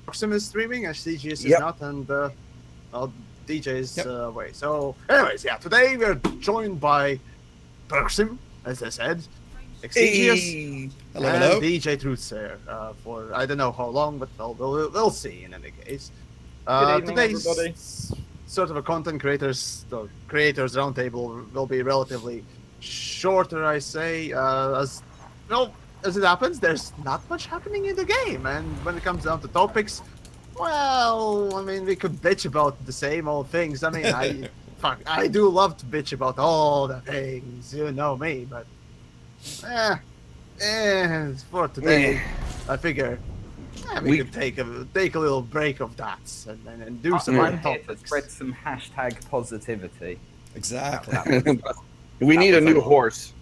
Paroxsym is streaming and CGS is Yep. not, and well, DJ is away. So, anyways, yeah, today we're joined by Paroxsym, as I said, Exegius, Hello, and hello. DJTruthSlayer for I don't know how long, but we'll see in any case. Good evening, Today's everybody. sort of a content creators roundtable will be relatively shorter, I say, as well as it happens. There's not much happening in the game, and when it comes down to topics, well, I mean, we could bitch about the same old things. I mean, I do love to bitch about all the things, you know me, but for today, I figure we could take a little break of that and do some I'm other here to topics. spread some hashtag positivity. Exactly. That We need a was new horse.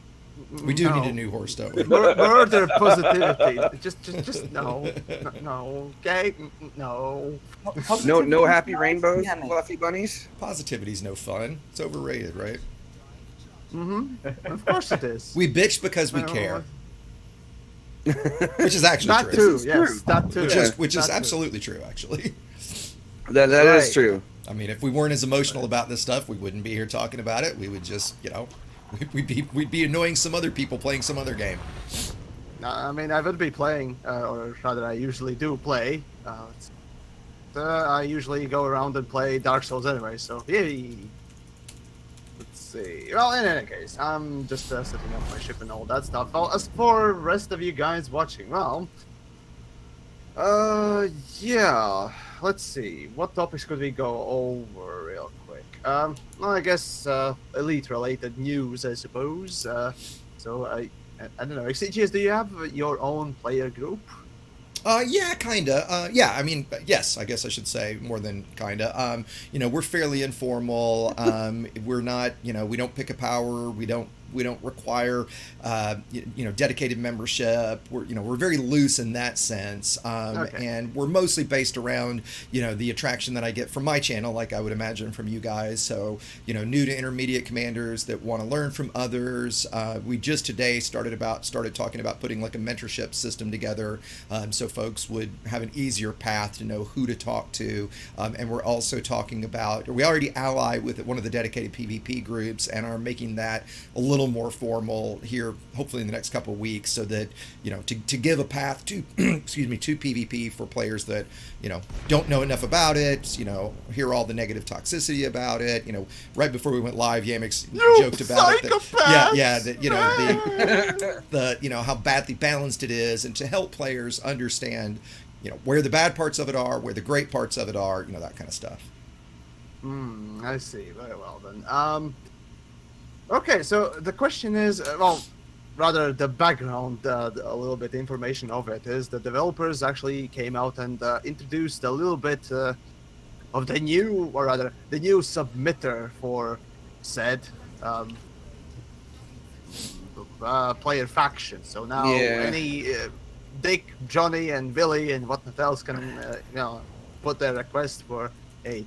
We do No. need a new horse, don't we? Murder positivity. Just no, okay, no. No happy Nice, rainbows, Yamiks. fluffy bunnies. Positivity's no fun. It's overrated, right? Of course it is. We bitch because we Well, care, which is actually That true. too, yes, that too. Which is That too. absolutely true, actually. That Right. is true. I mean, if we weren't as emotional about this stuff, we wouldn't be here talking about it. We would just, we'd be annoying some other people playing some other game. I mean, I would be playing, or rather, I usually do play. I usually go around and play Dark Souls anyway, so yay. Let's see. Well, in any case, I'm just setting up my ship and all that stuff. Well, as for rest of you guys watching, well, yeah. Let's see. What topics could we go over real quick? Well, I guess elite-related news, I suppose. So I don't know. Exegius, do you have your own player group? Yeah, kinda. Yeah, I mean, yes, I guess I should say more than kinda. We're fairly informal. We're not, we don't pick a power. We don't require, dedicated membership. We're very loose in that sense. Okay. And we're mostly based around, the attraction that I get from my channel, like I would imagine from you guys. So, new to intermediate commanders that want to learn from others. We just today started talking about putting like a mentorship system together, so folks would have an easier path to know who to talk to. And we're also talking about, we already ally with one of the dedicated PvP groups and are making that a little more formal here, hopefully in the next couple of weeks, so that to give a path to to PvP for players that don't know enough about it, hear all the negative toxicity about it. Right before we went live, Yamiks joked about it. That how badly balanced it is, and to help players understand where the bad parts of it are, where the great parts of it are, that kind of stuff. I see. Very well then. Okay, so the question is, well, rather the background, a little bit information of it is the developers actually came out and introduced a little bit of the new submitter for said player faction. So now any Dick, Johnny, and Billy and whatnot else can put their request for a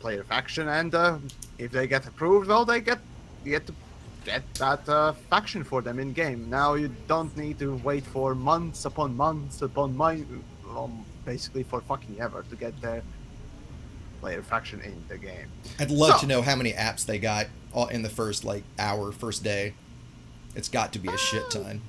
player faction, and if they get approved, well, they get to get that faction for them in game. Now you don't need to wait for months upon basically for fucking ever to get their player faction in the game. I'd love to know how many apps they got in the first first day. It's got to be a shit ton.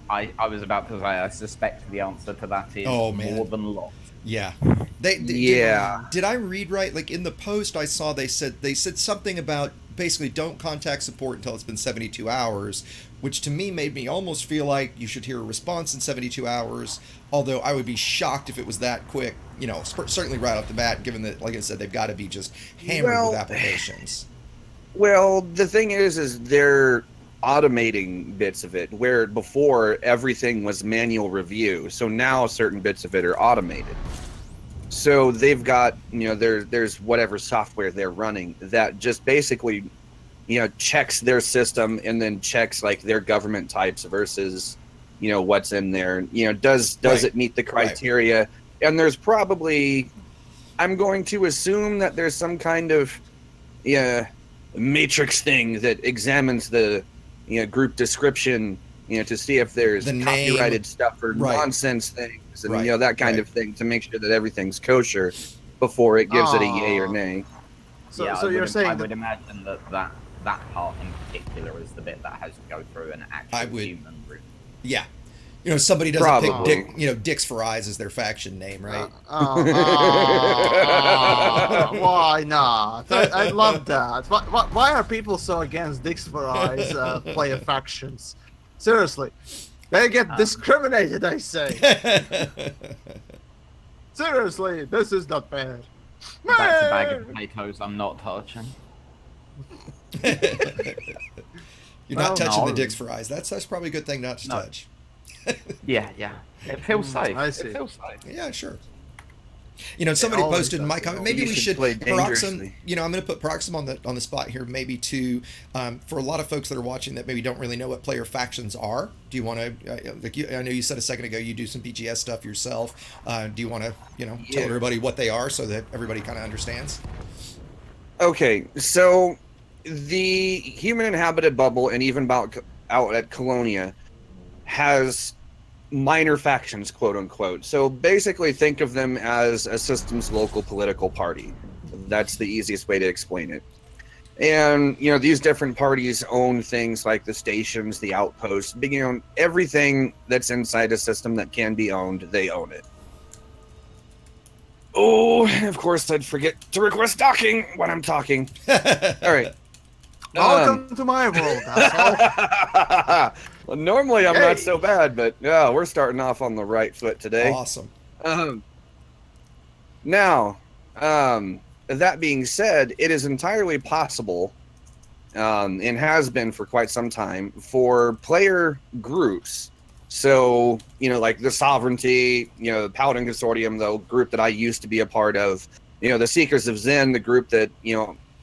I was about to say, I suspect the answer to that is more than lots. Yeah. Did I read right? Like in the post I saw, they said something about basically don't contact support until it's been 72 hours, which to me made me almost feel like you should hear a response in 72 hours. Although I would be shocked if it was that quick, certainly right off the bat, given that, like I said, they've got to be just hammered with applications. Well, the thing is they're automating bits of it, where before everything was manual review. So now certain bits of it are automated. So they've got, there's whatever software they're running that just basically, checks their system and then checks like their government types versus, what's in there. Does it meet the criteria? Right. And there's probably, I'm going to assume that there's some kind of matrix thing that examines the group description, to see if there's The name. copyrighted stuff or Right. nonsense things, and Right. that kind Right. of thing, to make sure that everything's kosher before it gives it a yay or nay. So, yeah, so you're I saying would imagine that part in particular is the bit that has to go through an actual human route. Yeah. Somebody doesn't Probably. pick Dick, Dicks for Eyes as their faction name, right? Why not? I love that. Why are people so against Dicks for Eyes player factions? Seriously, they get discriminated, I say. Seriously, this is not fair. That's a bag of potatoes I'm not touching. You're not touching the no. Dicks for Eyes. That's probably a good thing not to touch. Yeah. It feels safe. I see. It feels safe. Yeah, sure. Somebody always posted in my does. comment. Maybe You we should should play Paroxsym. dangerously. I'm going to put Paroxsym on the spot here, maybe to for a lot of folks that are watching that maybe don't really know what player factions are. Do you want to? I know you said a second ago you do some BGS stuff yourself. Do you want to tell everybody what they are so that everybody kind of understands? Okay, so the human inhabited bubble and even out at Colonia has minor factions, quote unquote. So basically think of them as a system's local political party. That's the easiest way to explain it. And, these different parties own things like the stations, the outposts, everything that's inside a system that can be owned, they own it. Oh, and of course I'd forget to request docking when I'm talking. All right. Welcome to my world, asshole. Well, normally I'm not so bad, but yeah, we're starting off on the right foot today. Awesome. Now, that being said, it is entirely possible, and has been for quite some time, for player groups. So, like the Sovereignty, the Paladin Consortium, the group that I used to be a part of, the Seekers of Zen, the group that,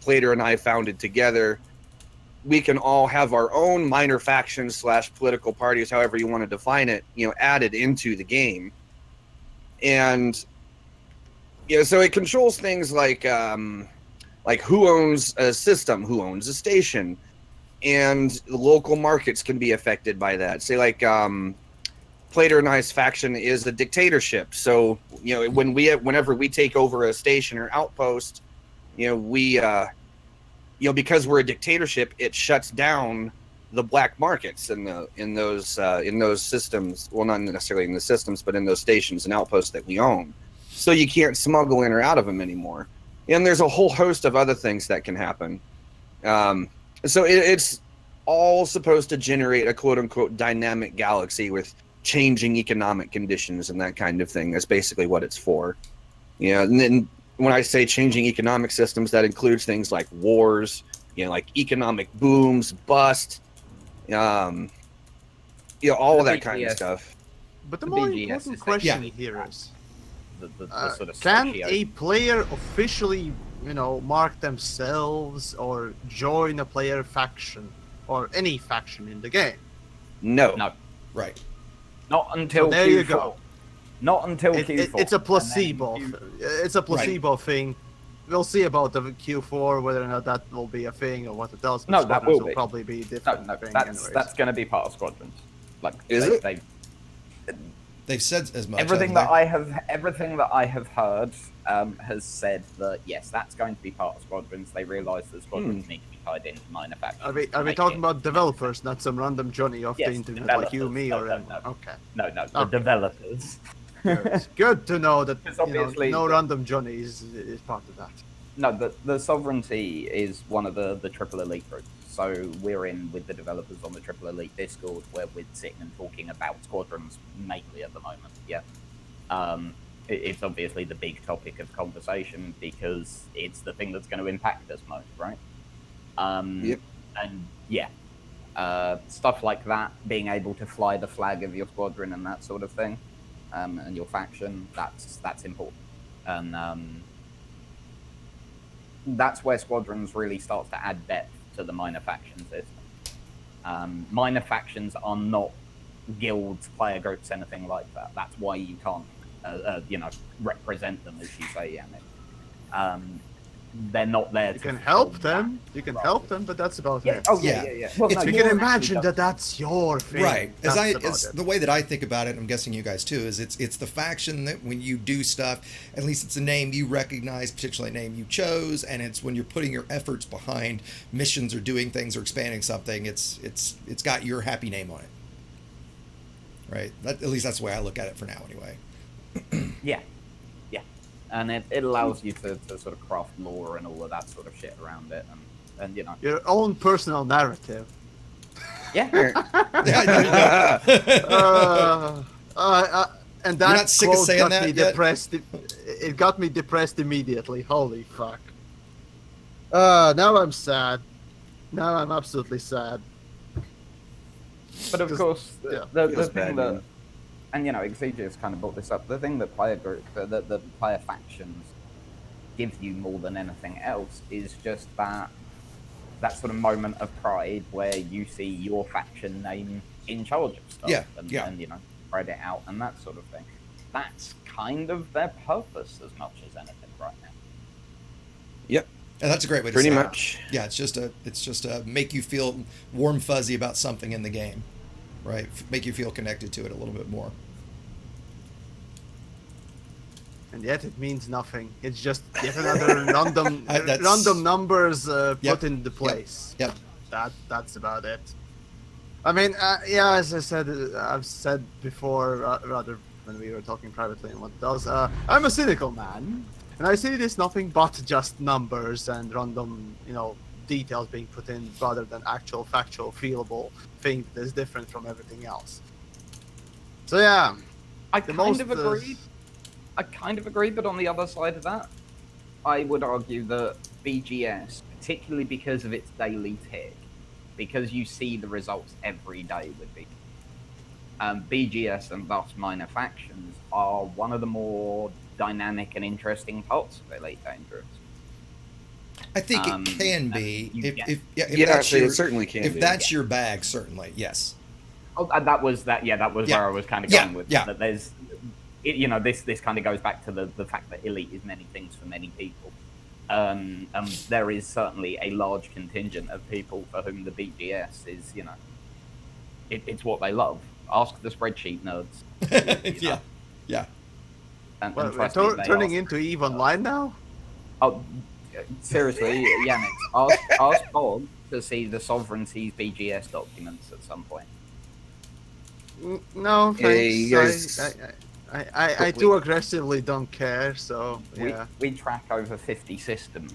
Plater and I founded together. We can all have our own minor factions / political parties, however you want to define it, added into the game. And, so it controls things like who owns a system, who owns a station, and the local markets can be affected by that. Say like Plater and I's faction is a dictatorship. So, whenever we take over a station or outpost, we because we're a dictatorship, it shuts down the black markets in those systems. Well, not necessarily in the systems, but in those stations and outposts that we own. So you can't smuggle in or out of them anymore. And there's a whole host of other things that can happen. So it's all supposed to generate a quote unquote dynamic galaxy with changing economic conditions and that kind of thing. That's basically what it's for. And then when I say changing economic systems, that includes things like wars, like economic booms, bust, all of that kind of stuff. But the The more BGS important is question actually here is, the sort of can socio- a player officially, mark themselves or join a player faction or any faction in the game? No. Right. Not until So there Q4. you go. Not until Q4. It's a And placebo. then It's a placebo thing. We'll see about the Q4 whether or not that will be a thing or what it does. No, that will be. Probably be a different No, thing. that's going to be part of Squadrons. Like, Is it? They've said as much. Everything haven't that I have heard has said that yes, that's going to be part of Squadrons. They realise that Squadrons need to be tied into minor factions. Are we talking about developers, not some random Johnny off the Yes, internet like you, me, or no. okay? No, the Okay. developers. Good to know that Because obviously no random Johnny is part of that. No, the Sovereignty is one of the Triple Elite groups. So we're in with the developers on the Triple Elite Discord, where we're sitting and talking about Squadrons mainly at the moment. Yeah, it's obviously the big topic of conversation because it's the thing that's going to impact us most, right? Yep. And yeah, stuff like that, being able to fly the flag of your squadron and that sort of thing, and your faction, that's important. And that's where Squadrons really starts to add depth to the minor faction system. Minor factions are not guilds, player groups, anything like that. That's why you can't, represent them, as you say, Yamiks. they're not there. You to can help fulfill that. them. You can help them, but that's about Yeah. it. Oh yeah, Yeah. yeah, yeah. Well, It's- no, You you're can actually imagine just- that that's your thing. Right. That's about As it. the way that I think about it, I'm guessing you guys too, is it's the faction that when you do stuff, at least it's a name you recognize, potentially a name you chose, and it's when you're putting your efforts behind missions or doing things or expanding something, it's got your happy name on it. Right? At least that's the way I look at it for now anyway. Yeah, yeah, and it allows you to sort of craft lore and all of that sort of shit around it, and you know, Your own personal narrative. yeah. Yeah, there you go. And You're that not sick of quote saying got that me yet? depressed. It got me depressed immediately. Holy fuck. Now I'm sad. Now I'm absolutely sad. But of course, yeah, the feels thing bad, that, man. and you know, Xegius kind of brought this up. The thing that player group, the player factions, give you more than anything else is just that sort of moment of pride where you see your faction name in charge of stuff, Yeah, and, yeah. and you know, spread it out and that sort of thing. That's kind of their purpose as much as anything right now. Yep. And that's a great way to Pretty say it. much. Yeah, it's just a make you feel warm fuzzy about something in the game, right? Make you feel connected to it a little bit more. And yet it means nothing. It's just yet another random That's- random numbers Yep, put into place. Yep. That's about it. I mean, yeah, as I said, I've said before, rather when we were talking privately and what else, I'm a cynical man, and I see this nothing but just numbers and random, details being put in rather than actual factual, feelable thing that is different from everything else. So yeah, I The kind most, of agree. I kind of agree, but on the other side of that, I would argue that BGS, particularly because of its daily tick, because you see the results every day with BGS and thus minor factions are one of the more dynamic and interesting parts of Elite Dangerous. I think Um, it can be you if get- if Yeah, that's your, it certainly can if be. that's your bag, certainly yes. Oh, that was that. Yeah, that was Yeah. where I was kind of Yeah, going with. yeah. That there's, this kind of goes back to the fact that Elite is many things for many people. There is certainly a large contingent of people for whom the BGS is, it's what they love. Ask the spreadsheet nerds. You know? Yeah. And what, trust we're me, they turning ask. into EVE Online now. Oh, seriously, Yamiks, ask Bob to see the Sovereignty's BGS documents at some point. No, thanks. Yeah, you guys- I too aggressively don't care. So yeah. We track over 50 systems.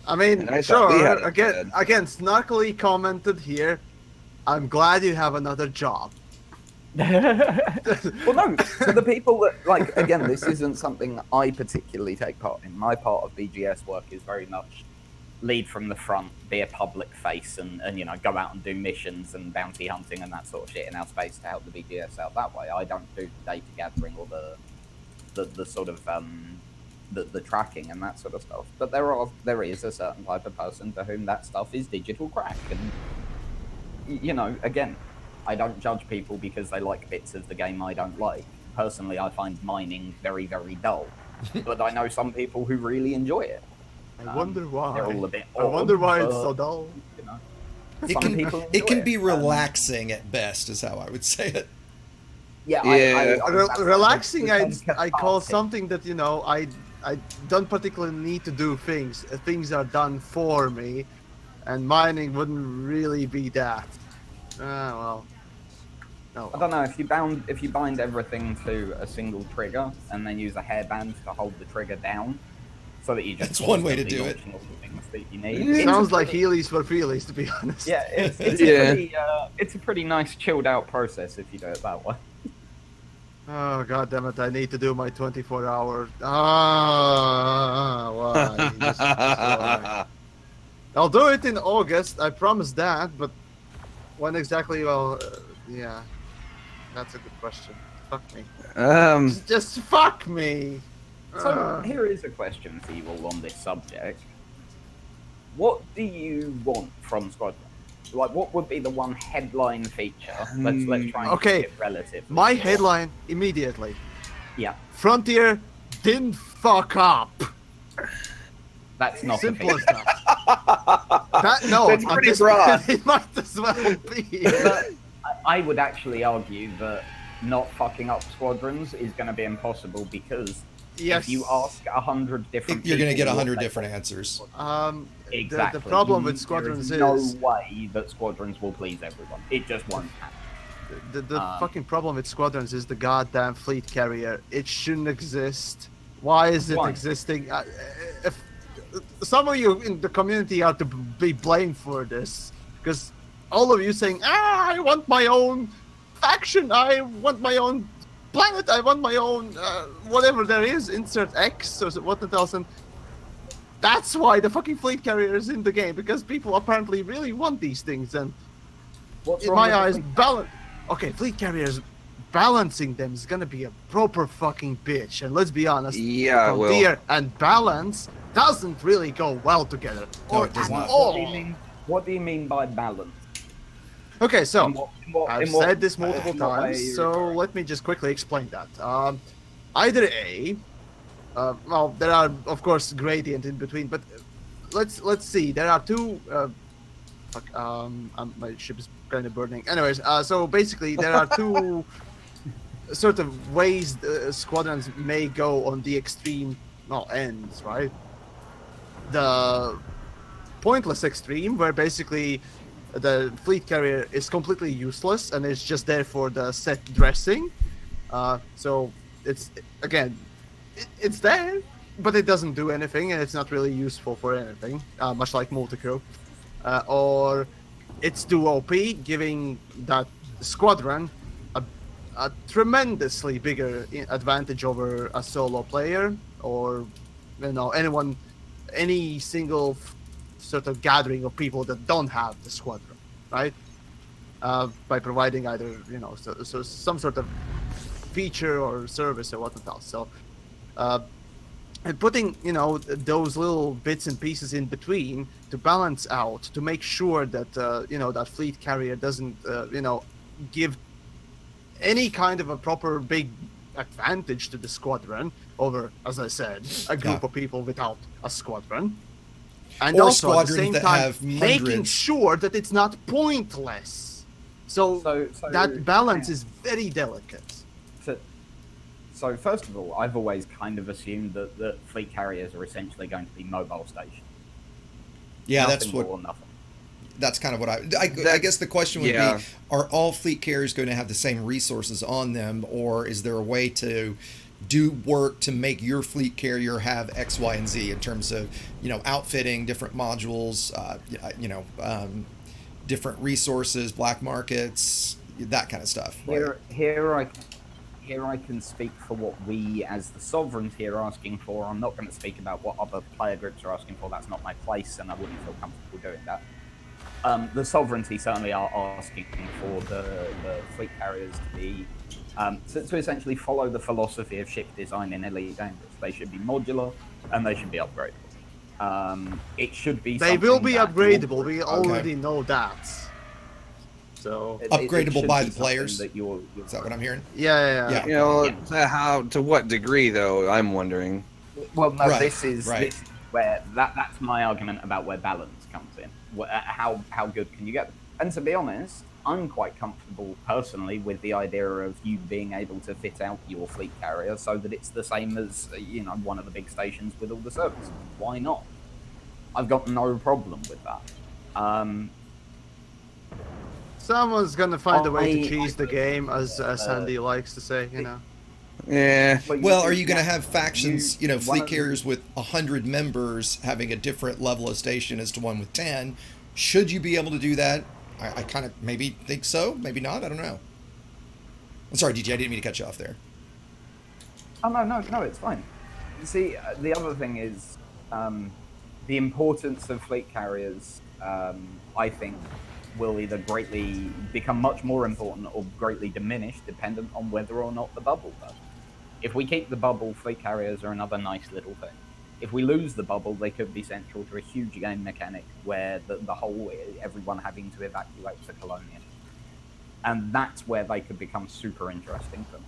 I mean, And I thought we had sure. it Again, snarkily commented here. I'm glad you have another job. Well, no. For the people that again, this isn't something I particularly take part in. My part of BGS work is very much lead from the front, be a public face, and go out and do missions and bounty hunting and that sort of shit in our space to help the BGS out that way. I don't do the data gathering or the sort of the tracking and that sort of stuff. But there is a certain type of person for whom that stuff is digital crack, and again, I don't judge people because they like bits of the game I don't like. Personally, I find mining very, very dull. But I know some people who really enjoy it. I wonder why. They're all a bit I wonder why it's but, so dull. Some people It can enjoy be it. relaxing at best, is how I would say it. Yeah, Yeah. Relaxing, that's I call cathartic. something that I don't particularly need to do things. Things are done for me, and mining wouldn't really be that. Well. No. I don't know, if you bind everything to a single trigger and then use a hairband to hold the trigger down, so that you just That's one way to constantly do it. launching all the things that you need. It It's sounds a like pretty- Heelys for Feelies, to be honest. Yeah, it's Yeah. it's a pretty nice chilled out process if you do it that way. Oh god damn it! I need to do my 24-hour. Why? Just why? I'll do it in August. I promise that. But when exactly? Well, yeah, that's a good question. Fuck me. Just fuck me. So here is a question for you all on this subject. What do you want from Squadron? Like, what would be the one headline feature? Let's try and Okay. keep it relative. My headline immediately. Yeah. Frontier didn't fuck up. That's not Simple a as thing. that. No, That's on pretty this broad. it might as well be. But I would actually argue that not fucking up squadrons is going to be impossible because Yes. if you ask 100 different You're going to people get 100 what they different want, answers. Exactly. The problem with There squadrons is no is way that squadrons will please everyone. It just won't happen. the fucking problem with squadrons is the goddamn fleet carrier. It shouldn't exist. Why is it Why? existing? If some of you in the community are to be blamed for this, because all of you saying, I want my own faction, I want my own planet, I want my own whatever there is, insert X or what else, and that's why the fucking fleet carrier is in the game, because people apparently really want these things, and What's in wrong my with the eyes, fleet? Okay, fleet carriers balancing them is gonna be a proper fucking bitch, and let's be honest, Yeah, well, frontier and balance doesn't really go well together, No, or it does at not. all. What do you mean by balance? Okay, so I've in what- said this multiple in what way are times, you so referring? let me just quickly explain that. Either A, well, there are of course gradient in between, but let's see. There are two. My ship is kind of burning. Anyways, so basically there are two sort of ways squadrons may go on the extreme ends, right? The pointless extreme, where basically the fleet carrier is completely useless and it's just there for the set dressing. So it's again, it's there, but it doesn't do anything, and it's not really useful for anything. Much like multi-crew, or it's too OP, giving that squadron a tremendously bigger advantage over a solo player, or any single sort of gathering of people that don't have the squadron, right? By providing either so some sort of feature or service or whatnot else. So and putting those little bits and pieces in between to balance out, to make sure that that fleet carrier doesn't give any kind of a proper big advantage to the squadron over, as I said, a group of people without a squadron. And Or also at the squadrons same that time have making hundreds. sure that it's not pointless. So that balance is very delicate. So first of all, I've always kind of assumed that fleet carriers are essentially going to be mobile stations. Yeah, Nothing more, nothing. that's kind of what I guess the question would Yeah. be, are all fleet carriers going to have the same resources on them, or is there a way to do work to make your fleet carrier have X, Y, and Z in terms of, outfitting, different modules, different resources, black markets, that kind of stuff. Right? Here I can speak for what we as the sovereignty are asking for. I'm not going to speak about what other player groups are asking for. That's not my place, and I wouldn't feel comfortable doing that. The sovereignty certainly are asking for the fleet carriers to be to essentially follow the philosophy of ship design in Elite Dangerous. They should be modular and they should be upgradable. It should be. They will be that upgradable. We will- already know that. So Upgradable should by be the players? something that you're Is that what I'm hearing? yeah. You know, to what degree though? I'm wondering. Well, no, Right, this is right. where that's my argument about where balance comes in. How good can you get them? And to be honest, I'm quite comfortable personally with the idea of you being able to fit out your fleet carrier so that it's the same as one of the big stations with all the services. Why not? I've got no problem with that. Someone's gonna find a way to I- cheese the game, as Sandy likes to say. Yeah. Well, are you going to have factions, one fleet of the- carriers with 100 members having a different level of station as to one with 10? Should you be able to do that? I kind of maybe think so, maybe not. I don't know. I'm sorry, DJ, I didn't mean to cut you off there. Oh, no, it's fine. You see, the other thing is the importance of fleet carriers, I think, will either greatly become much more important or greatly diminished dependent on whether or not the bubble does. If we keep the bubble, fleet carriers are another nice little thing. If we lose the bubble, they could be central to a huge game mechanic where the whole, everyone having to evacuate the colonial. And that's where they could become super interesting for me.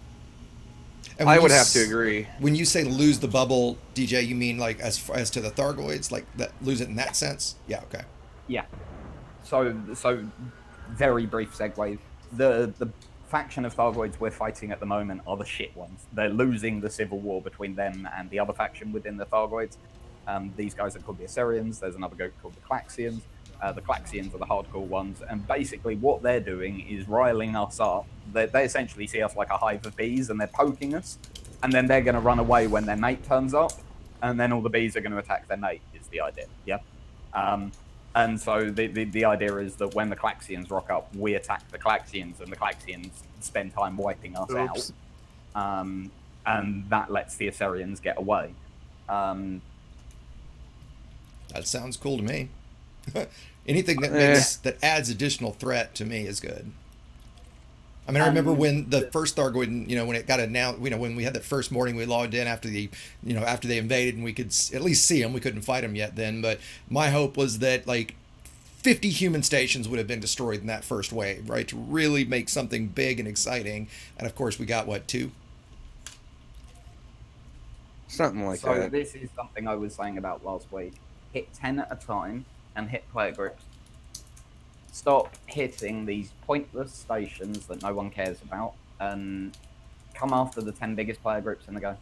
And I when would you have to agree. When you say lose the bubble, DJ, you mean like as to the Thargoids, like that, lose it in that sense? Yeah. Okay. Yeah. So very brief segue. The faction of Thargoids we're fighting at the moment are the shit ones. They're losing the civil war between them and the other faction within the Thargoids. These guys are called the Assyrians. There's another group called the Klaxians. The Klaxians are the hardcore ones, and basically what they're doing is riling us up. They essentially see us like a hive of bees, and they're poking us, and then they're going to run away when their mate turns up, and then all the bees are going to attack their mate, is the idea. Yeah. And so the idea is that when the Klaxians rock up, we attack the Klaxians, and the Klaxians spend time wiping us out. And that lets the Assyrians get away. That sounds cool to me. Anything that makes that adds additional threat to me is good. I mean, I remember when the first Thargoid, when it got announced, when we had that first morning, we logged in after after they invaded, and we could at least see them. We couldn't fight them yet then, but my hope was that like 50 human stations would have been destroyed in that first wave, right? To really make something big and exciting. And of course, we got what, 2? Something like so that. This is something I was saying about last week. Hit 10 at a time and hit player groups. Stop hitting these pointless stations that no one cares about, and come after the 10 biggest player groups in the go.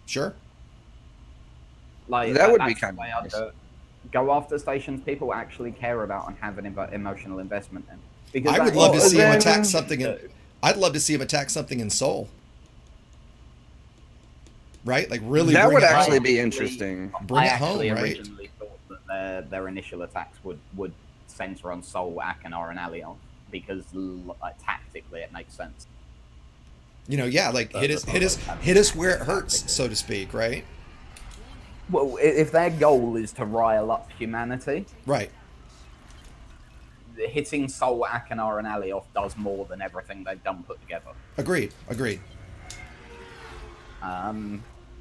Sure. Like that would be kind of nice. Go after stations people actually care about and have an emotional investment in. Because I would love to see him attack something. I'd love to see him attack something in Seoul. Right? Like really. That would actually home. be interesting. Bring it home, right? I right? originally thought that their initial attacks would center on Seoul, Akinar, and Allion because tactically it makes sense. Like hit us where it hurts, so to speak, right? Well, if their goal is to rile up humanity, right, hitting Seoul, Akinar, and Alioth does more than everything they've done put together. Agreed.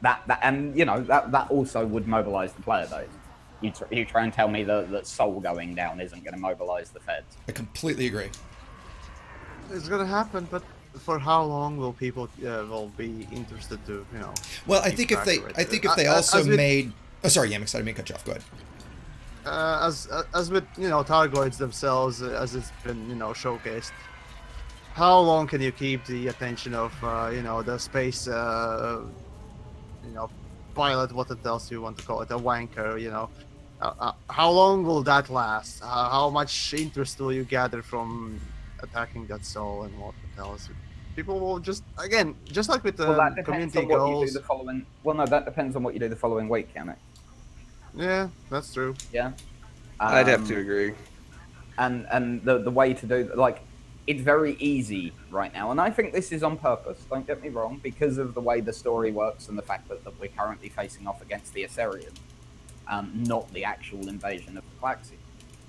That also would mobilize the player base. You try and tell me that Seoul going down isn't going to mobilize the feds. I completely agree. It's going to happen, but for how long will people will be interested to Well, I think if they also made. Oh, sorry, Yamiks, I didn't mean to cut you off. Go ahead. As with Thargoids themselves, as it's been showcased, how long can you keep the attention of the space pilot, what else you want to call it, a wanker, how long will that last? How much interest will you gather from attacking that soul and what else? People will just like with the community goals. That depends on what you do the following week, Yamiks. Yeah, that's true. Yeah. I'd have to agree. And the way to do it's very easy right now, and I think this is on purpose, don't get me wrong, because of the way the story works and the fact that we're currently facing off against the Assyrians, not the actual invasion of the Klaxi.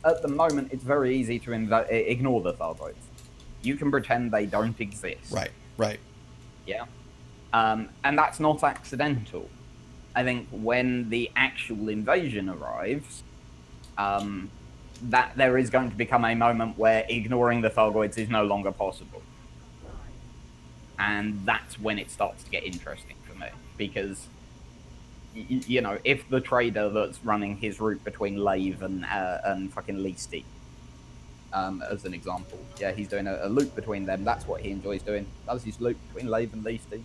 At the moment, it's very easy to ignore the Thargoids. You can pretend they don't exist. Right. Yeah. And that's not accidental. I think when the actual invasion arrives, that there is going to become a moment where ignoring the Thargoids is no longer possible. And that's when it starts to get interesting for me. Because, if the trader that's running his route between Lave and fucking Leasty, as an example, he's doing a loop between them, that's what he enjoys doing. Does his loop between Lave and Leasty,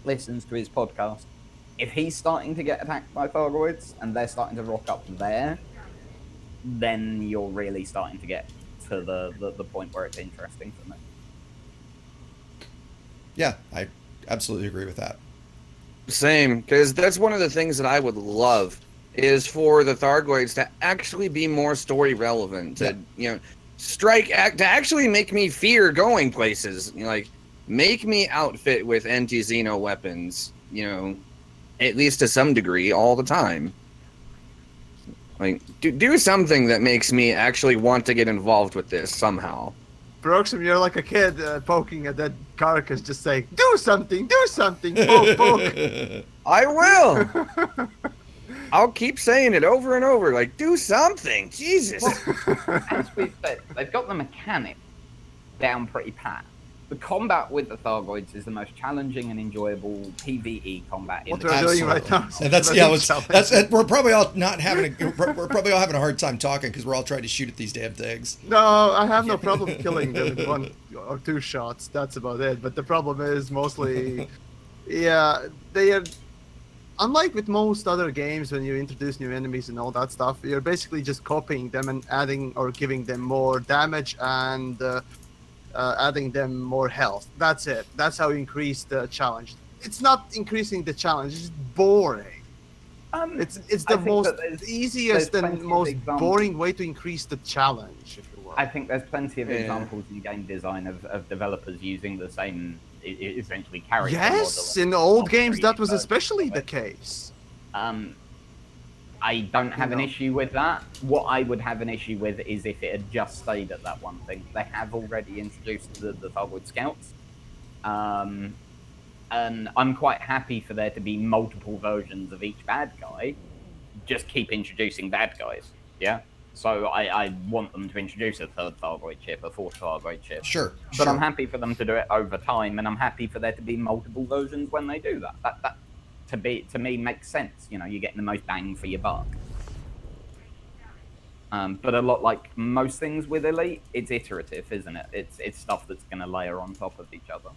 listens to his podcast. If he's starting to get attacked by Thargoids and they're starting to rock up there, then you're really starting to get to the point where it's interesting for me. Yeah, I absolutely agree with that. Same, because that's one of the things that I would love is for the Thargoids to actually be more story relevant, to to actually make me fear going places, make me outfit with anti-Xeno weapons, at least to some degree all the time. Do something that makes me actually want to get involved with this somehow. Paroxsym, you're like a kid poking at that carcass, just saying, do something, poke, poke. I will. I'll keep saying it over and over, do something, Jesus. As we've said, they've got the mechanic down pretty pat. The combat with the Thargoids is the most challenging and enjoyable PvE combat in What the we're game. doing right now. And we're probably all not having we're probably all having a hard time talking because we're all trying to shoot at these damn things. No, I have no problem killing them with 1 or 2 shots. That's about it. But the problem is mostly, yeah, they are. Unlike with most other games, when you introduce new enemies and all that stuff, you're basically just copying them and adding or giving them more damage and adding them more health. That's it. That's how you increase the challenge. It's not increasing the challenge. It's boring. It's I the think most that there's easiest plenty and of most examples. boring way to increase the challenge, if you will. I think there's plenty of Yeah. examples in game design of developers using the same, essentially character Yes, model in old of games that 3D was versions especially of the it. case. I don't have an No. issue with that. What I would have an issue with is if it had just stayed at that one thing. They have already introduced the Thargoid Scouts. And I'm quite happy for there to be multiple versions of each bad guy. Just keep introducing bad guys. Yeah? So I want them to introduce a third Thargoid ship, a fourth Thargoid ship. Sure, But sure. I'm happy for them to do it over time, and I'm happy for there to be multiple versions when they do that. That to me makes sense. You know, you're getting the most bang for your buck. But a lot like most things with Elite, it's iterative, isn't it? It's stuff that's going to layer on top of each other.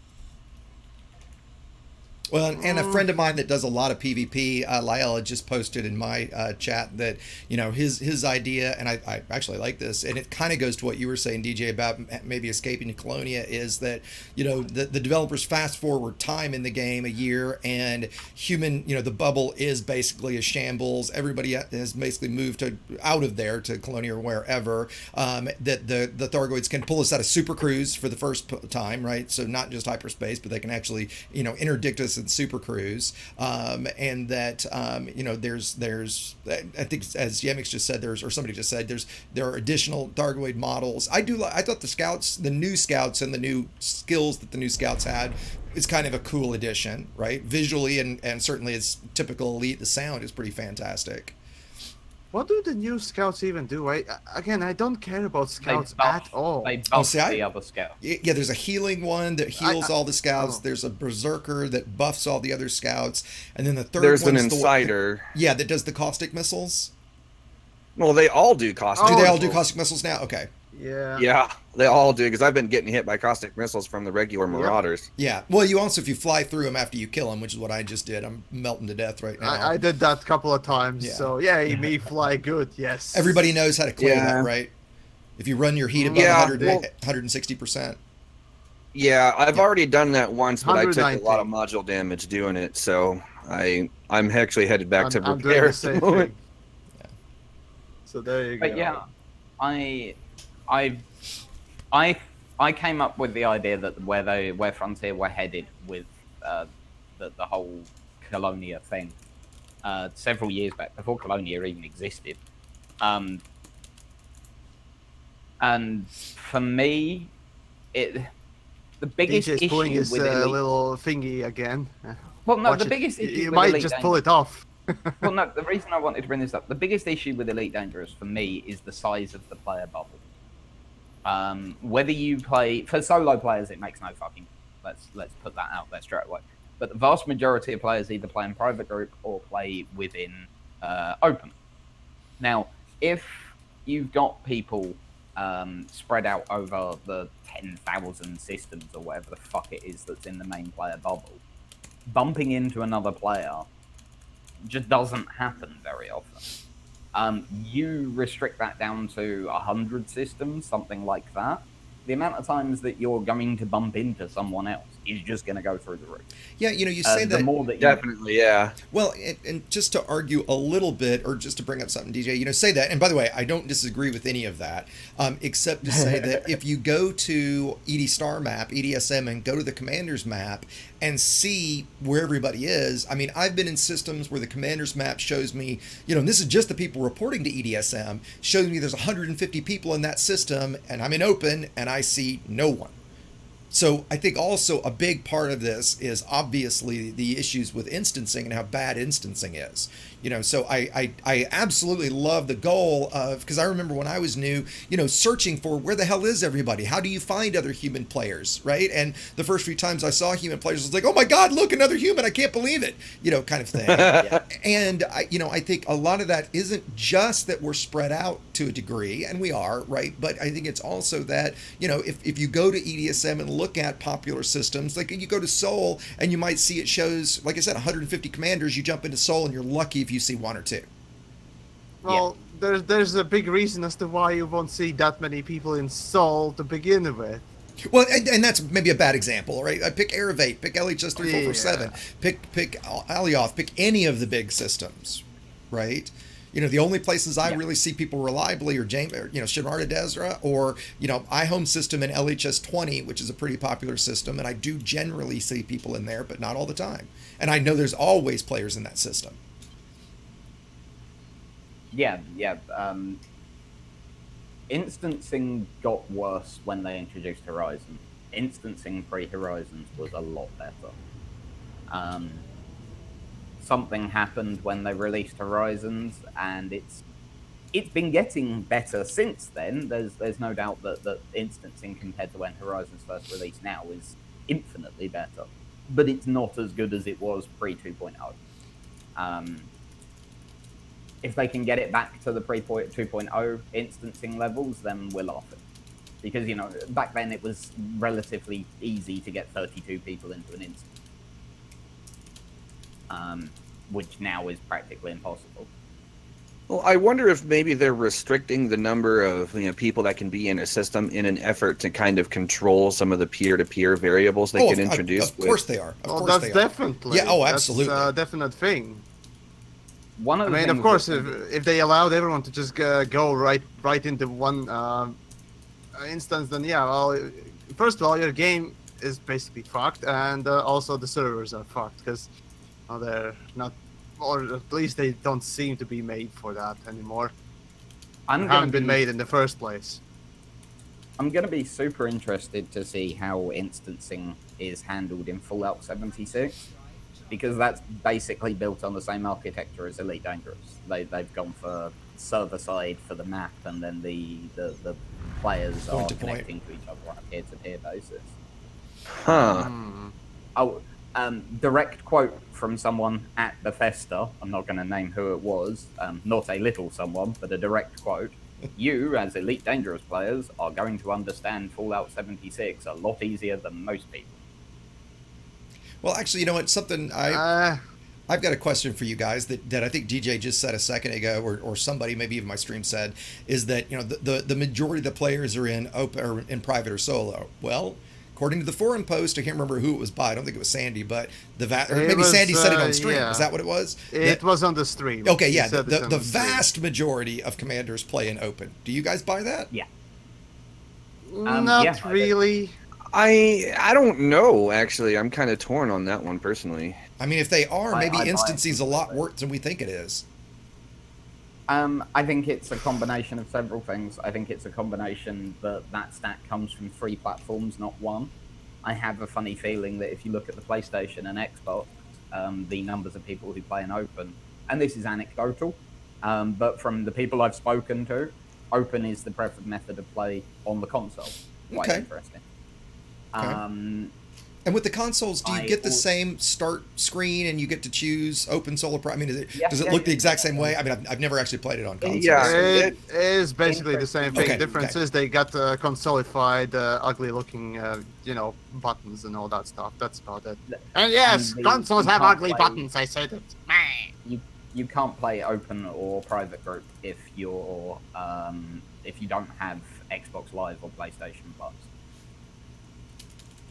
Well, and a friend of mine that does a lot of PvP, Lyle, had just posted in my chat that, you know, his idea, and I actually like this, and it kind of goes to what you were saying, DJ, about maybe escaping to Colonia, is that, you know, the developers fast forward time in the game a year, and the bubble is basically a shambles. Everybody has basically moved out of there to Colonia or wherever. That the Thargoids can pull us out of Super Cruise for the first time, right? So not just hyperspace, but they can actually, you know, interdict us in Super Cruise, and that you know, there's I think, as Yamiks just said, or somebody just said, there are additional Thargoid models. I thought the new scouts and the new skills that the new scouts had is kind of a cool addition, right? Visually and certainly as typical Elite, the sound is pretty fantastic. What do the new scouts even do? I don't care about scouts at all. They buff see, the other scouts. Yeah, there's a healing one that heals all the scouts. oh. There's a berserker that buffs all the other scouts, and then the third There's an one's insider. Yeah, that does the caustic missiles. Well, they all do caustic. Do they all do missiles. caustic missiles now? Okay. Yeah. Yeah, they all do, because I've been getting hit by caustic missiles from the regular Marauders. Yeah. Well, you also, if you fly through them after you kill them, which is what I just did, I'm melting to death right now. I did that a couple of times. Yeah. So yeah, me fly good. Yes. Everybody knows how to clear Yeah. that, right? If you run your heat above Yeah, 160%. Yeah, I've already done that once, but I took a 119. lot of module damage doing it, so I'm actually headed back to I'm doing repair. the same thing. So there you go. But yeah, I came up with the idea that where Frontier were headed with the whole Colonia thing several years back, before Colonia even existed. And for me, the biggest DJ's pulling issue his with Elite, little thingy again. well, no, Watch the it. biggest issue You with might Elite just Dangerous- pull it off. Well, no, the reason I wanted to bring this up, the biggest issue with Elite Dangerous for me is the size of the player bubble. Whether you play for solo players, it makes no fucking. Let's put that out there straight away. But the vast majority of players either play in private group or play within open. Now, if you've got people spread out over the 10,000 systems or whatever the fuck it is that's in the main player bubble, bumping into another player just doesn't happen very often. You restrict that down to 100 systems, something like that. The amount of times that you're going to bump into someone else is just going to go through the roof. Yeah, you know, you say The that. more that you Definitely, yeah. Well, and just to argue a little bit, or just to bring up something, DJ, you know, say that. And by the way, I don't disagree with any of that, except to say that if you go to ED Star map, EDSM, and go to the commander's map and see where everybody is, I mean, I've been in systems where the commander's map shows me, you know, and this is just the people reporting to EDSM, shows me there's 150 people in that system, and I'm in open, and I see no one. So I think also a big part of this is obviously the issues with instancing and how bad instancing is. You know, so I absolutely love the goal of, because I remember when I was new, you know, searching for where the hell is everybody? How do you find other human players, right? And the first few times I saw human players, I was like, oh my God, look, another human! I can't believe it, you know, kind of thing. And I think a lot of that isn't just that we're spread out to a degree, and we are, right? But I think it's also that, you know, if you go to EDSM and look at popular systems, like you go to Seoul and you might see it shows, like I said, 150 commanders. You jump into Seoul and you're lucky if you see one or two. Well, there's a big reason as to why you won't see that many people in Seoul to begin with. Well, and that's maybe a bad example, right? I pick Aerovate, pick LHS 3447, pick Alioth, pick any of the big systems, right? You know, the only places I really see people reliably are Shinrarta Desra, or, you know, iHome system and LHS 20, which is a pretty popular system, and I do generally see people in there, but not all the time. And I know there's always players in that system. Yeah. Instancing got worse when they introduced Horizon. Instancing pre-Horizons was a lot better. Something happened when they released Horizons, and it's been getting better since then. There's no doubt that instancing compared to when Horizons first released now is infinitely better, but it's not as good as it was pre 2.0. If they can get it back to the pre-2.0 instancing levels, then we'll laugh at it. Because, you know, back then it was relatively easy to get 32 people into an instance, which now is practically impossible. Well, I wonder if maybe they're restricting the number of people that can be in a system in an effort to kind of control some of the peer-to-peer variables they can introduce. Of course they are. That's definitely. Yeah. Oh, absolutely. That's a definite thing. One of the of course, if they allowed everyone to just go right into one instance, then well, first of all, your game is basically fucked, and also the servers are fucked because they're not, or at least they don't seem to be made for that anymore. Haven't been made in the first place. I'm going to be super interested to see how instancing is handled in Fallout 76. Because that's basically built on the same architecture as Elite Dangerous. They've gone for server side for the map, and then the players are connecting to each other on a peer-to-peer basis. Direct quote from someone at Bethesda. I'm not going to name who it was. Not a little someone, but a direct quote. You, as Elite Dangerous players, are going to understand Fallout 76 a lot easier than most people. Well, actually, you know what? Something I've got a question for you guys that I think DJ just said a second ago, or somebody, maybe even my stream said, is that, you know, the majority of the players are in open or in private or solo. Well, according to the forum post, I can't remember who it was by. I don't think it was Sandy, but Sandy said it on stream. Yeah. Is that what it was? It was on the stream. Okay, yeah. The vast majority of commanders play in open. Do you guys buy that? Yeah. Not really. I don't know, actually. I'm kind of torn on that one, personally. I mean, if they are, maybe instancing's a lot worse than we think it is. I think it's a combination of several things. I think it's a combination that stat comes from 3 platforms, not 1. I have a funny feeling that if you look at the PlayStation and Xbox, the numbers of people who play in open, and this is anecdotal, but from the people I've spoken to, open is the preferred method of play on the console. Quite interesting. Okay. And with the consoles, do you get the same start screen and you get to choose open solar? I mean, does it look the exact same way? I mean, I've never actually played it on consoles. Yeah, it is basically the same thing. Difference is they got consolified, ugly-looking, buttons and all that stuff. That's about it. And yes, consoles have ugly buttons. I said it. You can't play open or private group if you don't have Xbox Live or PlayStation Plus.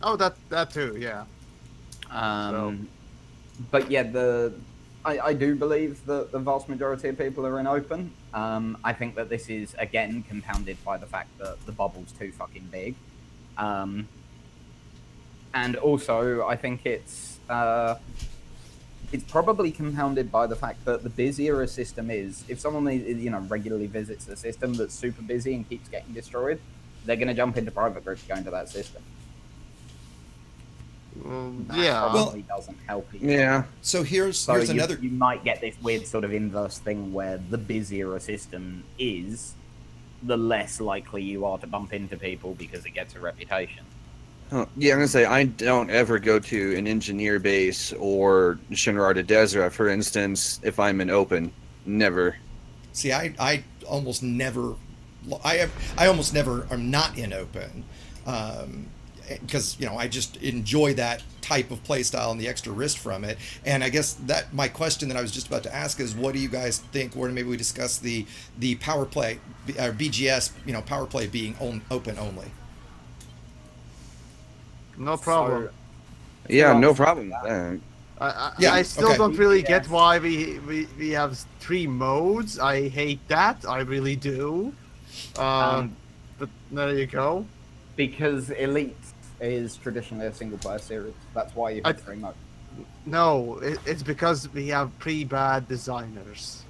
Oh, that too, yeah. But yeah, I do believe that the vast majority of people are in open. I think that this is again compounded by the fact that the bubble's too fucking big, and also I think it's probably compounded by the fact that the busier a system is, if someone regularly visits a system that's super busy and keeps getting destroyed, they're going to jump into private groups going to that system. That Yeah. probably doesn't help either. Yeah. So here's So another. you might get this weird sort of inverse thing where the busier a system is, the less likely you are to bump into people because it gets a reputation. Oh, yeah, I'm gonna say I don't ever go to an engineer base or Shinrarta Desert, for instance, if I'm in open. Never. See, I almost never, I almost never am not in open, because I just enjoy that type of play style and the extra risk from it. And I guess that my question that I was just about to ask is, what do you guys think? Or maybe we discuss the power play or BGS, power play being open only. No problem. Yeah, no answers to problem. that. I still okay. don't really get Yes. why we have 3 modes. I hate that. I really do. But there you go. Because Elite is traditionally a single player series. That's why you have 3 modes. No, it's because we have pre-bad designers.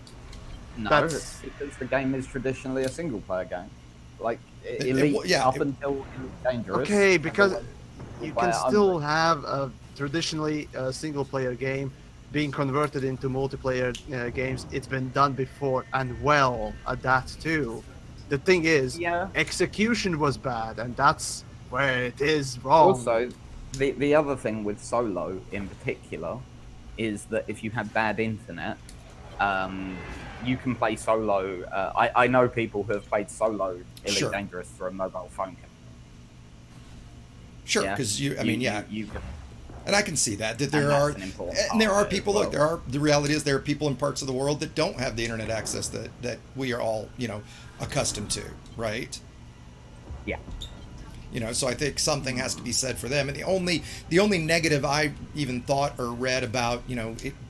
No, That's- it's because the game is traditionally a single player game. Like it- Elite yeah, up it- until Elite Dangerous. Okay, has because always been you single can player still only. have a traditionally single-player game being converted into multiplayer games. It's been done before, and well at that too. The thing is, Yeah. execution was bad, and that's where it is wrong. Also, the other thing with solo in particular is that if you have bad internet, you can play solo. I know people who have played solo Elite Sure. Dangerous for a mobile phone. Sure, Yeah. because you can. and I can see that there And are that's an important and there part are of it people. as Look, the reality is there are people in parts of the world that don't have the internet access that we are all accustomed to, right? Yeah. So I think something has to be said for them. And the only negative I even thought or read about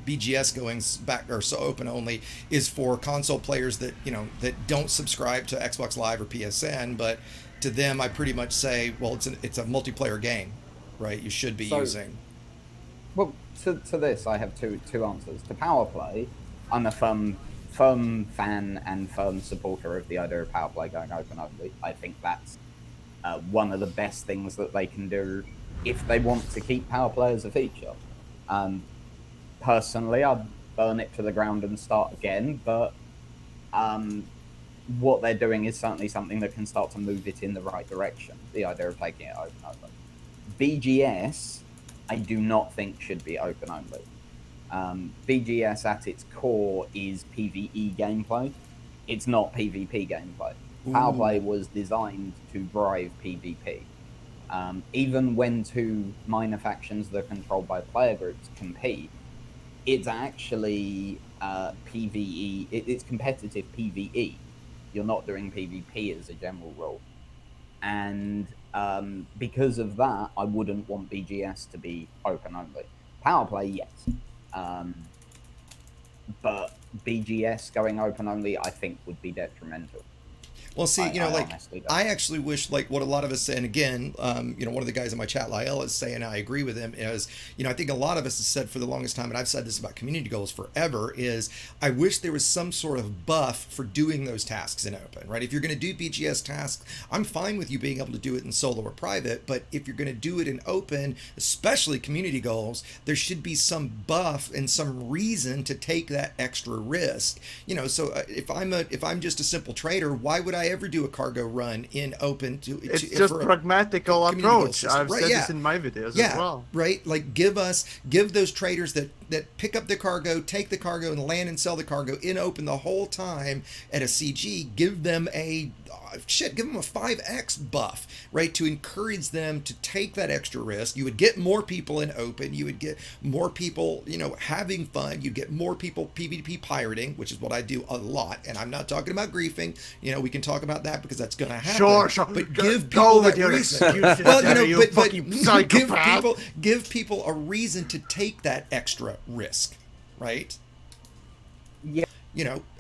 BGS going back or so open only is for console players that that don't subscribe to Xbox Live or PSN. But to them, I pretty much say, well, it's a multiplayer game, right? You should be using. Well, to this, I have two answers. To power play, I'm a firm fan and firm supporter of the idea of power play going open only. I think that's one of the best things that they can do if they want to keep power play as a feature. Personally, I'd burn it to the ground and start again, but what they're doing is certainly something that can start to move it in the right direction, the idea of taking it open only. BGS, I do not think should be open only. BGS at its core is PvE gameplay. It's not PvP gameplay. Power play was designed to drive PvP. Even when 2 minor factions that are controlled by player groups compete, it's actually PvE. It's competitive PvE. You're not doing PvP as a general rule. And because of that, I wouldn't want BGS to be open only. Power play, yes. But BGS going open only, I think, would be detrimental. Well, see, I honestly don't. I actually wish, like, what a lot of us say, and again, one of the guys in my chat, Lyle, is saying, I agree with him, is, I think a lot of us have said for the longest time, and I've said this about community goals forever, is I wish there was some sort of buff for doing those tasks in open, right? If you're going to do BGS tasks, I'm fine with you being able to do it in solo or private, but if you're going to do it in open, especially community goals, there should be some buff and some reason to take that extra risk. So if I'm just a simple trader, why would I ever do a cargo run in open It's just pragmatical community goal approach. system. I've Right, said yeah. this in my videos Yeah, as well. right. Like give those traders that pick up the cargo, take the cargo, and land and sell the cargo in open the whole time at a CG. Give them a 5x buff, right, to encourage them to take that extra risk. You would get more people in open. You would get more people, having fun. You'd get more people PvP pirating, which is what I do a lot. And I'm not talking about griefing. We can talk about that because that's going to happen. Sure. But Go give people with that your reason. excuses. Well, there, you but fucking give psychopath. people a reason to take that extra risk, right? Yeah.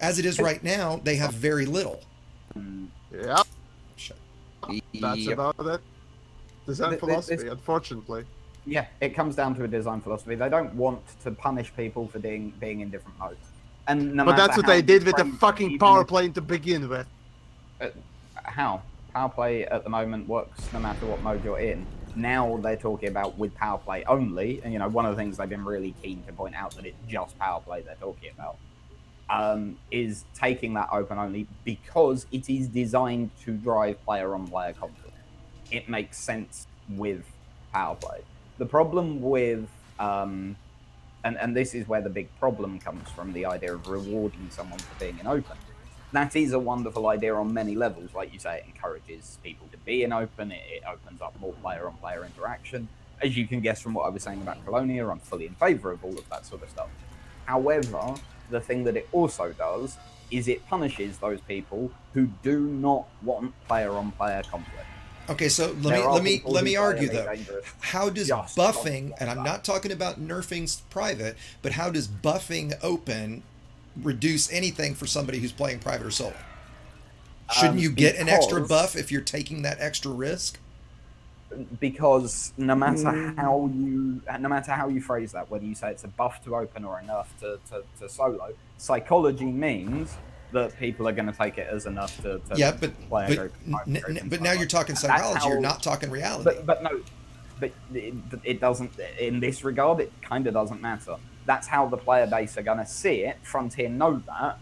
As it is right now, they have very little. Yeah, Shit. that's Yep. about it. Design This- philosophy, unfortunately. Yeah, it comes down to a design philosophy. They don't want to punish people for being in different modes. And no But matter that's what how they did with the trained, fucking even power if- play to begin with. How? Power play at the moment works no matter what mode you're in. Now they're talking about with power play only, and one of the things they've been really keen to point out that it's just power play they're talking about, is taking that open only because it is designed to drive player-on-player conflict. It makes sense with power play. The problem with, and this is where the big problem comes from, the idea of rewarding someone for being in open. That is a wonderful idea on many levels. Like you say, it encourages people to be in open. It opens up more player-on-player interaction. As you can guess from what I was saying about Colonia, I'm fully in favor of all of that sort of stuff. However, the thing that it also does is it punishes those people who do not want player-on-player conflict. Okay, so let me argue though. How does buffing, and I'm not talking about nerfing's private, but how does buffing open reduce anything for somebody who's playing private or solo? Shouldn't you get an extra buff if you're taking that extra risk? Because no matter how you phrase that, whether you say it's a buff to open or a nerf to solo, psychology means that people are going to take it as enough to play a group. But now you're talking psychology. You're not talking reality. But it doesn't. In this regard, it kind of doesn't matter. That's how the player base are going to see it. Frontier know that,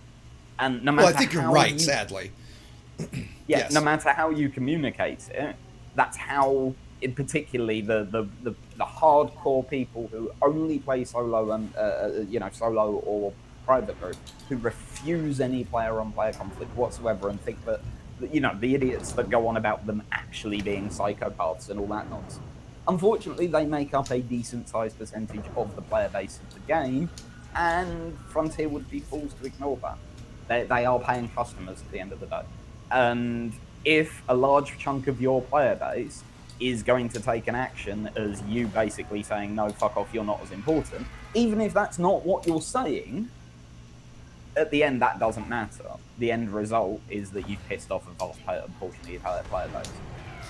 and no matter. Well, I think you're right. Sadly. Yes. No matter how you communicate it, that's how. Particularly the hardcore people who only play solo and solo or private group, who refuse any player-on-player conflict whatsoever and think that the idiots that go on about them actually being psychopaths and all that nonsense. Unfortunately, they make up a decent-sized percentage of the player base of the game, and Frontier would be fools to ignore that. They are paying customers at the end of the day. And if a large chunk of your player base is going to take an action as you basically saying, no, fuck off, you're not as important, even if that's not what you're saying, at the end, that doesn't matter. The end result is that you've pissed off a vast portion of your player base.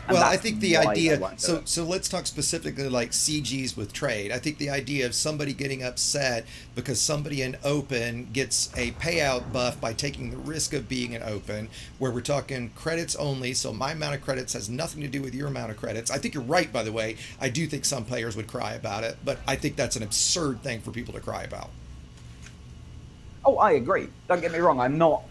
Well, I think the idea, so let's talk specifically like CGs with trade. I think the idea of somebody getting upset because somebody in open gets a payout buff by taking the risk of being in open, where we're talking credits only, so my amount of credits has nothing to do with your amount of credits. I think you're right, by the way. I do think some players would cry about it, but I think that's an absurd thing for people to cry about. Oh, I agree. Don't get me wrong. I'm not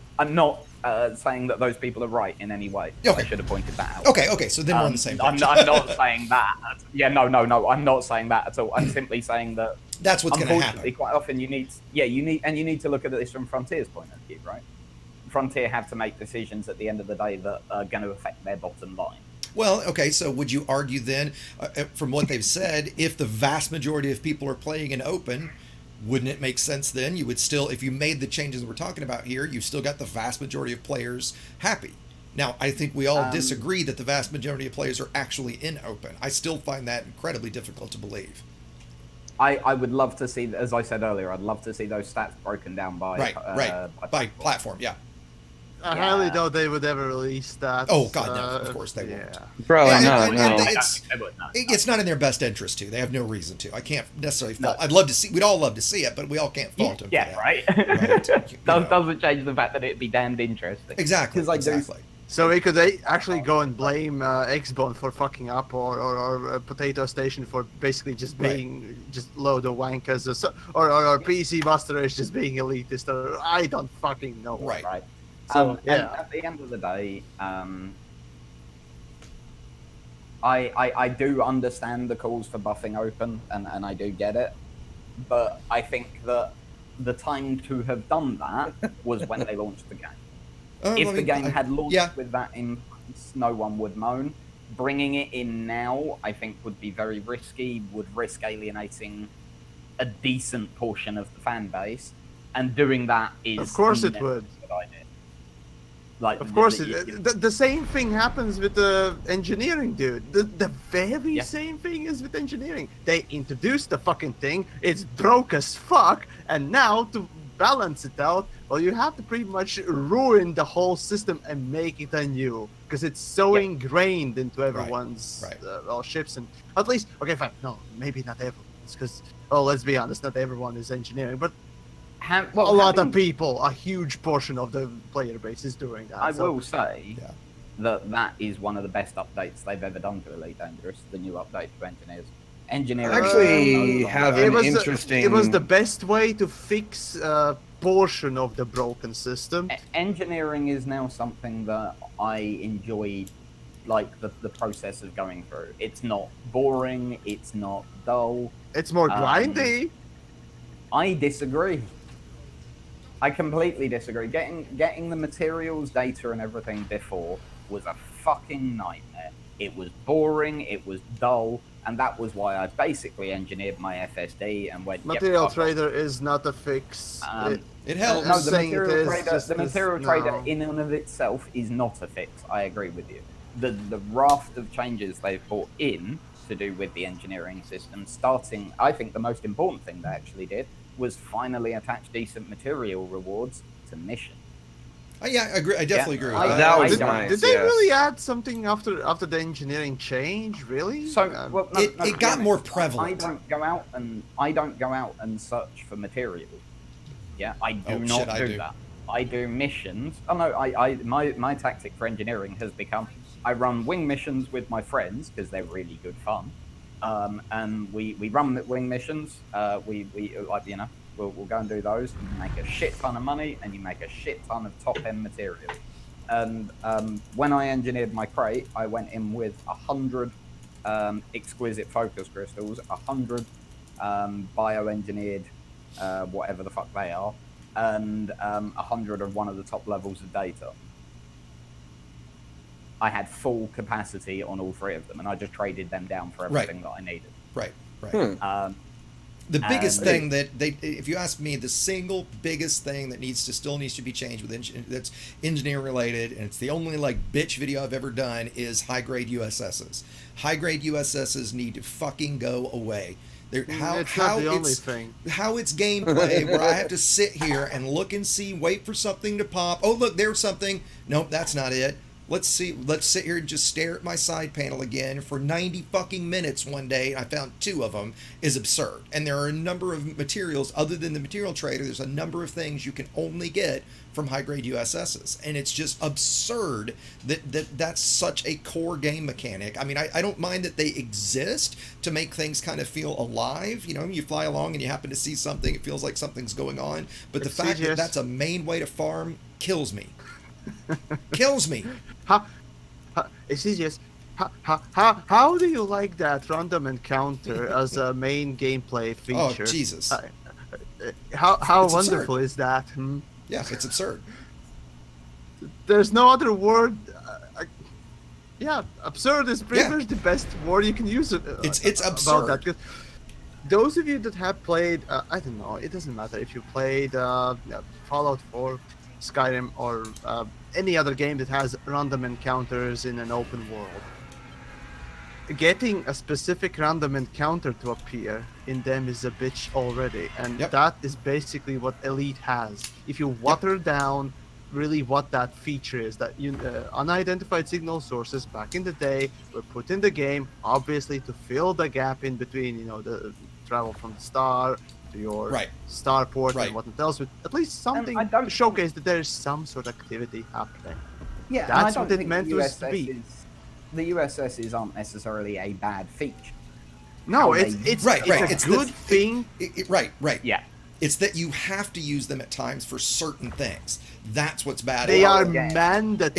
saying that those people are right in any way. Okay. I should have pointed that out. Okay, so then we're on the same page. I'm not saying that. Yeah, no, I'm not saying that at all. I'm simply saying that that's what's going to happen. Quite often you need to look at this from Frontier's point of view, right? Frontier have to make decisions at the end of the day that are going to affect their bottom line. Well, okay, so would you argue then, from what they've said, if the vast majority of people are playing in open, wouldn't it make sense then? You would still, if you made the changes we're talking about here, you've still got the vast majority of players happy. Now, I think we all disagree that the vast majority of players are actually in open. I still find that incredibly difficult to believe. I would love to see, as I said earlier, I'd love to see those stats broken down by by platform, yeah. I highly doubt they would ever release that. Oh God, no! Of course they won't. Bro, no. no. It's not in their best interest to. They have no reason to. I can't necessarily fault. I'd love to see. We'd all love to see it, but we all can't fault them. Yeah, right. Doesn't change the fact that it'd be damned interesting. Exactly. So we could actually go and blame Xbone for fucking up, or Potato Station for basically just being just load of wankers, or PC Buster is just being elitist, or I don't fucking know. Right. So and at the end of the day, I do understand the calls for buffing open, and I do get it, but I think that the time to have done that was when they launched the game. If the game had launched with that in place, no one would moan. Bringing it in now, I think, would be very risky, would risk alienating a decent portion of the fan base, and doing that is... Of course it would. Like, of course, the same thing happens with the engineering, dude. The very same thing is with engineering. They introduced the fucking thing, it's broke as fuck, and now to balance it out, well, you have to pretty much ruin the whole system and make it anew, because it's so ingrained into everyone's ships, and at least, okay, fine, no, maybe not everyone's, because, let's be honest, not everyone is engineering, but a lot of people, a huge portion of the player base is doing that. I will say that is one of the best updates they've ever done to Elite Dangerous. The new update to engineers. Engineering Actually have it an was interesting. it was the best way to fix a portion of the broken system. Engineering is now something that I enjoy, like the process of going through. It's not boring. It's not dull. It's more grindy. I disagree. I completely disagree. Getting the materials, data, and everything before was a fucking nightmare. It was boring. It was dull, and that was why I basically engineered my FSD and went. Material yep, trader is not a fix. It helps. No, the saying it material is, trader, just the material is- trader no. in and of itself is not a fix. I agree with you. The raft of changes they've brought in to do with the engineering system, starting, I think the most important thing they actually did was finally attach decent material rewards to missions. Yeah, I agree. I definitely agree with I- that. That was Did, nice. did they yes. really add something after the engineering change? Really? So, well, no, It no, to got be honest, more prevalent. I don't go out and search for materials. Yeah, I do Oh, not shit, I do do. that. I do missions. Oh no, my tactic for engineering has become I run wing missions with my friends because they're really good fun. And we run the wing missions. We like, you know, we'll go and do those. And you make a shit ton of money, and you make a shit ton of top end material. And when I engineered my crate, I went in with 100 exquisite focus crystals, 100 bioengineered whatever the fuck they are, and 100 of one of the top levels of data. I had full capacity on all three of them, and I just traded them down for everything that I needed. Right, right. The And biggest thing that if you ask me, the single biggest thing that still needs to be changed with that's engineering related, and it's the only like bitch video I've ever done, is high grade USSs. High grade USSs need to fucking go away. It's not the only thing. How it's gameplay where I have to sit here and look and see, wait for something to pop. Oh look, there's something. Nope, that's not it. Let's sit here and just stare at my side panel again for 90 fucking minutes one day. I found 2 of them is absurd. And there are a number of materials other than the material trader. There's a number of things you can only get from high grade USSs. And it's just absurd that's such a core game mechanic. I mean, I don't mind that they exist to make things kind of feel alive. You know, you fly along and you happen to see something, it feels like something's going on. But the fact that that's a main way to farm kills me. Kills me. It's easiest. How do you like that random encounter as a main gameplay feature? Oh Jesus! How It's wonderful absurd. is that? Yeah, it's absurd. There's no other word. Yeah, absurd is pretty much the best word you can use. It's about absurd. that. 'Cause those of you that have played, I don't know, it doesn't matter if you played Fallout 4, Skyrim, or any other game that has random encounters in an open world. Getting a specific random encounter to appear in them is a bitch already, and that is basically what Elite has. If you water down really what that feature is, that unidentified signal sources back in the day were put in the game, obviously to fill the gap in between, you know, the travel from the star to your starport and whatnot else, with at least something to showcase that there's some sort of activity happening. Yeah, that's what it meant to us to be. The USSs aren't necessarily a bad feature. No, it's a good thing. Right. Yeah. It's that you have to use them at times for certain things. That's what's bad. They are mandatory.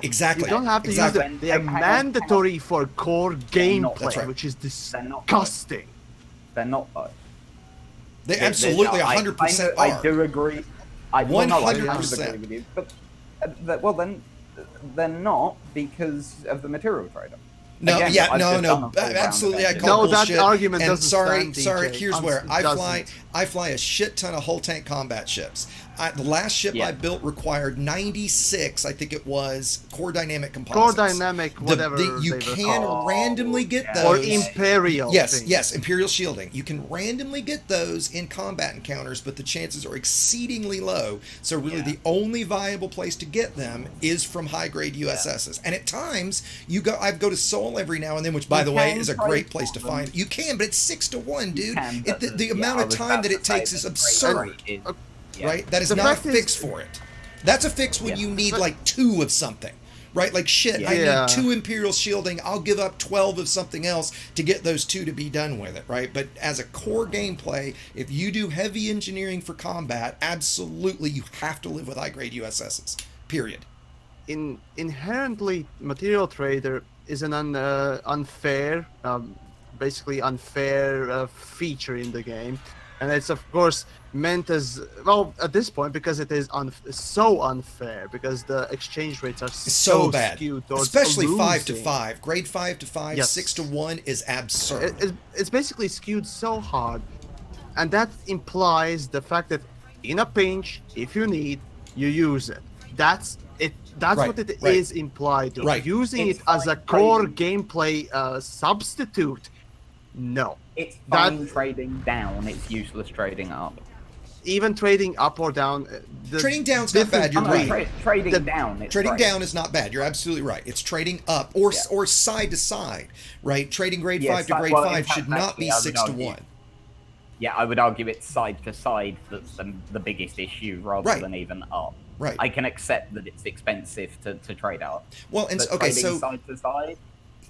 Exactly. You don't have to use them. They are mandatory for core gameplay, which is disgusting. They're not though. They absolutely 100% are. I do agree. I 100% agree with you. But well, then they're not because of the material trader. No, Again, no, absolutely. I call bullshit. That argument and doesn't sorry. DJ. Here's where I fly a shit ton of whole tank combat ships. The last ship I built required 96, I think it was, core dynamic composites. Core dynamic, whatever. You can randomly get those. Or Imperial. Yes, Imperial shielding. You can randomly get those in combat encounters, but the chances are exceedingly low. So really, the only viable place to get them is from high grade USSs. And at times, I go to Seoul every now and then, which by the way is a great place to find. You can, but it's 6 to 1, dude. The amount of time that it takes is absurd. Right? That is not a fix for it. That's a fix when you need like 2 of something. right? Like, shit, I Yeah. need 2 Imperial shielding. I'll give up 12 of something else to get those 2 to be done with it, right? But as a core gameplay, if you do heavy engineering for combat, absolutely you have to live with high-grade USSs, period. Inherently, material trader is an unfair, basically unfair feature in the game, and it's of course meant as well at this point because it is so unfair because the exchange rates are It's so bad, skewed towards especially 5 to losing. 5. Grade 5 to 5, Yes. 6 to 1 is absurd. It's basically skewed so hard, and that implies the fact that in a pinch, if you need, you use it. That's it. That's Right, what it right. is implied to. Right. Using It's it as a like core trading. gameplay substitute, no. It's That- fine trading down, it's useless trading up. Even trading up or down. Trading down's not bad, you're I'm right. not trading The- down. It's Trading great. down is not bad. You're absolutely right. It's trading up or Yeah. or side to side, right? Trading grade Yeah, 5 to si- grade well, in 5 fact, should not actually, be I would 6 to argue- 1. Yeah, I would argue it's side to side that's the biggest issue rather Right. than even up. Right. I can accept that it's expensive to trade up. Well, and But okay, trading so side to side,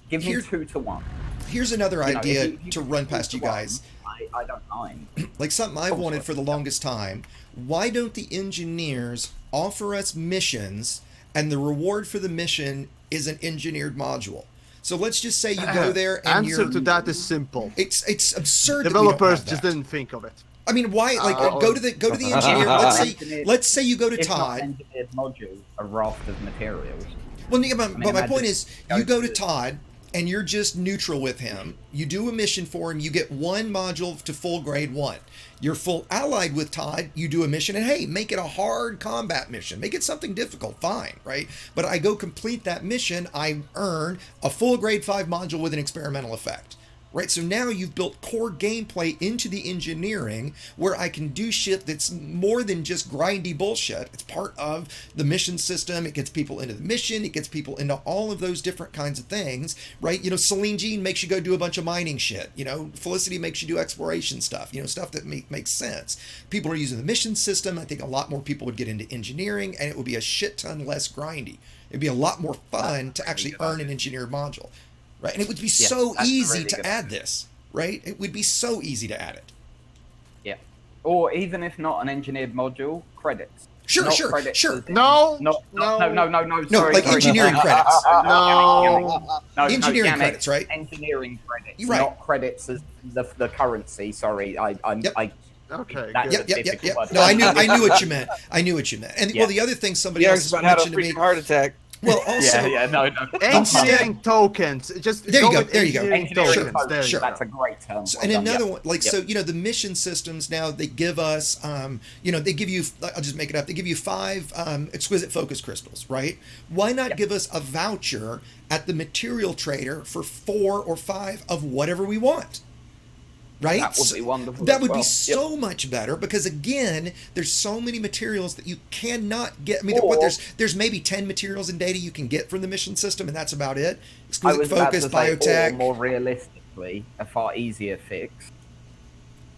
give Here- me 2 to 1. here's another You know, idea if you to give run 2 past to you 1, guys. I don't mind. Like something I've Oh, wanted sorry. for the longest time. Why don't the engineers offer us missions and the reward for the mission is an engineered module? So let's just say you go there and Answer you're to that is simple. it's absurd. Developers that we don't have just that. didn't think of it. I mean, why? Like, Uh, go to the engineer. Let's say you go to It's not Todd. engineered module, a raft of materials. Well, yeah, but my point imagine is, you go to Todd and you're just neutral with him. You do a mission for him. You get 1 module to full grade 1. You're full allied with Todd. You do a mission and hey, make it a hard combat mission. Make it something difficult. Fine, right? But I go complete that mission. I earn a full grade 5 module with an experimental effect. Right, so now you've built core gameplay into the engineering where I can do shit that's more than just grindy bullshit. It's part of the mission system. It gets people into the mission. It gets people into all of those different kinds of things, right? You know, Celine Jean makes you go do a bunch of mining shit. You know, Felicity makes you do exploration stuff, you know, stuff that makes sense. People are using the mission system. I think a lot more people would get into engineering and it would be a shit ton less grindy. It'd be a lot more fun to actually earn an engineered module. Right, and it would be so that's a easy really to good add idea. this, right? It would be so easy to add it. Yeah. Or even if not an engineered module, credits. Sure, Not sure, credits sure. as in- No, No, no. sorry, like sorry. engineering credits. No. Engineering Yamiks, credits, right? Engineering credits, You're right. not credits as the currency. Sorry, Yep. Okay. That's good. Yep. No, I knew what you meant. I knew what you meant. And Yeah. well, the other thing somebody Yeah, else it's about how to mentioned to me. freaking heart attack. Well, also, no. Engineering tokens. Just There you go, with there you go. engineering Engineering Sure, tokens. There you sure. go. That's a great term. So, Well and done, another yep. one, like, Yep. so, you know, the mission systems now, they give us, you know, they give you, I'll just make it up, they give you 5 exquisite focus crystals, right? Why not Yep. give us a voucher at the material trader for 4 or 5 of whatever we want? Right? That would be wonderful That as would be well. so much better because again, there's so many materials that you cannot get. I mean, Or- what there's maybe 10 materials and data you can get from the mission system, and that's about it. I Exquisite was about focus, to say, biotech. or more realistically, a far easier fix.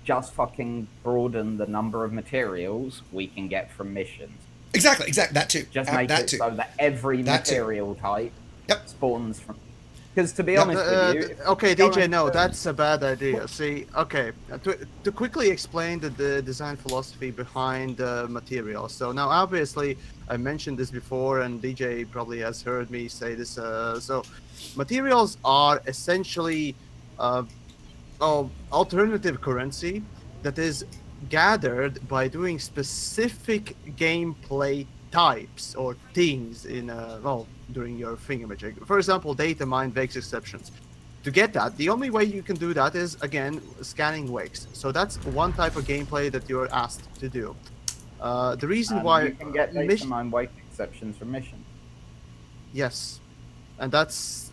Just fucking broaden the number of materials we can get from missions. Exactly. That too. Just make that it too. so that every That too. material type Yep. spawns from. Because to be Yep. honest with you, Okay, go DJ, and- no, that's a bad idea. See, okay, to quickly explain the design philosophy behind the material. So now, obviously, I mentioned this before, and DJ probably has heard me say this. So, materials are essentially alternative currency that is gathered by doing specific gameplay types or things in during your thingamajig. For example, data mine Vex exceptions. To get that, the only way you can do that is again scanning wakes. So that's one type of gameplay that you're asked to do. The reason and why you can get data mission- mine wake exceptions from missions. Yes, and that's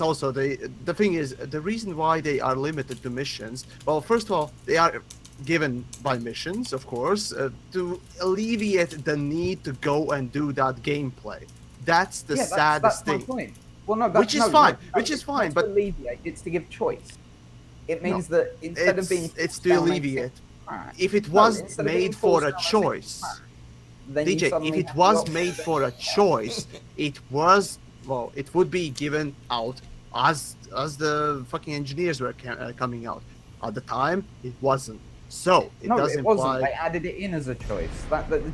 also the thing is the reason why they are limited to missions. Well, first of all, they are given by missions, of course, to alleviate the need to go and do that gameplay. That's the saddest that's thing. my point. Well, no, that's, Which is fine, which is it's fine, not but- to alleviate, it's to give choice. It means that instead of being It's to down a alleviate. track, If it No, was instead of being made for a forced down a choice, track, then you DJ, if suddenly it have was the made option. for a choice, it was well, it would be given out as the fucking engineers were coming out. At the time, it wasn't. So it No, does it imply wasn't. They added it in as a choice.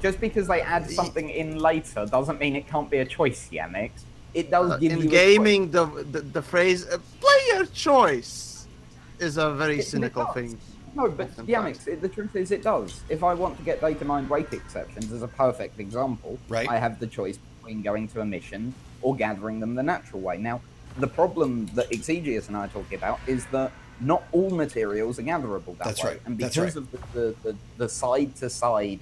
Just because they add something in later doesn't mean it can't be a choice, Yamiks. It does give you in a gaming the phrase player choice is a very choice. cynical thing. No, but Oftentimes. Yamiks, the truth is it does. If I want to get data mined rate exceptions as a perfect example, Right. I have the choice between going to a mission or gathering them the natural way. Now, the problem that Exegius and I are talking about is that not all materials are gatherable that That's way. right. And That's because right. of the side-to-side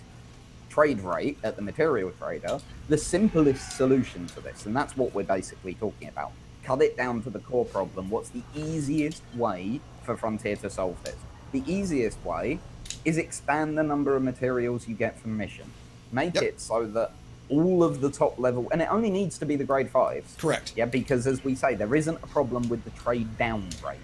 trade rate at the material trader, the simplest solution to this, and that's what we're basically talking about, cut it down to the core problem. What's the easiest way for Frontier to solve this? The easiest way is expand the number of materials you get from mission. Make Yep. it so that all of the top level, and it only needs to be the grade 5s. Correct. Yeah, because as we say, there isn't a problem with the trade down rate.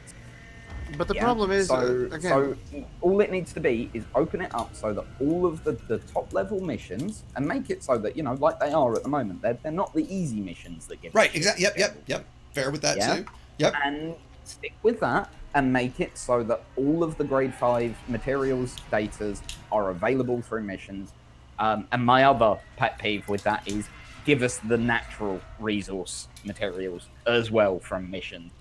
But the Yeah? problem is, again, so all it needs to be is open it up so that all of the top level missions, and make it so that, you know, like they are at the moment, they're not the easy missions that give Right. you Exactly. Yep. Fair with that Yeah. too. Yep. and stick with that and make it so that all of the grade 5 materials datas are available through missions. And my other pet peeve with that is give us the natural resource materials as well from missions.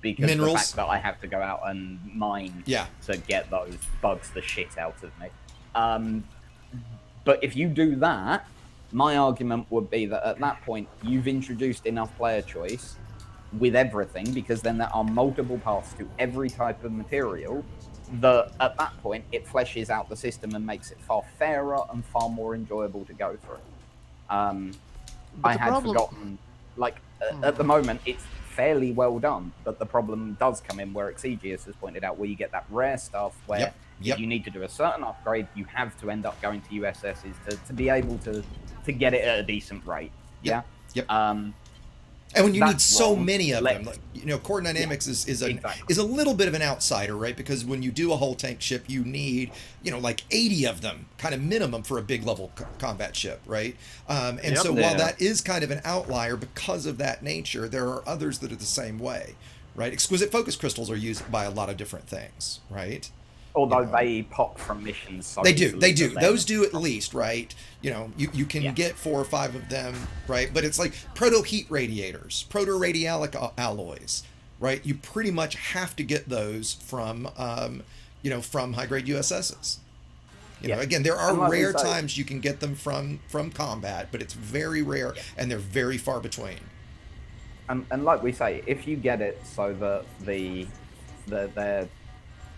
Because Minerals. the fact that I have to go out and mine Yeah. to get those bugs the shit out of me. But if you do that, my argument would be that at that point you've introduced enough player choice with everything, because then there are multiple paths to every type of material, that at that point it fleshes out the system and makes it far fairer and far more enjoyable to go through. I had forgotten, like, at the moment it's fairly well done, but the problem does come in where Exegius has pointed out, where you get that rare stuff where Yep. if you need to do a certain upgrade, you have to end up going to USSs to be able to get it at a decent rate. Yep. Yeah. Yep. And when you need That's so wrong. many of them, like, you know, Core Dynamics is exactly. a little bit of an outsider, right? Because when you do a whole tank ship, you need, you know, like 80 of them, kind of minimum for a big level combat ship, right? And so while that is kind of an outlier because of that nature, there are others that are the same way, right? Exquisite focus crystals are used by a lot of different things, right? Although they pop from missions, so They do. easily They do. that Those do at least, right? You know, you can get 4 or 5 of them, right? But it's like proto-heat radiators, proto-radialic alloys, right? You pretty much have to get those from, you know, from high-grade USSs. You know, again, there are rare times you can get them from combat, but it's very rare, and they're very far between. And like we say, if you get it so that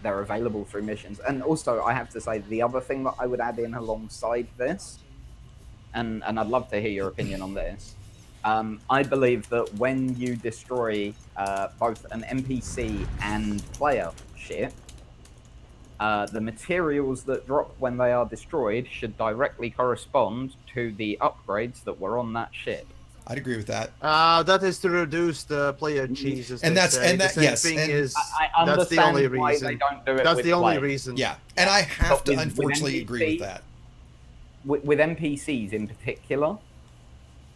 they're available through missions. And also, I have to say, the other thing that I would add in alongside this, and I'd love to hear your opinion on this, I believe that when you destroy both an NPC and player ship, the materials that drop when they are destroyed should directly correspond to the upgrades that were on that ship. I'd agree with that. That is to reduce the player cheese. And that's the that same yes, thing and is I understand that's the only why reason. they don't do it. That's with the only play. reason. Yeah, and I have But to with unfortunately agree with NPC that. With NPCs in particular,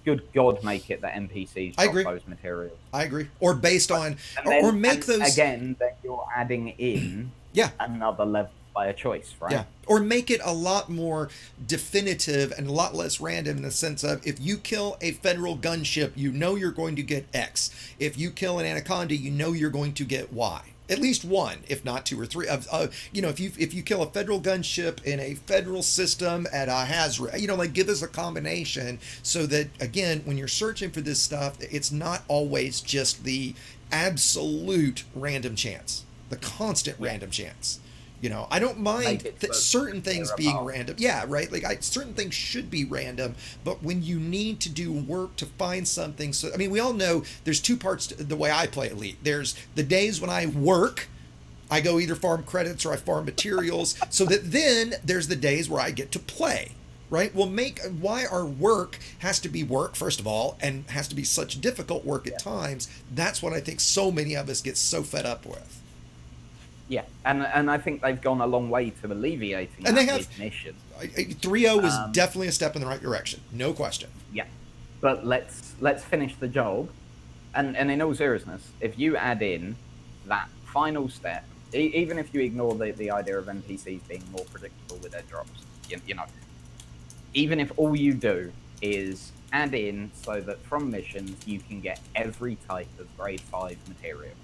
good God, make it that NPCs I drop agree. those materials. I agree. Or based on, Then, or make those again. Then you're adding in another level by a choice, right? Yeah, or make it a lot more definitive and a lot less random in the sense of, if you kill a federal gunship, you know you're going to get X. If you kill an anaconda, you know you're going to get Y. At least one, if not 2 or 3. You know, if you kill a federal gunship in a federal system at a hazard, you know, like, give us a combination so that, again, when you're searching for this stuff, it's not always just the absolute random chance, the constant random chance. You know, I don't mind certain things being random. Yeah, right. Like, certain things should be random, but when you need to do work to find something, so I mean, we all know there's 2 parts to the way I play Elite. There's the days when I work, I go either farm credits or I farm materials, so that then there's the days where I get to play. Right? Well, why our work has to be work, first of all, and has to be such difficult work at times. That's what I think so many of us get so fed up with. Yeah, and I think they've gone a long way to alleviating and that they have, with mission. 3.0 is definitely a step in the right direction, no question. Yeah, but let's finish the job. And in all seriousness, if you add in that final step, even if you ignore the idea of NPCs being more predictable with their drops, you know, even if all you do is add in so that from missions you can get every type of grade 5 material.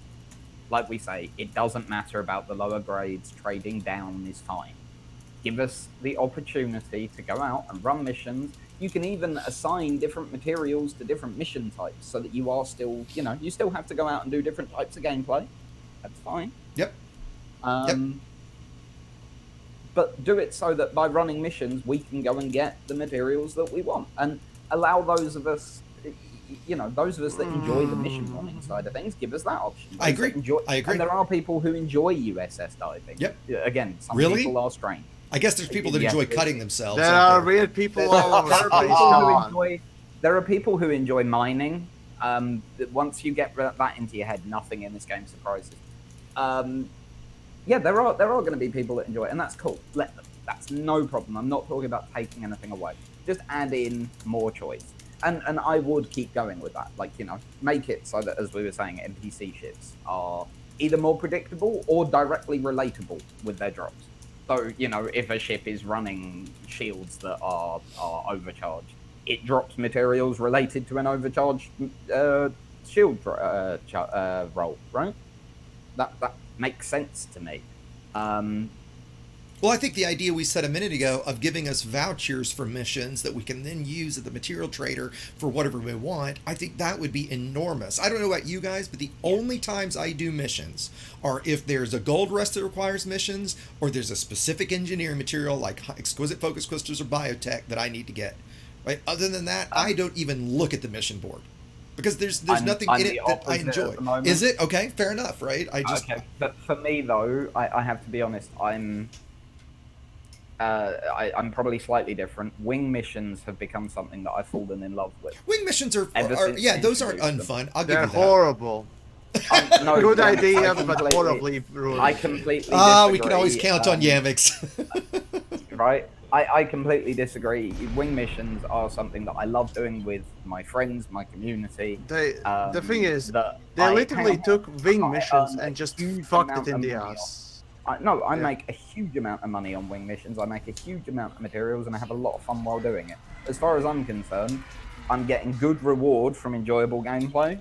Like we say, it doesn't matter about the lower grades, trading down is fine. Give us the opportunity to go out and run missions. You can even assign different materials to different mission types so that you are still, you know, you still have to go out and do different types of gameplay. That's fine. Yep. But do it so that by running missions, we can go and get the materials that we want and allow those of us, you know, those of us that enjoy the mission running side of things, give us that option. I agree. I agree. And there are people who enjoy USS diving. Yep. Again, some Really? people are strange. I guess there's people that Yes, enjoy it- cutting themselves. There out are there. weird people all over There the are place. people Come who on. enjoy. There are people who enjoy mining. Once you get that into your head, nothing in this game surprises. Yeah, there are going to be people that enjoy it, and that's cool. Let them. That's no problem. I'm not talking about taking anything away. Just add in more choice, and I would keep going with that. Like, you know, make it so that, as we were saying, NPC ships are either more predictable or directly relatable with their drops. So, you know, if a ship is running shields that are overcharged, it drops materials related to an overcharged shield roll, right? That makes sense to me. Well, I think the idea we said a minute ago of giving us vouchers for missions that we can then use at the material trader for whatever we want, I think that would be enormous. I don't know about you guys, but the only times I do missions are if there's a gold rush that requires missions, or there's a specific engineering material like exquisite focus crystals or biotech that I need to get. Right? Other than that, I don't even look at the mission board. Because there's nothing in it that I enjoy. Is it? Okay, fair enough, right? Okay, but for me though, I have to be honest, I'm probably slightly different. Wing missions have become something that I've fallen in love with. Wing missions are since yeah, they those aren't introduced unfun. them. I'll give They're you that. horrible. No, Good yeah, idea, I but completely- horribly ruined. I completely Ah, disagree. we can always count on Yamiks. Right? I completely disagree. Wing missions are something that I love doing with my friends, my community. The thing is, that they I literally have- took wing I missions earn a and just huge fucked amount it in of the money on- ass. I Yeah. make a huge amount of money on wing missions. I make a huge amount of materials, and I have a lot of fun while doing it. As far as I'm concerned, I'm getting good reward from enjoyable gameplay.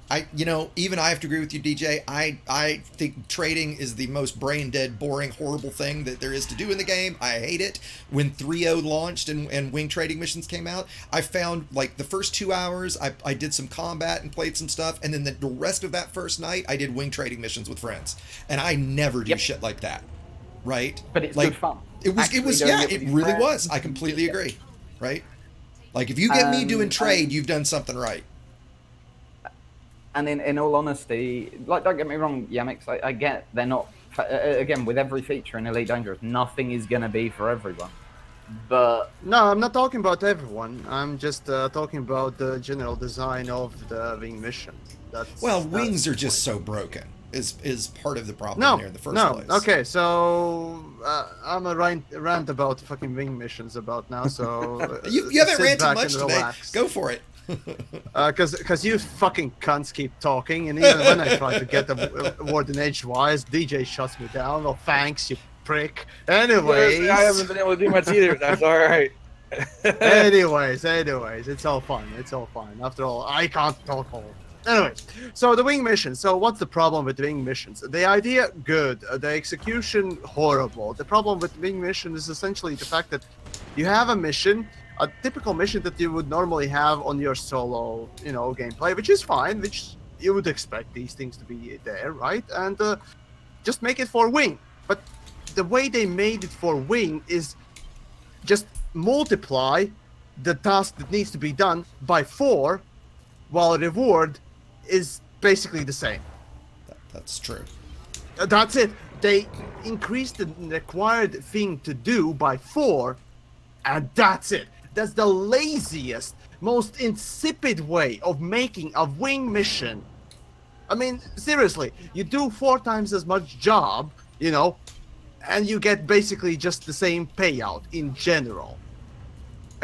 Even I have to agree with you, DJ. I think trading is the most brain dead, boring, horrible thing that there is to do in the game. I hate it. When 3.0 launched and wing trading missions came out, I found like the first 2 hours, I did some combat and played some stuff, and then the rest of that first night, I did wing trading missions with friends, and I never do shit like that. Right? But it's like, good fun. It was, Actually yeah, doing it with really friends. was. I completely agree. Right? Like, if you get me doing trade, you've done something right. And in all honesty, like, don't get me wrong, Yamiks, I get they're not, again, with every feature in Elite Dangerous, nothing is going to be for everyone. But No, I'm not talking about everyone. I'm just talking about the general design of the wing mission. Wings are just so broken. Is part of the problem No, there in the first no. place. Okay, so I'm a rant about fucking wing missions about now. So You haven't sit ranted back much and today. relax. Go for it. Because you fucking cunts keep talking, and even when I try to get the word in edgewise, DJ shuts me down. Oh, thanks, you prick. Anyways, I haven't been able to do much either. That's all right. anyways, it's all fine. It's all fine. After all, I can't talk all. Anyways, so the wing mission. So what's the problem with wing missions? The idea, good. The execution, horrible. The problem with wing mission is essentially the fact that you have a mission, a typical mission that you would normally have on your solo, gameplay, which is fine, which you would expect these things to be there, right? And just make it for wing. But the way they made it for wing is just multiply the task that needs to be done by 4, while reward is basically the same. That's true. That's it. They increased the required thing to do by 4, and that's it. That's the laziest, most insipid way of making a wing mission. I mean, seriously, you do 4 times as much job, and you get basically just the same payout in general.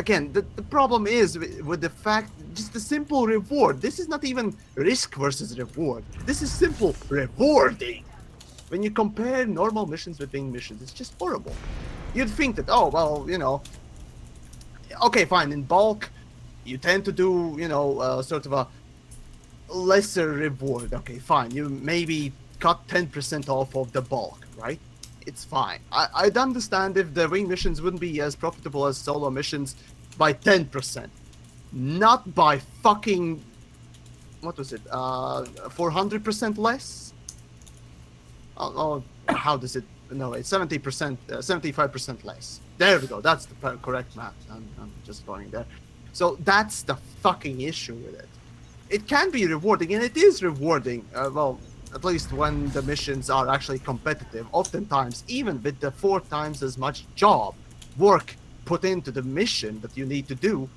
again, the problem is with the fact, just the simple reward. This is not even risk versus reward. This is simple rewarding. When you compare normal missions with wing missions, it's just horrible. You'd think that, oh, well, you know, okay, fine, in bulk, you tend to do, you know, sort of a lesser reward. Okay, fine, you maybe cut 10% off of the bulk, right? It's fine. I'd understand if the wing missions wouldn't be as profitable as solo missions by 10%. Not by fucking, what was it, 400% less? Oh, how does it, no, it's 70%, 75% less. There we go, that's the correct math. I'm just going there. So that's the fucking issue with it. It can be rewarding, and it is rewarding, well, at least when the missions are actually competitive. Oftentimes, even with the 4 times as much work put into the mission that you need to do,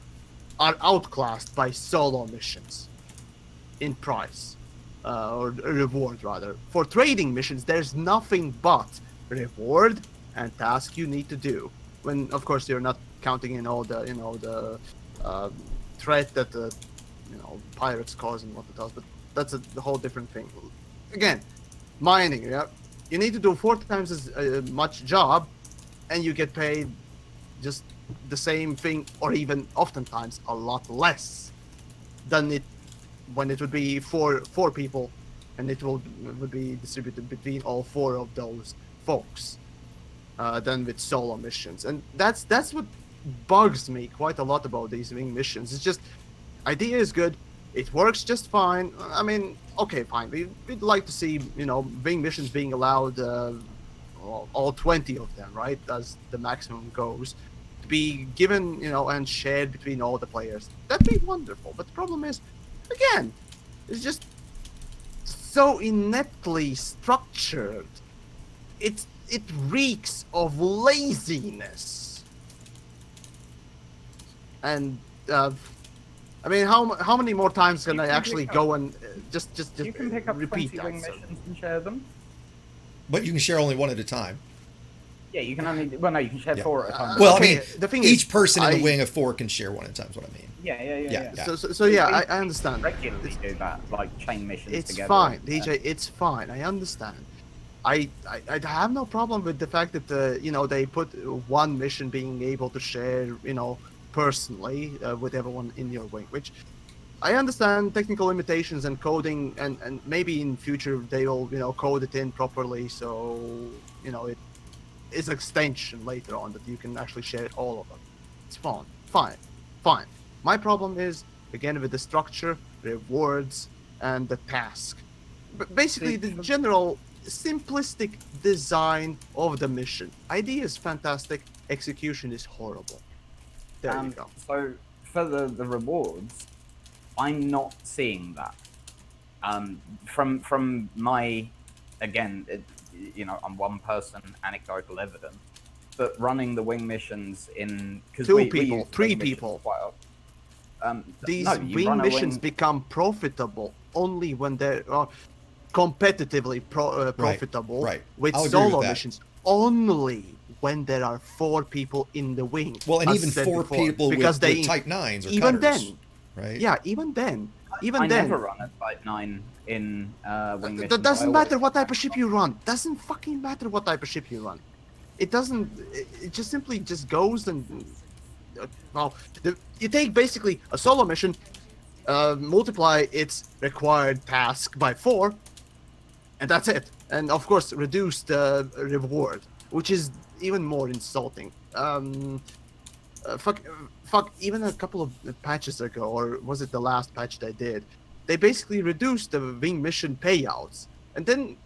are outclassed by solo missions in price, or reward rather. For trading missions, there's nothing but reward and task you need to do. When, of course, you're not counting in all the, you know, the threat that the, you know, pirates cause and what it does, but that's a whole different thing. Again, mining, yeah, you need to do 4 times as much job, and you get paid just the same thing, or even oftentimes a lot less than it when it would be four people, and it would be distributed between all 4 of those folks, than with solo missions. And that's what bugs me quite a lot about these wing missions. It's just, idea is good, it works just fine. I mean, okay, fine. We'd like to see, you know, wing missions being allowed, all 20 of them, right, as the maximum goes, to be given, you know, and shared between all the players. That'd be wonderful. But the problem is, again, it's just so ineptly structured. It reeks of laziness. And I mean, how many more times can I actually go and just you can pick up repeat 20 that? wing missions and share them. But you can share only one at a time. Yeah, you can only, well, no, you can share Yeah. 4 at a time. Well, Okay, I mean, the thing each is, person in the wing of 4 can share one at a time, is what I mean. Yeah. So yeah, I understand. Regularly do that, like chain missions It's together. fine, DJ. It's fine. I understand. I have no problem with the fact that you know, they put one mission being able to share, you know, personally with everyone in your wing, which I understand technical limitations and coding, and maybe in future they will, you know, code it in properly, so, you know, it is extension later on that you can actually share all of them. It's fine. My problem is, again, with the structure, rewards, and the task. But basically, the general simplistic design of the mission. Idea is fantastic, execution is horrible. There you go. So for the rewards, I'm not seeing that. From my, again, you know, I'm one person, anecdotal evidence, but running the wing missions in, because 2 we people, use 3 wing missions people. quite often. These no, you wing run a missions wing- become profitable only when they're competitively profitable. right. With I'll agree with solo that. missions only when there are 4 people in the wing. Well, and as even said 4 before, people because with Type 9s or even cutters, then, right? yeah, even then, I never run a Type 9 in wing missions. that doesn't I matter always- what type of ship you run. Doesn't fucking matter what type of ship you run. It doesn't. It just simply just goes and well, you take basically a solo mission, multiply its required task by 4, and that's it. And of course, reduce the reward, which is even more insulting. Fuck. Even a couple of patches ago, or was it the last patch they did? They basically reduced the wing mission payouts, and then,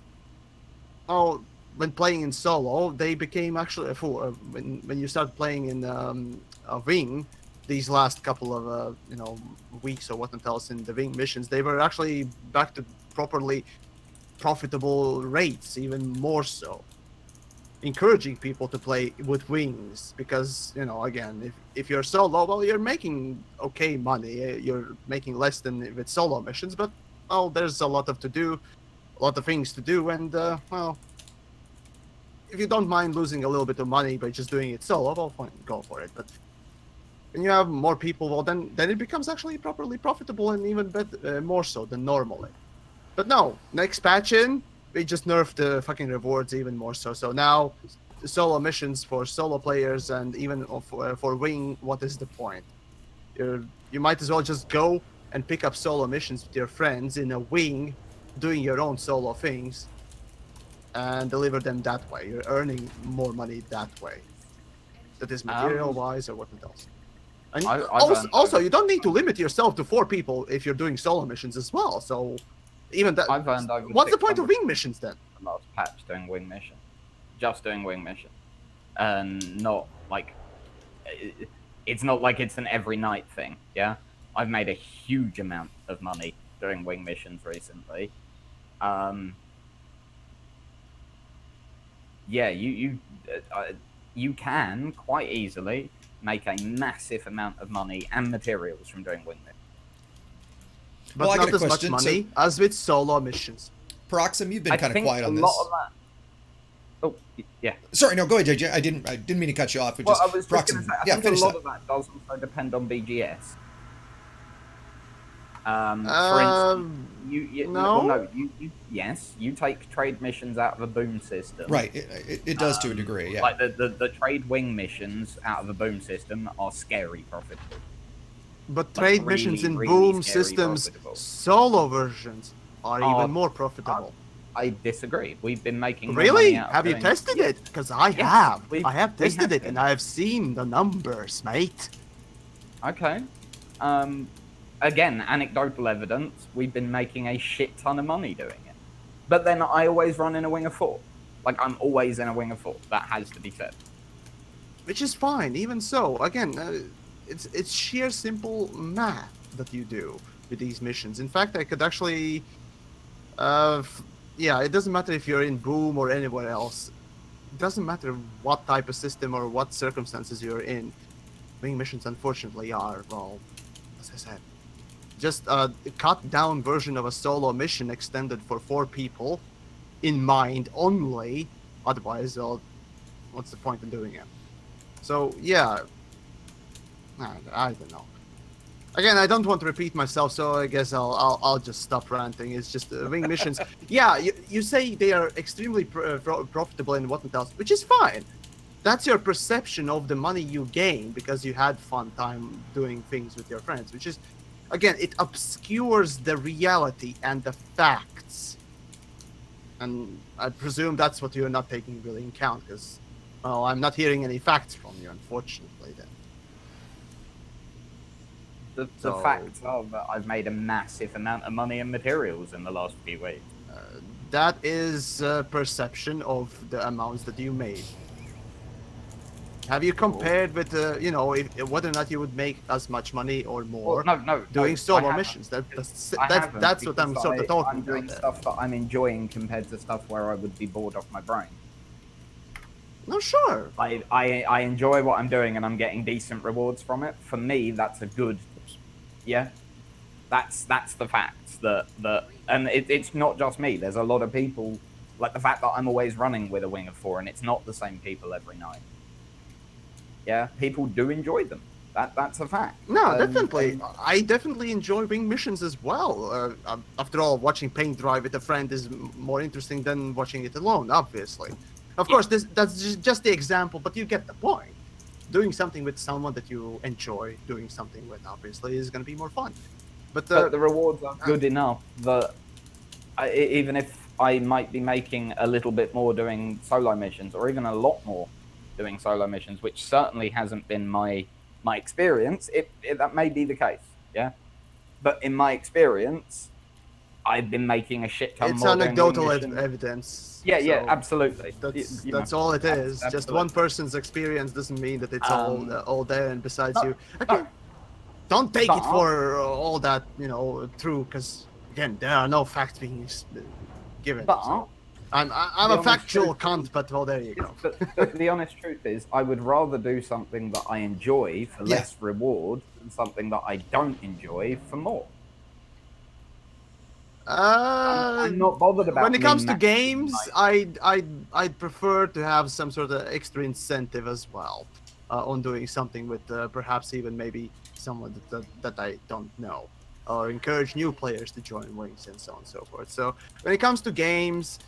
when playing in solo, they became actually when you start playing in a wing, these last couple of you know, weeks or what else in the wing missions, they were actually back to properly profitable rates, even more so, encouraging people to play with wings, because, you know, again, if you're solo, well, you're making okay money, you're making less than with solo missions, but well, there's a lot of things to do, and well, if you don't mind losing a little bit of money by just doing it solo, well, fine, go for it. But when you have more people, well, then it becomes actually properly profitable and even better, more so than normally. But no, next patch in, we just nerfed the fucking rewards even more so. So now, solo missions for solo players and even for wing, what is the point? You might as well just go and pick up solo missions with your friends in a wing, doing your own solo things, and deliver them that way. You're earning more money that way. That is material-wise or what else. And also, you don't need to limit yourself to 4 people if you're doing solo missions as well. So, even that. I've earned over What's the point of 600 wing missions then? the last patch doing wing mission, just doing wing mission, and not like it's not like it's an every night thing. Yeah, I've made a huge amount of money doing wing missions recently. Yeah, you can quite easily make a massive amount of money and materials from doing wing missions. But Well, I got not a as much question, money as with solo missions. Paroxsym, you've been I kind of think quiet a on lot this. of that. Oh, yeah. Sorry, no, go ahead, JJ. I didn't mean to cut you off. Well, I was just going Paroxsym. to say, I Yeah, think finish a lot that. of that does also depend on BGS. For instance, yes, you take trade missions out of a boom system. Right, it does to a degree, yeah. Like the trade wing missions out of a boom system are scary profitable. But Like, trade really, missions in really boom scary systems, profitable. solo versions are Oh, even more profitable. I disagree. We've been making more Really? money out of Have you doing- tested it? Because I Yes, have. we I have have tested it, been. and I have seen the numbers, mate. Okay. Again, anecdotal evidence. We've been making a shit ton of money doing it. But then I always run in a wing of 4. Like, I'm always in a wing of 4. That has to be said. Which is fine. Even so, again, it's sheer simple math that you do with these missions. In fact, I could actually, yeah, it doesn't matter if you're in Boom or anywhere else. It doesn't matter what type of system or what circumstances you're in. Wing missions, unfortunately, are, well, as I said, just a cut down version of a solo mission extended for 4 people in mind only. Otherwise, well, what's the point in doing it? So yeah, I don't know. Again, I don't want to repeat myself, so I guess I'll just stop ranting. It's just wing missions. Yeah, you say they are extremely profitable and whatnot else, which is fine. That's your perception of the money you gain because you had fun time doing things with your friends, which is, again, it obscures the reality and the facts. And I presume that's what you're not taking really in account, because, well, I'm not hearing any facts from you, unfortunately, then. The facts are that I've made a massive amount of money and materials in the last few weeks. That is perception of the amounts that you made. Have you compared with, whether or not you would make as much money or more doing solo missions? That's what I'm sort of talking I'm doing about. stuff that I'm enjoying compared to stuff where I would be bored off my brain. No, sure. I enjoy what I'm doing and I'm getting decent rewards from it. For me, that's a good, yeah. That's the facts and it's not just me. There's a lot of people, like the fact that I'm always running with a wing of 4 and it's not the same people every night. Yeah, people do enjoy them. That's a fact. No, definitely. I definitely enjoy wing missions as well. After all, watching paint dry with a friend is more interesting than watching it alone, obviously. Of course, that's just the example, but you get the point. Doing something with someone that you enjoy doing something with, obviously, is going to be more fun. But the rewards are good enough that even if I might be making a little bit more doing solo missions, or even a lot more doing solo missions, which certainly hasn't been my experience, that may be the case, yeah? But in my experience, I've been making a shit ton more. It's anecdotal evidence. Yeah, so absolutely. That's all it is. Absolutely. Just one person's experience doesn't mean that it's all there. And besides, no, you again, don't take no. it for all that true, because again, there are no facts being given. But so I'm a factual cunt, but well, there you go. But the honest truth is, I would rather do something that I enjoy for less reward than something that I don't enjoy for more. I'm not bothered about. When it comes to games, I'd prefer to have some sort of extra incentive as well. on doing something with perhaps even maybe someone that I don't know, or encourage new players to join Wings and so on and so forth. So when it comes to games,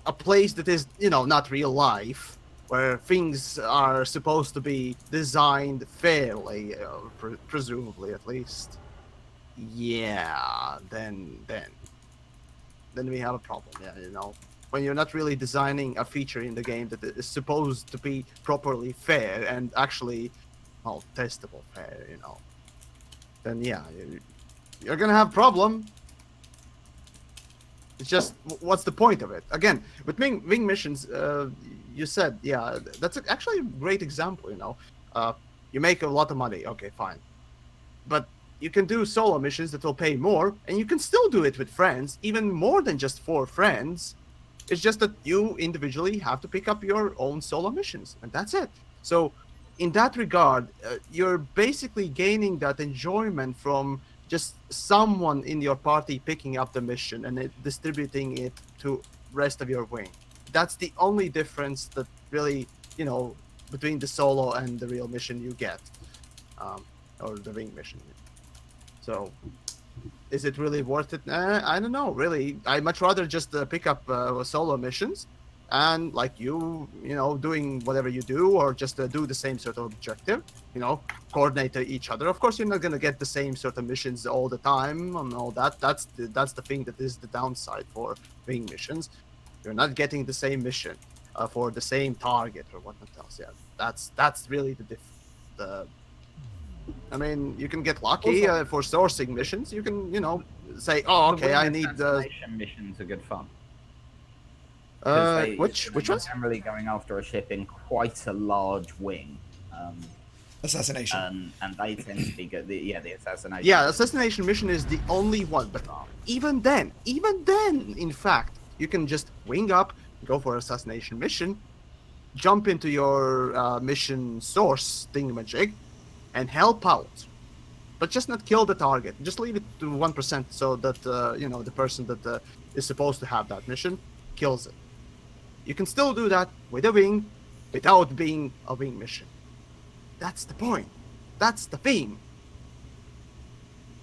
a place that is, not real life, where things are supposed to be designed fairly, presumably at least. Yeah, then we have a problem. Yeah. When you're not really designing a feature in the game that is supposed to be properly fair and actually, well, testable fair, then yeah, you're gonna have problem. It's just, what's the point of it? Again, with wing missions, you said, yeah, that's actually a great example. You make a lot of money, okay, fine, but you can do solo missions that will pay more, and you can still do it with friends, even more than just 4 friends. It's just that you individually have to pick up your own solo missions, and that's it. So, in that regard, you're basically gaining that enjoyment from just someone in your party picking up the mission and distributing it to rest of your wing. That's the only difference that really, between the solo and the real mission you get, or the wing mission. So, is it really worth it? I don't know. Really, I'd much rather just pick up solo missions, and like doing whatever you do, or just do the same sort of objective. Coordinate each other. Of course, you're not gonna get the same sort of missions all the time and all that. That's the thing that is the downside for wing missions. You're not getting the same mission for the same target or whatnot else. Yeah, that's really the I mean, you can get lucky for sourcing missions. You can, say, "Oh, okay, I need the assassination missions are good fun. Which ones? Generally going after a ship in quite a large wing. Assassination. And they tend to be good. The assassination. Yeah, assassination mission is the only one. But even then, in fact, you can just wing up, go for assassination mission, jump into your mission source thingamajig, and help out, but just not kill the target. Just leave it to 1% so that the person that is supposed to have that mission kills it. You can still do that with a wing without being a wing mission. That's the point. That's the theme.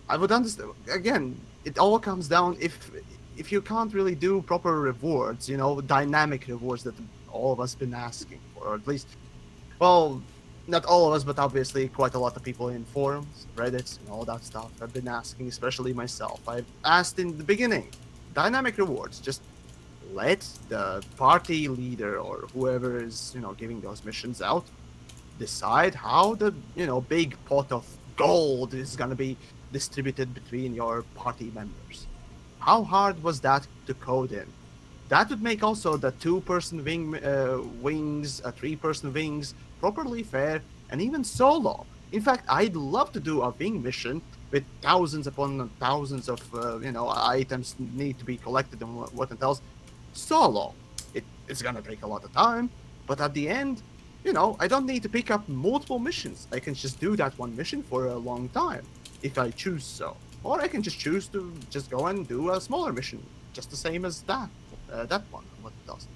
I would understand. Again, it all comes down if you can't really do proper rewards, dynamic rewards that all of us been asking for, or at least, well, not all of us, but obviously quite a lot of people in forums, Reddits, and all that stuff have been asking, especially myself. I've asked in the beginning, dynamic rewards, just let the party leader or whoever is, giving those missions out decide how the, big pot of gold is going to be distributed between your party members. How hard was that to code in? That would make also the 2-person wings, 3-person wings, properly fair, and even solo. In fact, I'd love to do a wing mission with thousands upon thousands of items need to be collected and what else. Solo. It's gonna take a lot of time, but at the end, I don't need to pick up multiple missions. I can just do that one mission for a long time, if I choose so. Or I can just choose to just go and do a smaller mission, just the same as that one, what it does.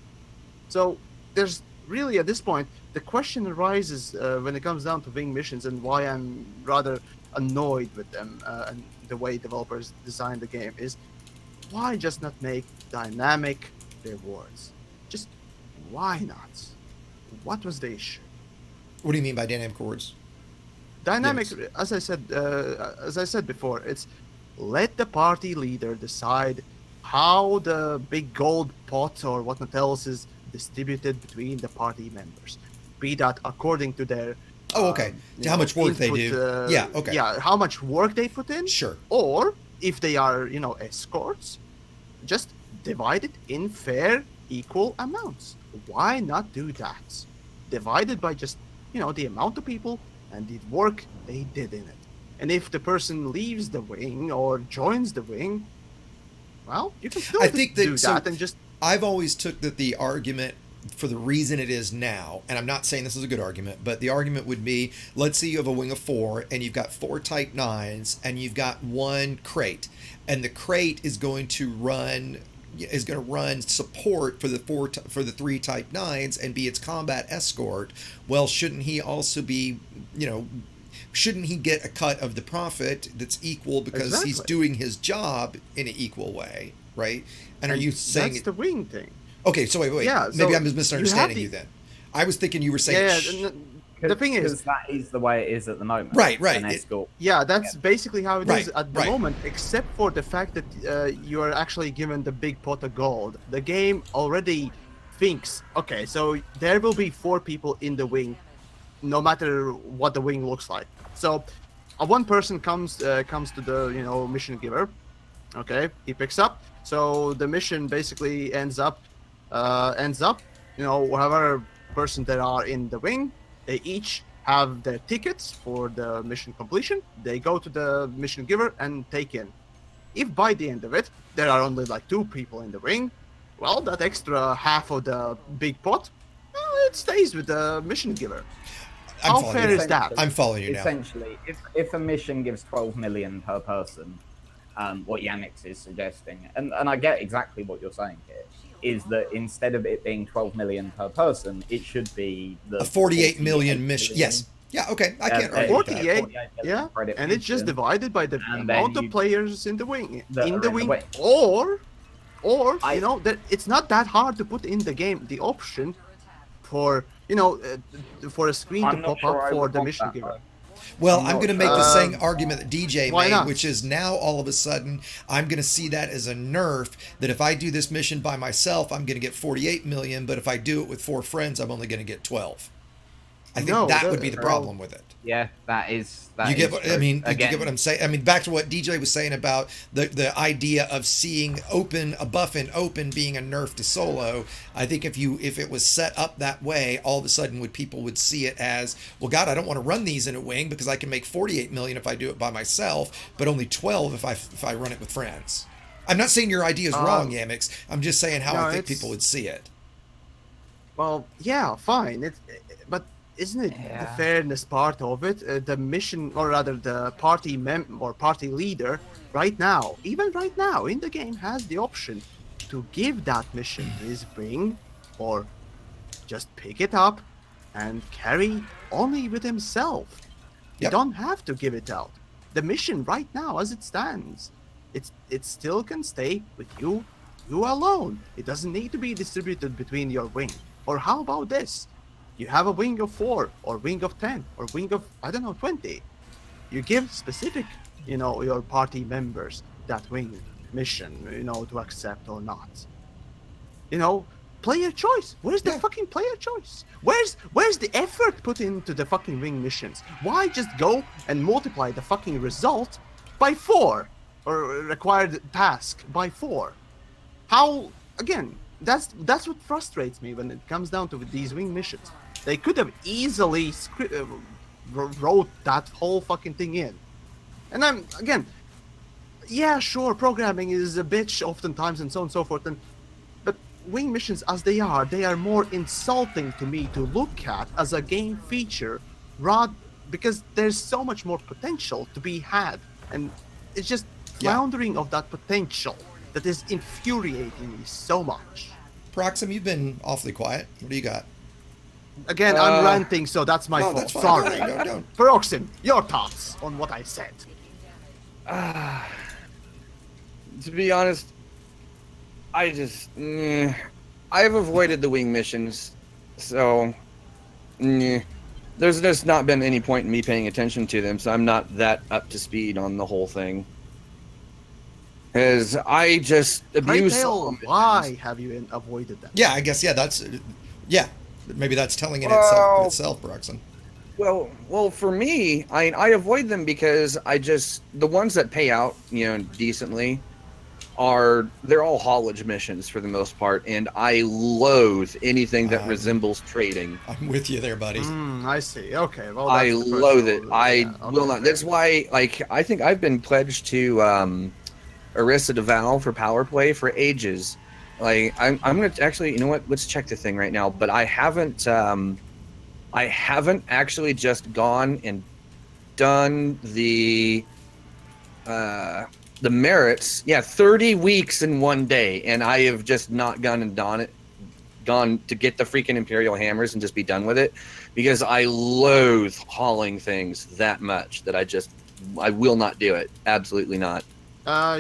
So there's really, at this point, the question arises when it comes down to wing missions and why I'm rather annoyed with them and the way developers design the game is, why just not make dynamic rewards? Just why not? What was the issue? What do you mean by dynamic rewards? Dynamic, Yes. as I said before, it's let the party leader decide how the big gold pot or whatnot else is distributed between the party members. Be that according to their Okay. To how much work they do. Yeah, okay. Yeah, how much work they put in. Sure. Or if they are, escorts, just divide it in fair, equal amounts. Why not do that? Divided by just, the amount of people and the work they did in it. And if the person leaves the wing or joins the wing, well, you can still do that and just... I've always took that the argument, for the reason it is now, and I'm not saying this is a good argument, but the argument would be, let's say you have a wing of 4 and you've got 4 Type 9s and you've got 1 crate, and the crate is going to run is going to run support for the for the 3 Type 9s and be its combat escort, well, shouldn't he also be, shouldn't he get a cut of the profit that's equal because he's doing his job in an equal way, right? And are you saying that's the wing thing? Okay, so wait. Yeah, maybe so I'm misunderstanding you then. I was thinking you were saying the thing is that is the way it is at the moment. Right. An escort. Yeah, that's basically how it is at the right. moment, except for the fact that you are actually given the big pot of gold. The game already thinks, okay, so there will be 4 people in the wing, no matter what the wing looks like. So one person comes to the mission giver. Okay, he picks up. So the mission basically ends up, whoever person that are in the wing, they each have their tickets for the mission completion. They go to the mission giver and take in. If by the end of it, there are only like 2 people in the wing, well, that extra half of the big pot, well, it stays with the mission giver. How fair is that? I'm following you now. Essentially, if a mission gives 12 million per person, what Yamiks is suggesting, and I get exactly what you're saying here, is that instead of it being 12 million per person, it should be the 48 million mission. Yes. Yeah, okay. I can't argue with that. 48, yeah, and it's just divided by the amount of players in the wing. Or that it's not that hard to put in the game the option for for a screen to pop up for the mission giver. Well, I'm going to make the same argument that DJ made, which is now all of a sudden I'm going to see that as a nerf, that if I do this mission by myself, I'm going to get 48 million, but if I do it with 4 friends, I'm only going to get 12. I think that would be the problem with it. Yeah, that is. You get what I mean? You get what I'm saying? I mean, back to what DJ was saying about the idea of seeing a buff in open being a nerf to solo. I think if it was set up that way, all of a sudden people would see it as, well, God, I don't want to run these in a wing because I can make 48 million if I do it by myself, but only 12 if I run it with friends. I'm not saying your idea is wrong, Yamiks. I'm just saying how I think people would see it. Well, yeah, fine. But isn't it the fairness part of it? The mission, or rather the party party leader, even right now in the game, has the option to give that mission to his wing, or just pick it up and carry only with himself. You don't have to give it out. The mission right now, as it stands, it still can stay with you alone. It doesn't need to be distributed between your wing. Or how about this? You have a wing of 4, or wing of 10, or wing of, 20. You give specific, your party members that wing mission, to accept or not. Player choice. Where's the fucking player choice? Where's the effort put into the fucking wing missions? Why just go and multiply the fucking result by 4, or required task by 4? How, again, that's what frustrates me when it comes down to these wing missions. They could have easily wrote that whole fucking thing in. And I'm, again, yeah, sure, programming is a bitch oftentimes and so on and so forth, but wing missions as they are more insulting to me to look at as a game feature, because there's so much more potential to be had, and it's just floundering of that potential that is infuriating me so much. Paroxsym, you've been awfully quiet. What do you got? Again, I'm ranting, so that's my fault. That's fine. Sorry. Don't. Paroxsym, your thoughts on what I said. To be honest, I've avoided the wing missions, so there's just not been any point in me paying attention to them, so I'm not that up to speed on the whole thing. Because I just abuse. Why have you avoided them? Yeah, I guess maybe that's telling in itself, Paroxsym. Well, for me, I avoid them because the ones that pay out, decently, they're all haulage missions for the most part, and I loathe anything that resembles trading. I'm with you there, buddy. I see. Okay. Well, I loathe it. I will not. That's why, I think I've been pledged to Arista DeVal for power play for ages. I'm gonna actually, you know what? Let's check the thing right now. But I haven't actually just gone and done the the merits, yeah, 30 weeks in one day, and I have just not gone to get the freaking Imperial hammers and just be done with it, because I loathe hauling things that much that I will not do it. Absolutely not.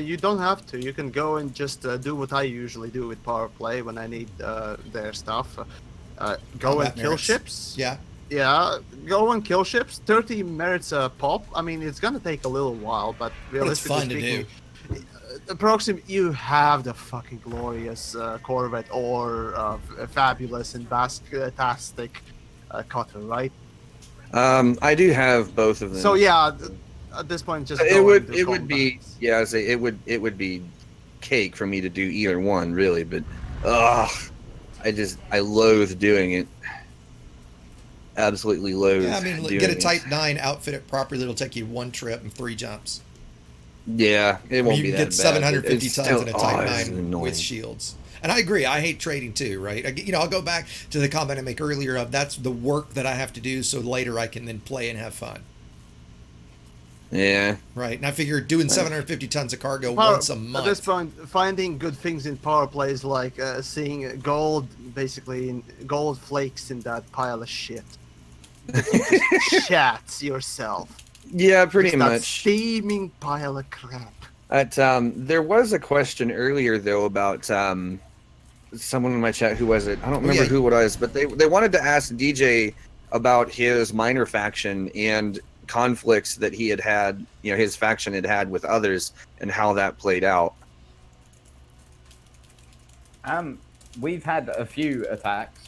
You don't have to. You can go and just do what I usually do with power play when I need their stuff. Go Combat and kill merits. ships. Yeah. Yeah, go and kill ships. 30 merits a pop. I mean, it's gonna take a little while, but But it's realistically fun to do. speaking, Paroxsym, you have the fucking glorious Corvette or fabulous and fantastic cutter, right? I do have both of them. So yeah, at this point, just it go would and do it would be combats. yeah, it would be cake for me to do either one, really, but ugh, I loathe doing it. Absolutely loathe. Yeah, I mean, doing get a it. Type 9, outfit it properly. It'll take you 1 trip and 3 jumps. Yeah, it I won't mean, be you that can bad. get 750 It's tons still- in a Type it's 9 annoying. with shields. And I agree. I hate trading too, right? You know, I'll go back to the comment I make earlier of that's the work that I have to do so later I can then play and have fun. Yeah. Right. And I figure doing 750 tons of cargo Power- once a At this month. point, finding good things in power play is like seeing gold, basically gold flakes in that pile of shit. You just shats yourself. Yeah, pretty Just that much. steaming pile of crap. There was a question earlier though about someone in my chat. Who was it? I don't remember yeah. who it was, but they wanted to ask DJ about his minor faction and conflicts that he had, you know, his faction had with others, and how that played out. We've had a few attacks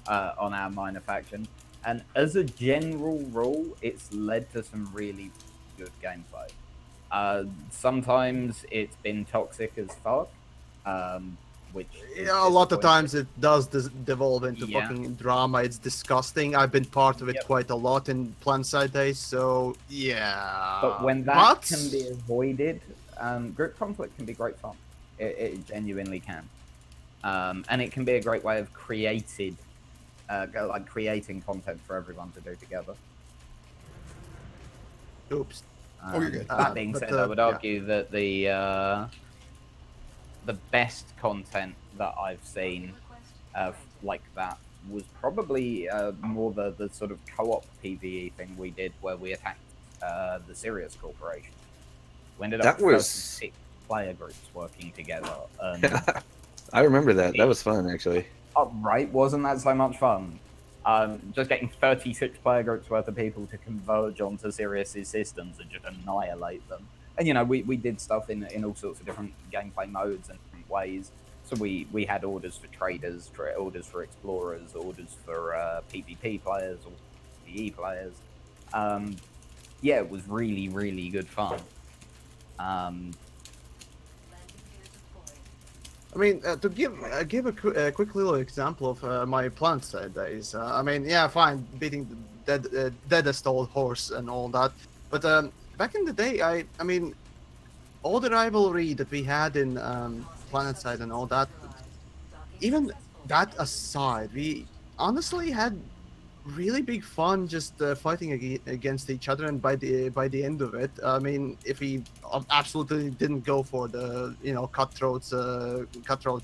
on our minor faction, and as a general rule, it's led to some really good gameplay. Sometimes it's been toxic as fuck, which is Yeah, a lot of disappointing. times it does devolve into Yeah. fucking drama. It's disgusting. I've been part of it Yep. quite a lot in Planside days, so yeah. But when that can be avoided, group conflict can be great fun. It genuinely can, and it can be a great way of creating content for everyone to do together. Oops. Oh, you're good. That being But, said, I would yeah. argue that the best content that I've seen like that was probably more the sort of co-op PvE thing we did, where we attacked the Sirius Corporation. We ended up That was- 36 player groups working together. I remember that. That was fun, actually. Oh, right, wasn't that so much fun? Just getting 36 player groups worth of people to converge onto Sirius's systems and just annihilate them. And, you know, we did stuff in all sorts of different gameplay modes and different ways. So we had orders for traders, orders for explorers, orders for PvP players or PvE players. Yeah, it was really, really good fun. I mean, to give a quick little example of my Planside days. I mean, yeah, fine, beating the deadest old horse and all that. But back in the day, I mean, all the rivalry that we had in Planetside and all that, even that aside, we honestly had really big fun just fighting against each other. And by the end of it, I mean, if we absolutely didn't go for the cutthroat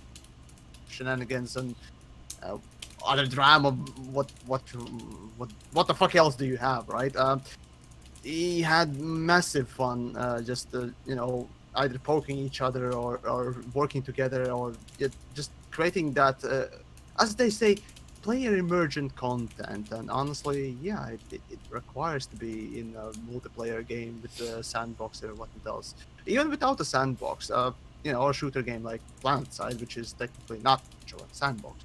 shenanigans and other drama, what the fuck else do you have, right? He had massive fun just either poking each other or working together or just creating that as they say, player emergent content. And honestly, yeah, it requires to be in a multiplayer game with a sandbox or what it does. Even without a sandbox, a shooter game like Planetside, which is technically not much of a sandbox,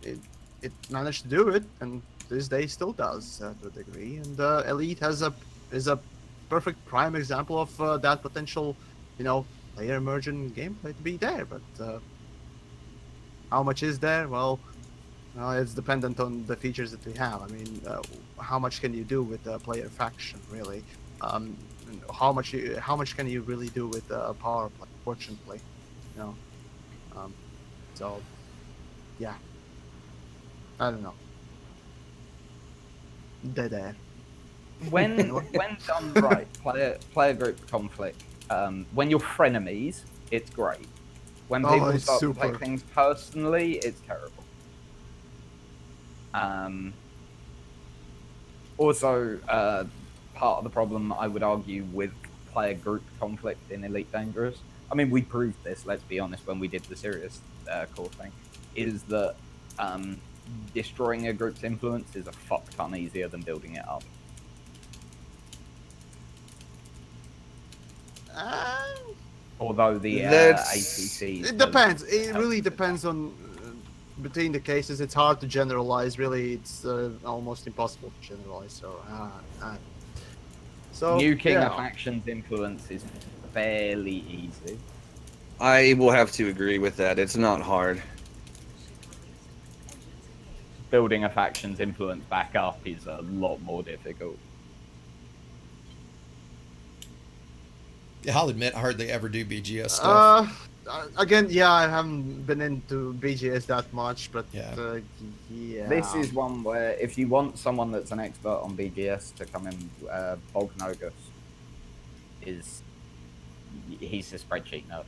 it managed to do it, and this day still does to a degree. And Elite is a perfect prime example of that potential, player emergent gameplay to be there. But how much is there? Well, it's dependent on the features that we have. I mean, how much can you do with a player faction, really? And how much can you really do with a power play? Fortunately, so yeah, I don't know. Dead air. When done right, player group conflict When you're frenemies, it's great. When Oh, people it's start to super. take things personally, it's terrible. Also, part of the problem, I would argue, with player group conflict in Elite Dangerous, I mean, we proved this, let's be honest, when we did the serious core thing, is that destroying a group's influence is a fuck ton easier than building it up. Although the ATC... It depends. It really depends on... between the cases, it's hard to generalize. Really, it's almost impossible to generalize. So, Nuking yeah. a faction's influence is fairly easy. I will have to agree with that. It's not hard. Building a faction's influence back up is a lot more difficult. Yeah, I'll admit, I hardly ever do BGS stuff. Again, yeah, I haven't been into BGS that much, but Yeah. yeah. This is one where if you want someone that's an expert on BGS to come in, Bognogus he's a spreadsheet nerd.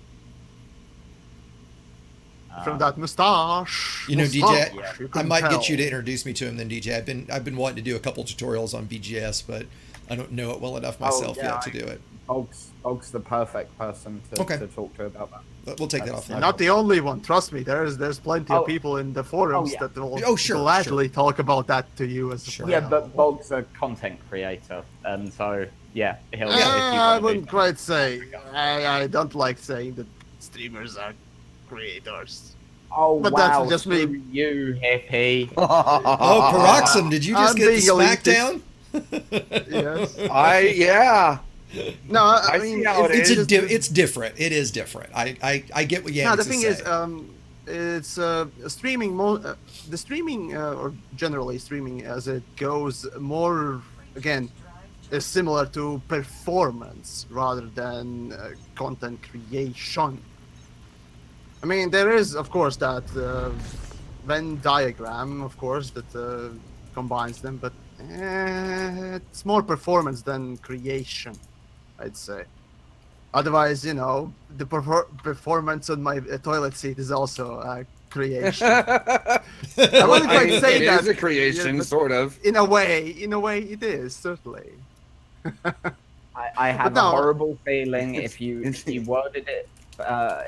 From that mustache. You know, mustache, DJ, you I can might tell. get you to introduce me to him then, DJ. I've been wanting to do a couple tutorials on BGS, but I don't know it well enough myself yet to do it. Bog's the perfect person to talk to about that. But we'll take that off. Not the only one, trust me. There's plenty of people in the forums that will gladly talk about that to you as a player. Yeah, but Bog's a content creator, and so yeah, he'll. I wouldn't quite say. I don't like saying that streamers are creators. Oh but wow! That's just me. You hippie. Oh, Paroxsym, did you just get the smackdown? Yes. Yeah. No, I mean see how it's different. It is different. I get what Yamiks No, the thing is, it's streaming. The streaming, or generally streaming as it goes, more again, is similar to performance rather than content creation. I mean, there is, of course, that Venn diagram, of course, that combines them, but it's more performance than creation, I'd say. Otherwise, you know, the performance on my toilet seat is also creation. I wouldn't quite say that. It is a creation, sort of. In a way, it is, certainly. I have a horrible feeling if you worded it.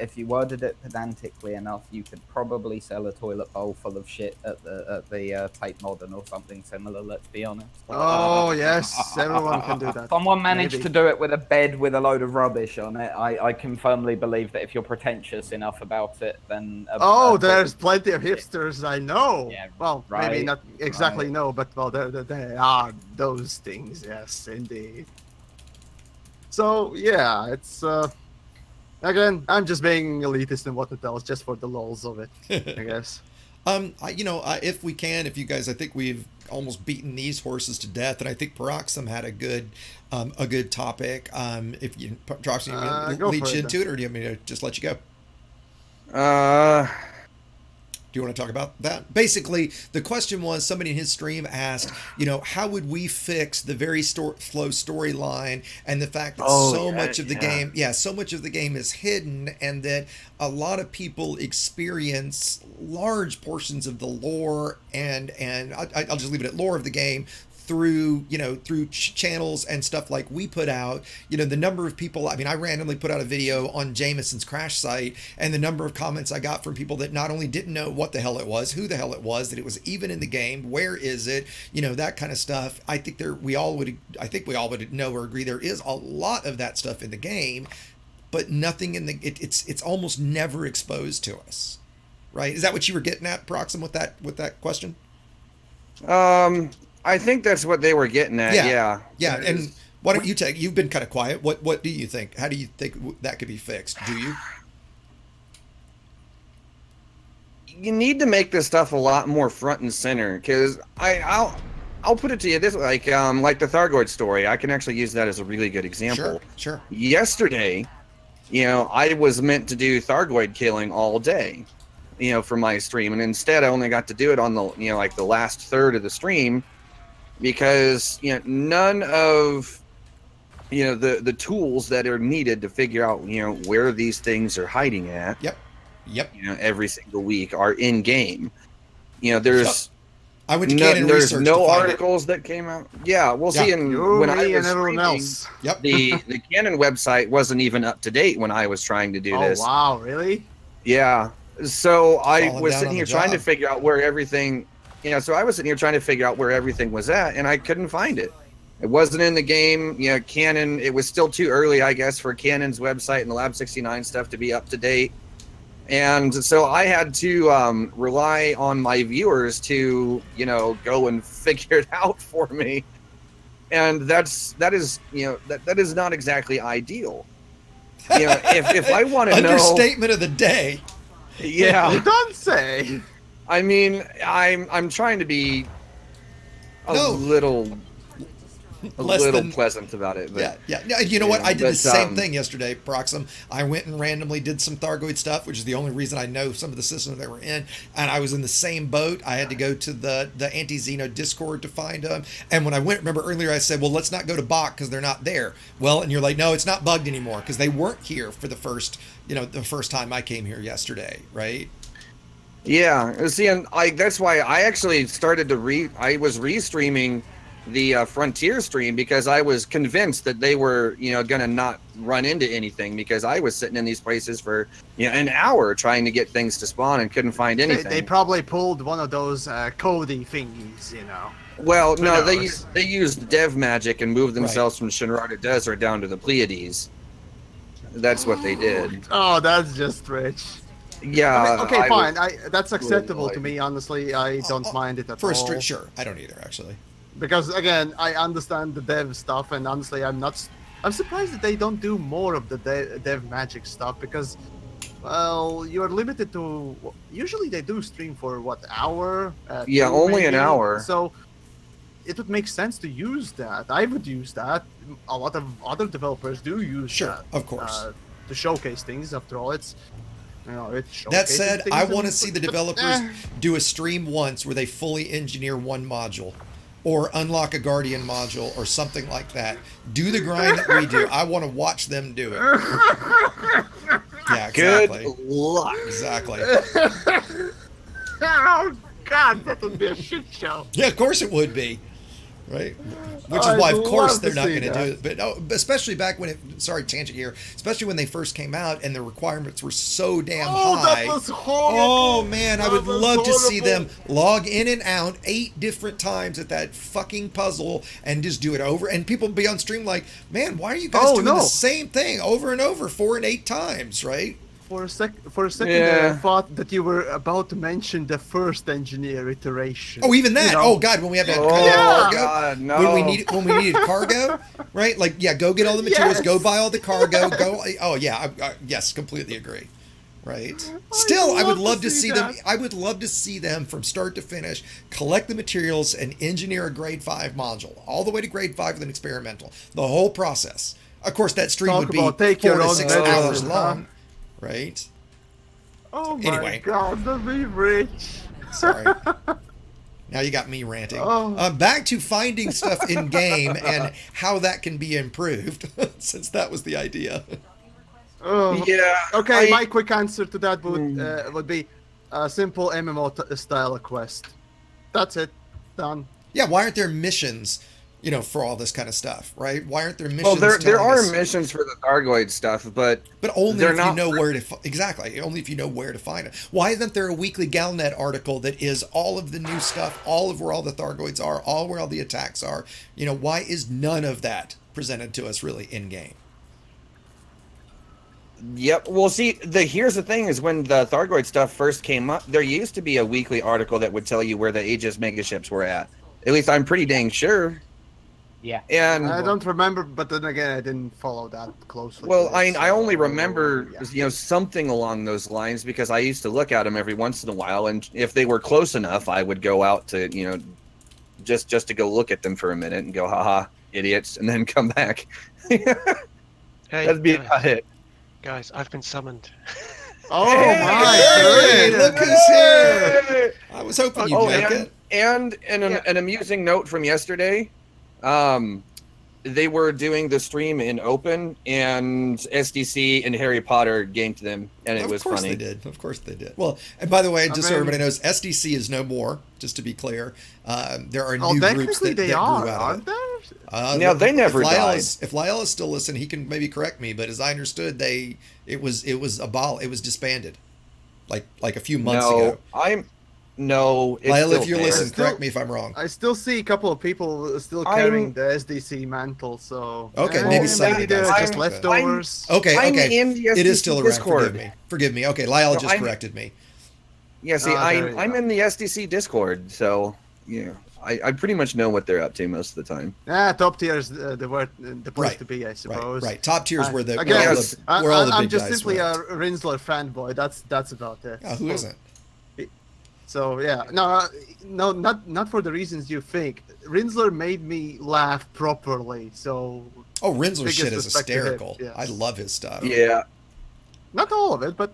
If you worded it pedantically enough, you could probably sell a toilet bowl full of shit at the Tate Modern or something similar. Let's be honest. Oh yes, everyone can do that. Someone managed to do it with a bed with a load of rubbish on it. I can firmly believe that if you're pretentious enough about it, then there's plenty of hipsters I know. Yeah, well, right, maybe not exactly no, but well, there are those things. Yes, indeed. So yeah, it's. Again, I'm just being elitist and whatnot else, just for the lols of it, I guess. If we can, if you guys, I think we've almost beaten these horses to death, and I think Paroxsym had a good topic. If you, Paroxsym, you lead into it, or do you want me to just let you go? Do you want to talk about that? Basically, the question was, somebody in his stream asked, how would we fix the very slow storyline and the fact that so much of the game is hidden, and that a lot of people experience large portions of the lore and I'll just leave it at lore of the game through channels and stuff like we put out. The number of people, I mean, I randomly put out a video on Jameson's crash site, and the number of comments I got from people that not only didn't know what the hell it was, who the hell it was, that it was even in the game, where is it, that kind of stuff. I think we all would know or agree there is a lot of that stuff in the game, but nothing in it's almost never exposed to us, right? Is that what you were getting at, Paroxsym, with that question? I think that's what they were getting at. Yeah. And why don't you you've been kind of quiet. What do you think? How do you think that could be fixed? Do you? You need to make this stuff a lot more front and center, because I'll put it to you this like the Thargoid story. I can actually use that as a really good example. Sure. Yesterday, I was meant to do Thargoid killing all day, for my stream, and instead I only got to do it on the the last third of the stream, because none of the tools that are needed to figure out where these things are hiding at. Yep. Every single week are in game. There's I went to Canon there's Research no to find articles that came out. Yeah, we'll see. And You, when I me, was and everyone streaming, else. Yep. the Canon website wasn't even up to date when I was trying to do Oh this. wow, really? Yeah. So I Falling was down sitting on here the trying to job. figure out where everything. So I was sitting here trying to figure out where everything was at, and I couldn't find it. It wasn't in the game. Canon. It was still too early, I guess, for Canon's website and the Lab 69 stuff to be up to date. And so I had to rely on my viewers to, go and figure it out for me. And that is not exactly ideal. If I want to know, Understatement of the day. yeah, Don't say. I mean, I'm trying to be a No. little Less than pleasant about it. But, Yeah. You know what? I did but, the same thing yesterday, Paroxsym. I went and randomly did some Thargoid stuff, which is the only reason I know some of the systems they were in. And I was in the same boat. I had to go to the Anti-Xeno Discord to find them. And when I went, remember earlier I said, well, let's not go to Bach because they're not there. Well, and you're like, no, it's not bugged anymore because they weren't here for the first time I came here yesterday, right? Yeah. See, and that's why I actually started to I was restreaming the Frontier stream because I was convinced that they were, gonna not run into anything because I was sitting in these places for an hour trying to get things to spawn and couldn't find anything. They probably pulled one of those Cody thingies, Well, Who no, knows? they used dev magic and moved themselves from Shinrarta Desert down to the Pleiades. That's what they did. Oh, that's just rich. Yeah. I mean, okay, I fine. was- That's acceptable to like- me. Honestly, I don't mind it at For a all. street, sure. I don't either, actually. Because again, I understand the dev stuff, and honestly, I'm surprised that they don't do more of the dev magic stuff because, well, you're limited to. Usually, they do stream for what, hour? Yeah, two only an maybe? hour. So it would make sense to use that. I would use that. A lot of other developers do use Sure, that. of course. To showcase things. After all, it's. It That showcases said, things I and- want to see the but, developers do a stream once where they fully engineer one module or unlock a Guardian module or something like that. Do the grind that we do. I want to watch them do it. Yeah, Good exactly. luck. Exactly. Oh God, that would be a shit show. Yeah, of course it would be. Right? Which is I'd why, of course, love they're to not see going to do that. it. But especially back when sorry, tangent here, especially when they first came out and the requirements were so damn high. That was horrible. Oh man, I That would was love to see horrible. them log in and out 8 different times at that fucking puzzle and just do it over. And people be on stream like, man, why are you guys doing the same thing over and over 4 and 8 times, right? For a second, Yeah. I thought that you were about to mention the first engineer iteration. Oh, even that. You know? Oh God, when we had that Oh, cargo, God, no. when we needed cargo, right? Like, yeah, go get all the materials, Yes. go buy all the cargo, go. Oh yeah, yes, completely agree. Right. Still, I would love to see them. I would love to see them from start to finish collect the materials and engineer a grade 5 module all the way to grade 5 with an experimental. The whole process. Of course, that stream Talk would be about take 4 your to own 6 medicine, hours huh? long, right? Oh my Anyway. God, that'd be rich. Sorry. Now you got me ranting. Oh. Back to finding stuff in game and how that can be improved, since that was the idea. Oh. Yeah. Okay, my quick answer to that would be a simple MMO style quest. That's it. Done. Yeah, why aren't there missions, for all this kind of stuff, right? Why aren't there missions? Well, there telling are us- missions for the Thargoid stuff, but only they're if not you know where to exactly. Only if you know where to find it. Why isn't there a weekly Galnet article that is all of the new stuff, all of where all the Thargoids are, all where all the attacks are? Why is none of that presented to us really in game? Yep. Well, see, here's the thing: is when the Thargoid stuff first came up, there used to be a weekly article that would tell you where the Aegis megaships were at. At least I'm pretty dang sure. Yeah. And I don't remember, but then again, I didn't follow that closely. well, I So, only remember yeah. something along those lines because I used to look at them every once in a while, and if they were close enough, I would go out to just to go look at them for a minute and go, haha, idiots, and then come back. Hey, That'd be guys, about it. guys, I've been summoned. Oh Hey, my! look who's here! I was hoping you'd Oh, make it. and an amusing note from yesterday. they were doing the stream in open, and SDC and Harry Potter ganked them, and it was funny. Of course they did. Of course they did. Well, and by the way, just so mean- everybody knows, SDC is no more. Just to be clear, there are Oh, new groups technically that they are, grew out of aren't it. there? Yeah, they never if Lyle died. If Lyle is still listening, he can maybe correct me. But as I understood, it was disbanded, like a few months ago. No, it's Lyle, still if you're there. listening, Still- correct me if I'm wrong. I still see a couple of people still carrying the SDC mantle, so Okay, maybe maybe some they're guys just do. leftovers. Okay, I'm okay. in the It is SDC still around. Discord. Forgive me. Okay, Lyle No, just I'm- corrected me. Yeah, see, Ah, there you I'm go. in the SDC Discord, so yeah, I pretty much know what they're up to most of the time. Top tier is the place Right, to be, I suppose. Right. Top tiers where the Again, where all yes, the, where all the I'm big just guys simply went. a Rinsler fanboy. That's about it. Oh, who isn't? So yeah, no, not for the reasons you think. Rinsler made me laugh properly. So Oh, Rinsler biggest shit is respect to him, hysterical. yes. I love his stuff. Yeah, not all of it, but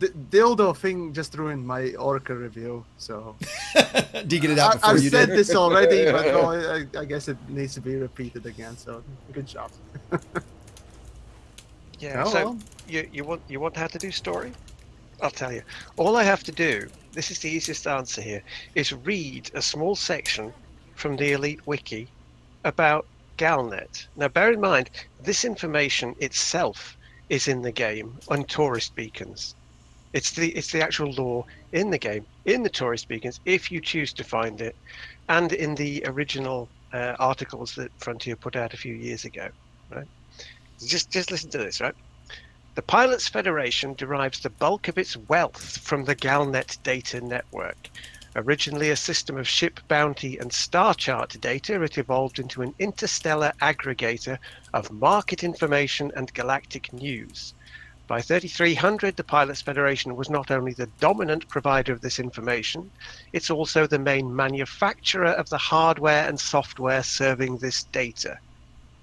the dildo thing just ruined my Orca review. So Did you get it out before I've you said did? this already, but well, I guess it needs to be repeated again. So good job. Yeah. Oh, so well. you want how to do story? I'll tell you. All I have to do, this is the easiest answer here, is read a small section from the Elite Wiki about Galnet. Now bear in mind, this information itself is in the game on tourist beacons. It's the actual lore in the game, in the tourist beacons, if you choose to find it, and in the original articles that Frontier put out a few years ago. Right? Just listen to this, right? The Pilots Federation derives the bulk of its wealth from the Galnet data network. Originally a system of ship bounty and star chart data, it evolved into an interstellar aggregator of market information and galactic news. By 3300, the Pilots Federation was not only the dominant provider of this information, it's also the main manufacturer of the hardware and software serving this data.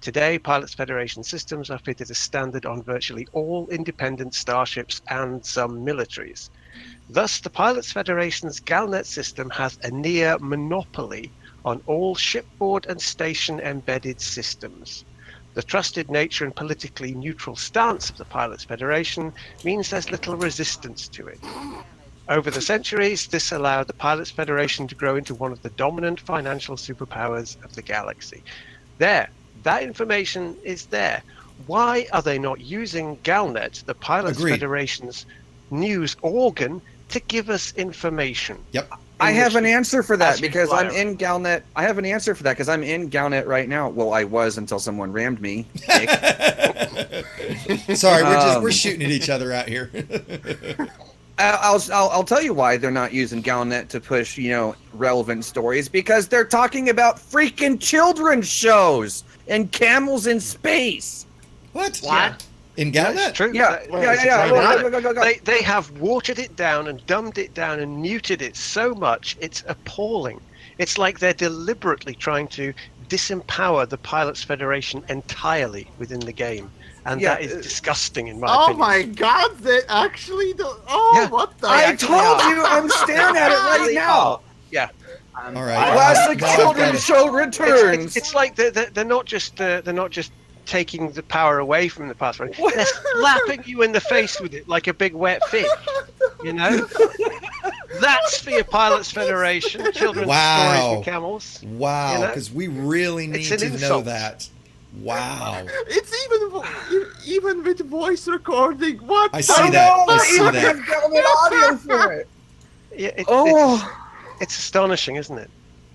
Today, Pilots Federation systems are fitted as standard on virtually all independent starships and some militaries. Thus, the Pilots Federation's Galnet system has a near monopoly on all shipboard and station embedded systems. The trusted nature and politically neutral stance of the Pilots Federation means there's little resistance to it. Over the centuries, this allowed the Pilots Federation to grow into one of the dominant financial superpowers of the galaxy. There, that information is there. Why are they not using Galnet, the Pilots Agreed. Federation's news organ, to give us information? Yep. I have an answer for that as we because fly I'm in Galnet. I have an answer for that because I'm in Galnet right now. Well, I was until someone rammed me. Dick. Sorry, we're shooting at each other out here. I'll tell you why they're not using Galnet to push, relevant stories, because they're talking about freaking children's shows and camels in space. What? Yeah. In That's Galnet? true. Yeah, That- yeah. Go. They have watered it down and dumbed it down and muted it so much it's appalling. It's like they're deliberately trying to disempower the Pilots Federation entirely within the game, and Yeah, that is disgusting in my Oh opinion. my God! They actually do. Oh, Yeah. what the? I actually told are. you I'm staring at it right now. Yeah, All right. Classic Now I've children's got it. show returns. it's like they're not just taking the power away from the Pilots Federation. They're slapping you in the face with it like a big wet fish. You know, that's for your Pilots Federation, children's Wow. stories and camels. Wow, You know? because we really need It's an to know insult. that. Wow. It's even with voice recording. What? I the- see that. I see even that. have Galnet audio for it. Yeah, Oh, it's astonishing, isn't it?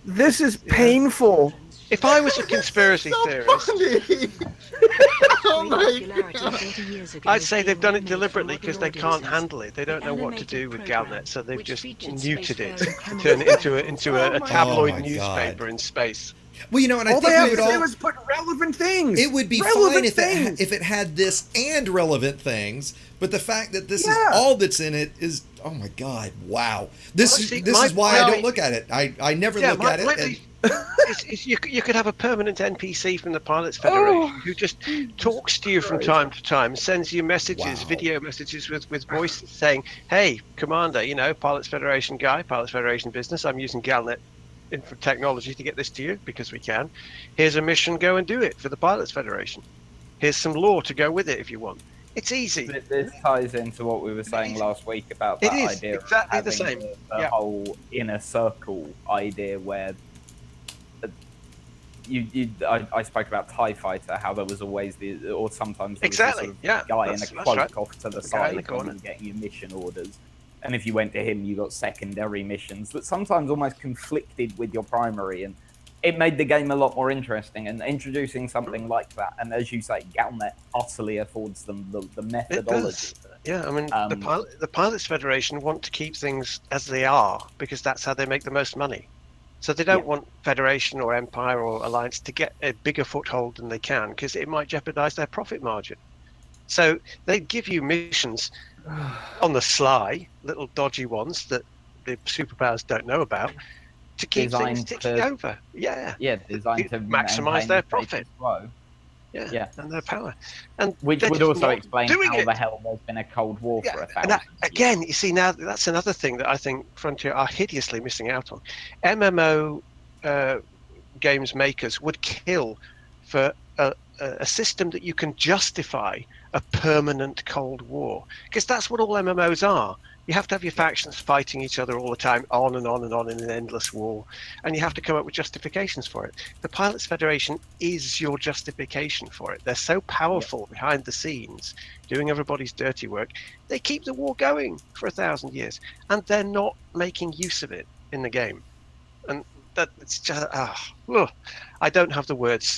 this is painful. If I was a conspiracy so theorist, funny. Oh my God. I'd say they've done it deliberately because they can't handle it. They don't know what to do with Galnet, so they've just muted it, turned it into Oh a my tabloid God. newspaper in space. Well, and I All think they we have would to do all. is put relevant things. It would be relevant fine things. if it had this and relevant things, but the fact that this is Yeah. all that's in it is, oh my God, wow. This Well, see, is why I my- don't look at it. I never look at it. And, You could have a permanent NPC from the Pilots Federation who just talks to you from time to time, sends you messages, Wow. video messages with voices saying, "Hey, Commander, Pilots Federation guy, Pilots Federation business. I'm using Galnet. technology to get this to you because we can. Here's a mission, go and do it for the Pilots Federation. Here's some lore to go with it if you want. It's easy. This ties into what we were saying last week about It that is idea exactly of the having same. the Yeah. whole inner circle idea where I spoke about TIE Fighter, how there was always or sometimes there was Exactly, the sort of yeah, guy in a that's cloak right. off to the The guy in side the when corner. you were getting your mission orders. And if you went to him, you got secondary missions that sometimes almost conflicted with your primary, and it made the game a lot more interesting. And introducing something like that, and as you say, Galnet utterly affords them the methodology. Yeah, I mean, the Pilots Federation want to keep things as they are because that's how they make the most money. So they don't want Federation or Empire or Alliance to get a bigger foothold than they can because it might jeopardize their profit margin. So they give you missions on the sly, little dodgy ones that the superpowers don't know about, to keep things ticking over. Yeah, designed to maximize their profit. Flow. Yeah, and their power, and which would also explain how the hell there's been a Cold War for 1,000 years. Again, you see, now that's another thing that I think Frontier are hideously missing out on. MMO games makers would kill for a system that you can justify a permanent Cold War, because that's what all MMOs are. You have to have your factions fighting each other all the time, on and on and on in an endless war, and you have to come up with justifications for it. The Pilots Federation is your justification for it. They're so powerful behind the scenes, doing everybody's dirty work. They keep the war going for 1,000 years, and they're not making use of it in the game. And that it's just I don't have the words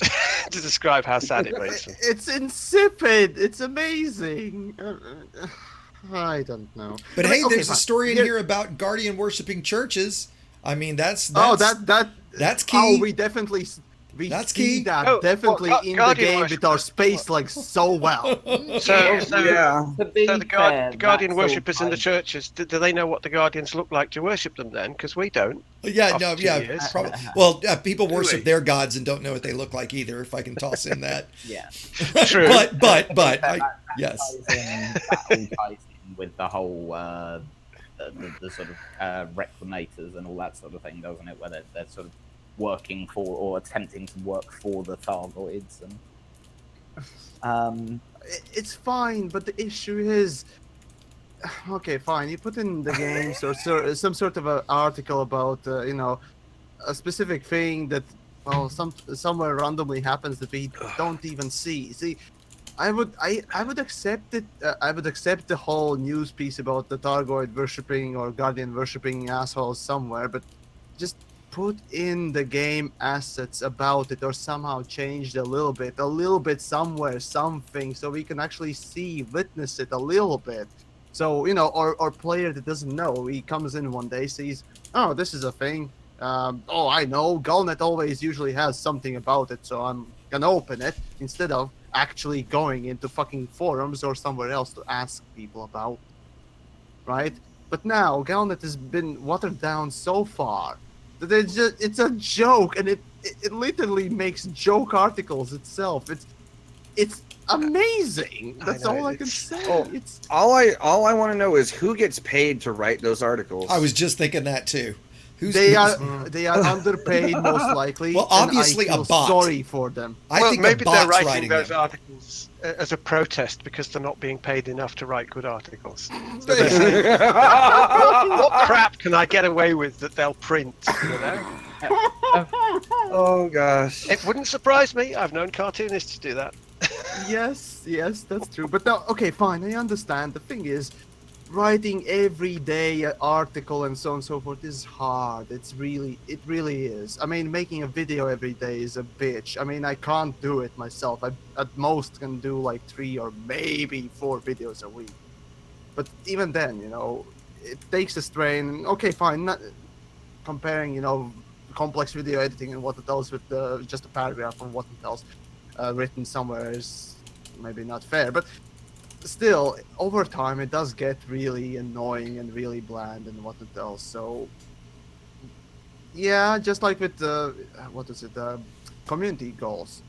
to describe how sad it makes me. It's insipid. It's amazing. I don't know. But hey, there's a story in here about Guardian worshipping churches. I mean, that's key. Oh, we definitely that's see key. that definitely in the game with our space like so well. The Guardian worshippers in the churches, do they know what the Guardians look like to worship them then? Because we don't. Probably. Well, people worship their gods and don't know what they look like either. If I can toss in that. True. but yes. That all ties in with the whole the sort of reclamators and all that sort of thing, doesn't it? Where they're sort of working for or attempting to work for the Thargoids, and it's fine, but the issue is, okay, fine, you put in the game some sort of an article about a specific thing that somewhere randomly happens that we don't even see. I would accept it. I would accept the whole news piece about the Thargoid worshipping or Guardian worshipping assholes somewhere, but just put in the game assets about it, or somehow change it a little bit somewhere, something, so we can actually witness it a little bit. So or player that doesn't know, he comes in one day, sees, oh, this is a thing. I know Galnet always usually has something about it, so I'm gonna open it instead of actually going into fucking forums or somewhere else to ask people about, right? But now Galnet has been watered down so far that it's a joke, and it literally makes joke articles itself. It's amazing. That's all I can say. All I want to know is who gets paid to write those articles. I was just thinking that too. They are underpaid, most likely. Well, obviously and I feel a bot. Sorry for them. I think maybe they're writing those articles as a protest because they're not being paid enough to write good articles. So they're saying, what crap can I get away with that they'll print? Oh gosh! It wouldn't surprise me. I've known cartoonists do that. Yes, that's true. But no, okay, fine. I understand. The thing is, writing every day an article and so on and so forth is hard. It really is. I mean, making a video every day is a bitch. I mean, I can't do it myself. I at most can do like 3 or maybe 4 videos a week. But even then, it takes a strain. Okay, fine. Not comparing, complex video editing and what it does with just a paragraph on what it does written somewhere is maybe not fair. But still, over time, it does get really annoying and really bland and what it does. So, yeah, just like with community goals,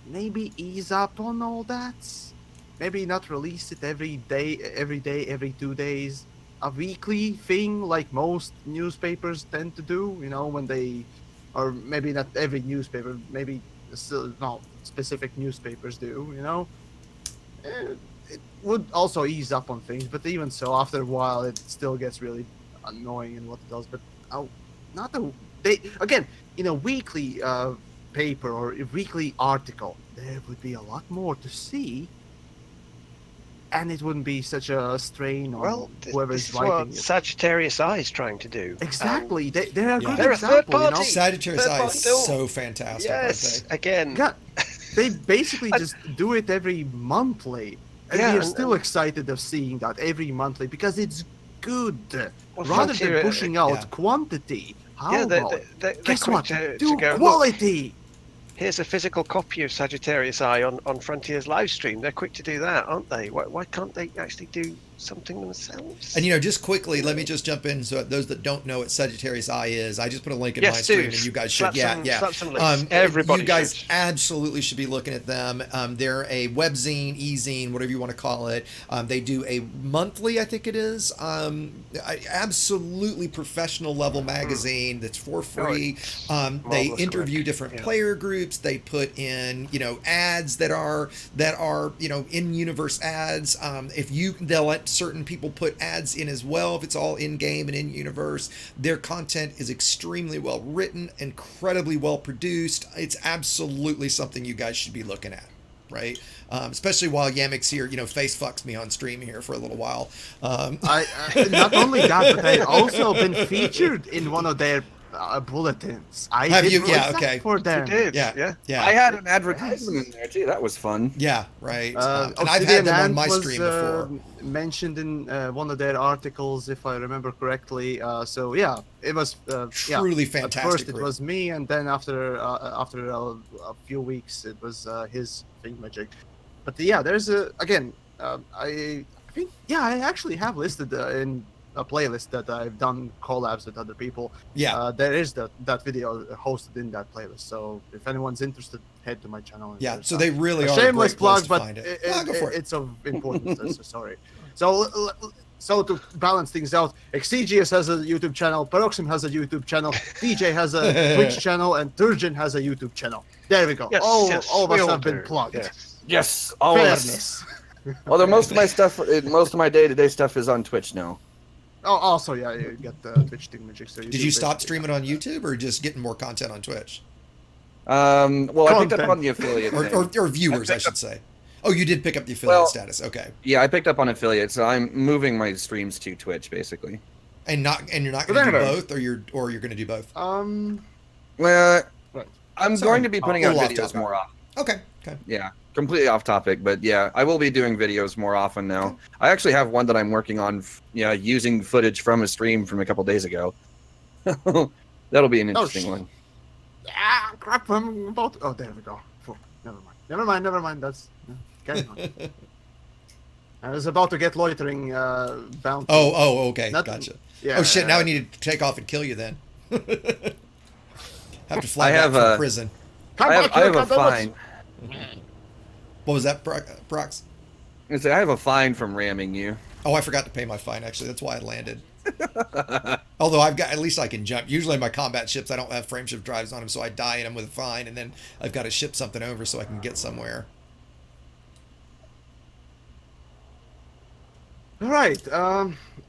maybe ease up on all that. Maybe not release it every day, every 2 days. a weekly thing like most newspapers tend to do, when they, or maybe not every newspaper, maybe still not specific newspapers do, it would also ease up on things, but even so, after a while, it still gets really annoying in what it does. But not a they again in a weekly paper or a weekly article, there would be a lot more to see, and it wouldn't be such a strain on Well, whoever's this is what writing it. Sagittarius Eye is trying to do. Exactly, they're a Yeah. good They're a third example. party. Sagittarius Third Eye party is film. so fantastic. Yes, Aren't again. Yeah, they basically just do it every monthly, and Yeah, we're and- still excited of seeing that every monthly because it's good. Well, Rather Frontier, than pushing out yeah. quantity, how Yeah, about they're guess quick what? to Do go, "Look, quality. here's a physical copy of Sagittarius Eye on Frontier's live stream. They're quick to do that, aren't they? Why can't they actually do something themselves? And just quickly, let me just jump in. So those that don't know what Sagittarius Eye is, I just put a link in my Yes, stream, do. and you guys Slap should, some- slap some links. Um, Everybody you guys should. absolutely should be looking at them. They're a webzine, e-zine, whatever you want to call it. They do a monthly, I think it is, absolutely professional level magazine that's for free. They Marvelous interview work. different Yeah. player groups. They put in, ads that are in universe ads. They'll let certain people put ads in as well if it's all in game and in universe. Their content is extremely well written, incredibly well produced. It's absolutely something you guys should be looking at, right? Especially while Yamiks here, face fucks me on stream here for a little while. I not only that, but I've also been featured in one of their bulletins. I Have did you? Yeah, voice act okay. for them. You did, Yeah, yeah. I had an advertisement in there too. That was fun. Yeah, right. And I've Obsidian had them on Ant my was, stream before. Mentioned in one of their articles, if I remember correctly. So yeah, it was Truly At fantastic. first, it group. was me, and then after a few weeks, it was his thingamajig. But yeah, there's I think I actually have listed in a playlist that I've done collabs with other people. Yeah. There is that video hosted in that playlist. So if anyone's interested, head to my channel. And Yeah, there's so that. they really A are shameless a great place plug, to but find it. Go for it. it's of importance. So sorry. So to balance things out, Exegius has a YouTube channel, Paroxsym has a YouTube channel, DJ has a Twitch channel, and Turgeon has a YouTube channel. There we go. Yes, all yes, of we us all have been do. plugged. Yes. Yes, all of us. Fairness. Although most of my stuff, most of my day-to-day stuff is on Twitch now. Oh, also, yeah, you get the Twitch thingamajig. So Did you stop streaming on YouTube or just getting more content on Twitch? Well, I picked up Content. on the affiliate thing. Or viewers, I picked should up- say. Oh, you did pick up the affiliate Well- status. Okay. Yeah, I picked up on affiliate, so I'm moving my streams to Twitch, basically. And you're not But going to do anyway. both, or you're going to do both. Well, Right. I'm Sorry. going to be putting A out little off videos topic. more often. Okay. Okay. Yeah, completely off topic, but yeah, I will be doing videos more often now. I actually have one that I'm working on, using footage from a stream from a couple days ago. That'll be an interesting shit. one. Ah, crap! I'm about. Oh, there we go. Phew, Never mind. That's carry on. I was about to get loitering bounty. Oh, okay. Not- Gotcha. Yeah. Oh shit! Now I need to take off and kill you then. Have to fly I back have from a- prison. Come I have, back I here, have a goddammit. fine. What was that, Prox? I say I have a fine from ramming you. Oh, I forgot to pay my fine. Actually, that's why I landed. Although at least I can jump. Usually my combat ships, I don't have frameshift drives on them, so I die in them with a fine, and then I've got to ship something over so I can get somewhere. All right.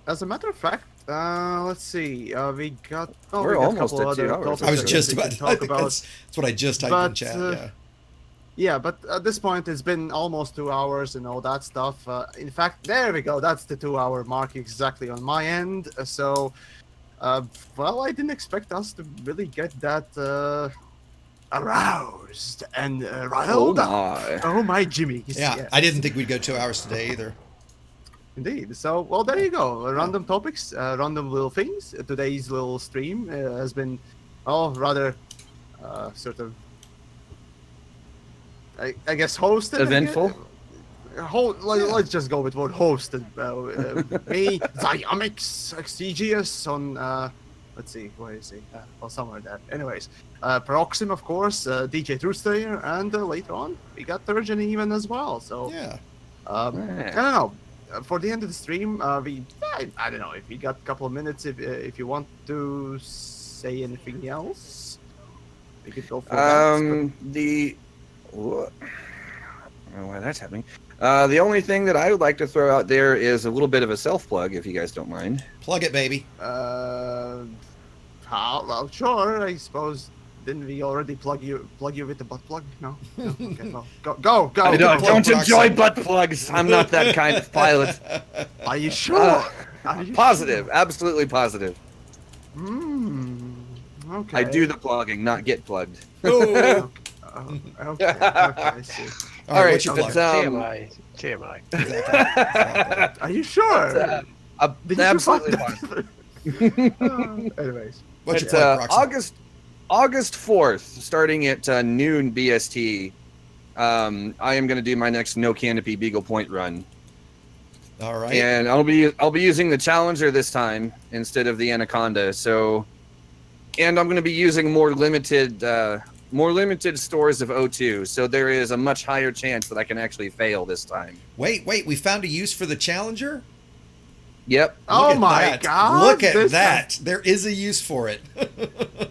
As a matter of fact, let's see. We got. Oh, We're we got almost a couple at 2 other hours. topics I was that just we about. can I talk think about. that's what I just typed in But, chat. Yeah. Yeah, but at this point, it's been almost 2 hours and all that stuff. In fact, there we go. That's the 2-hour mark exactly on my end. So, well, I didn't expect us to really get that aroused and riled up. my. Oh my, Jimmy. Yeah, Yes. I didn't think we'd go 2 hours today either. Indeed. So, well, there you go. Random topics, random little things. Today's little stream has been, rather sort of, I guess, hosted. Eventful? Let's just go with word hosted. Me, Yamiks, Exegius on, let's see, where is he? Well, somewhere there. Anyways, Paroxsym, of course, DJTruthSlayer, and later on, we got Turgeon even as well. So, Yeah. I don't know. for the end of the stream, I don't know if we got a couple of minutes. If you want to say anything else, we could go for that. What? I don't know why that's happening. The only thing that I would like to throw out there is a little bit of a self plug, if you guys don't mind. Plug it, baby. Well, sure. I suppose. Didn't we already plug you with the butt plug? No. Okay. Well, go. I don't Paroxsym. enjoy butt plugs. I'm not that kind of pilot. Are you sure? Positive, absolutely positive. Okay. I do the plugging, not get plugged. Oh. Okay. I see. All right, what's your but, plug? TMI. Are you sure? Did you absolutely find positive. Anyways, What's your It's plug, Paroxsym? August 4th, starting at noon BST. I am going to do my next no canopy Beagle Point run, All right. and I'll be using the Challenger this time instead of the Anaconda. So, and I'm going to be using more limited stores of O2. So there is a much higher chance that I can actually fail this time. Wait, we found a use for the Challenger? Yep. oh Look at my that. God! Look at this that. There is a use for it.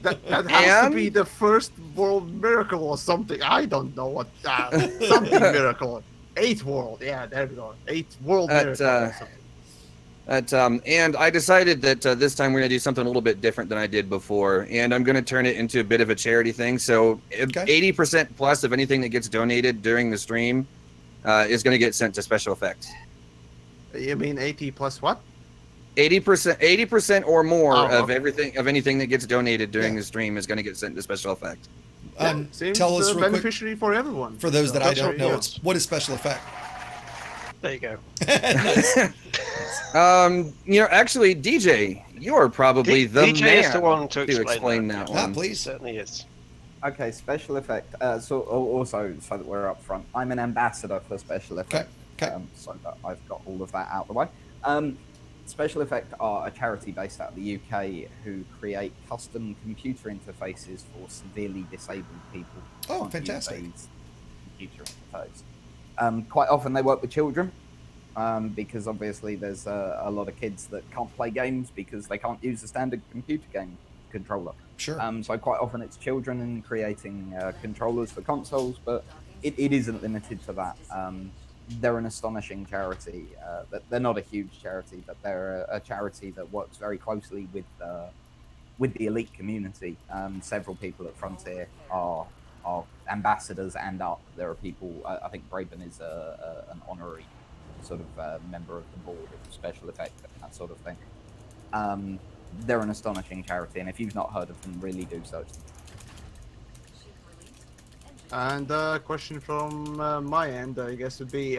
That has And- to be the first world miracle or something. I don't know what. Something miracle. 8th world. Yeah, there we go. 8th world At, miracle. Or something. And I decided that this time we're going to do something a little bit different than I did before, and I'm going to turn it into a bit of a charity thing. So 80% plus of anything that gets donated during the stream is going to get sent to special effect. You mean 80 plus what? 80% or more of okay. anything that gets donated during the stream is going to get sent to special effect. Seems Tell us real quick, beneficiary for everyone. for those that I don't know, Yeah. what is special effect? There you go. Actually, DJ, you are probably the DJ man is the one to explain that Ah, one. please. Certainly is. Okay, special effect. Also, so that we're up front, I'm an ambassador for special effect. Okay. So that I've got all of that out of the way. Special Effect are a charity based out of the UK who create custom computer interfaces for severely disabled people. who Oh, can't use fantastic. these computer interface. Quite often they work with children because obviously there's a lot of kids that can't play games because they can't use a standard computer game controller. Sure. So quite often it's children and creating controllers for consoles, but it isn't limited to that. They're an astonishing charity. They're not a huge charity, but they're a charity that works very closely with the elite community. Several people at Frontier are ambassadors and up. There are people. I think Braben is an honorary sort of member of the board of Special Effect and that sort of thing. They're an astonishing charity, and if you've not heard of them, really do search them. And a question from my end, I guess, would be,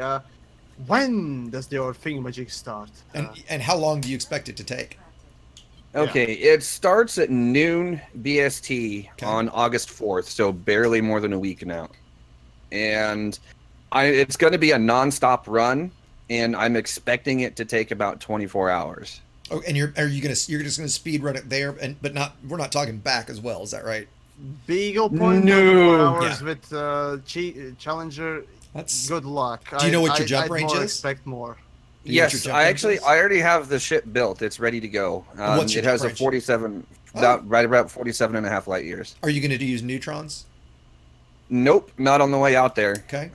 when does your thingamajig start? And how long do you expect it to take? Okay, it starts at noon BST on August 4th, so barely more than a week now. And it's going to be a nonstop run, and I'm expecting it to take about 24 hours. Oh, and you're just gonna speed run it there, but we're not talking back as well, is that right? Beagle Point, No. 24 hours with Challenger. That's Good luck. Do you know what your jump I'd range more is? expect more. Do you know what Yes, your jump range is? I already have the ship built. It's ready to go. What's your it has jump a range? 47, Oh. right about 47 and a half light years. Are you gonna use neutrons? Nope, not on the way out there. Okay.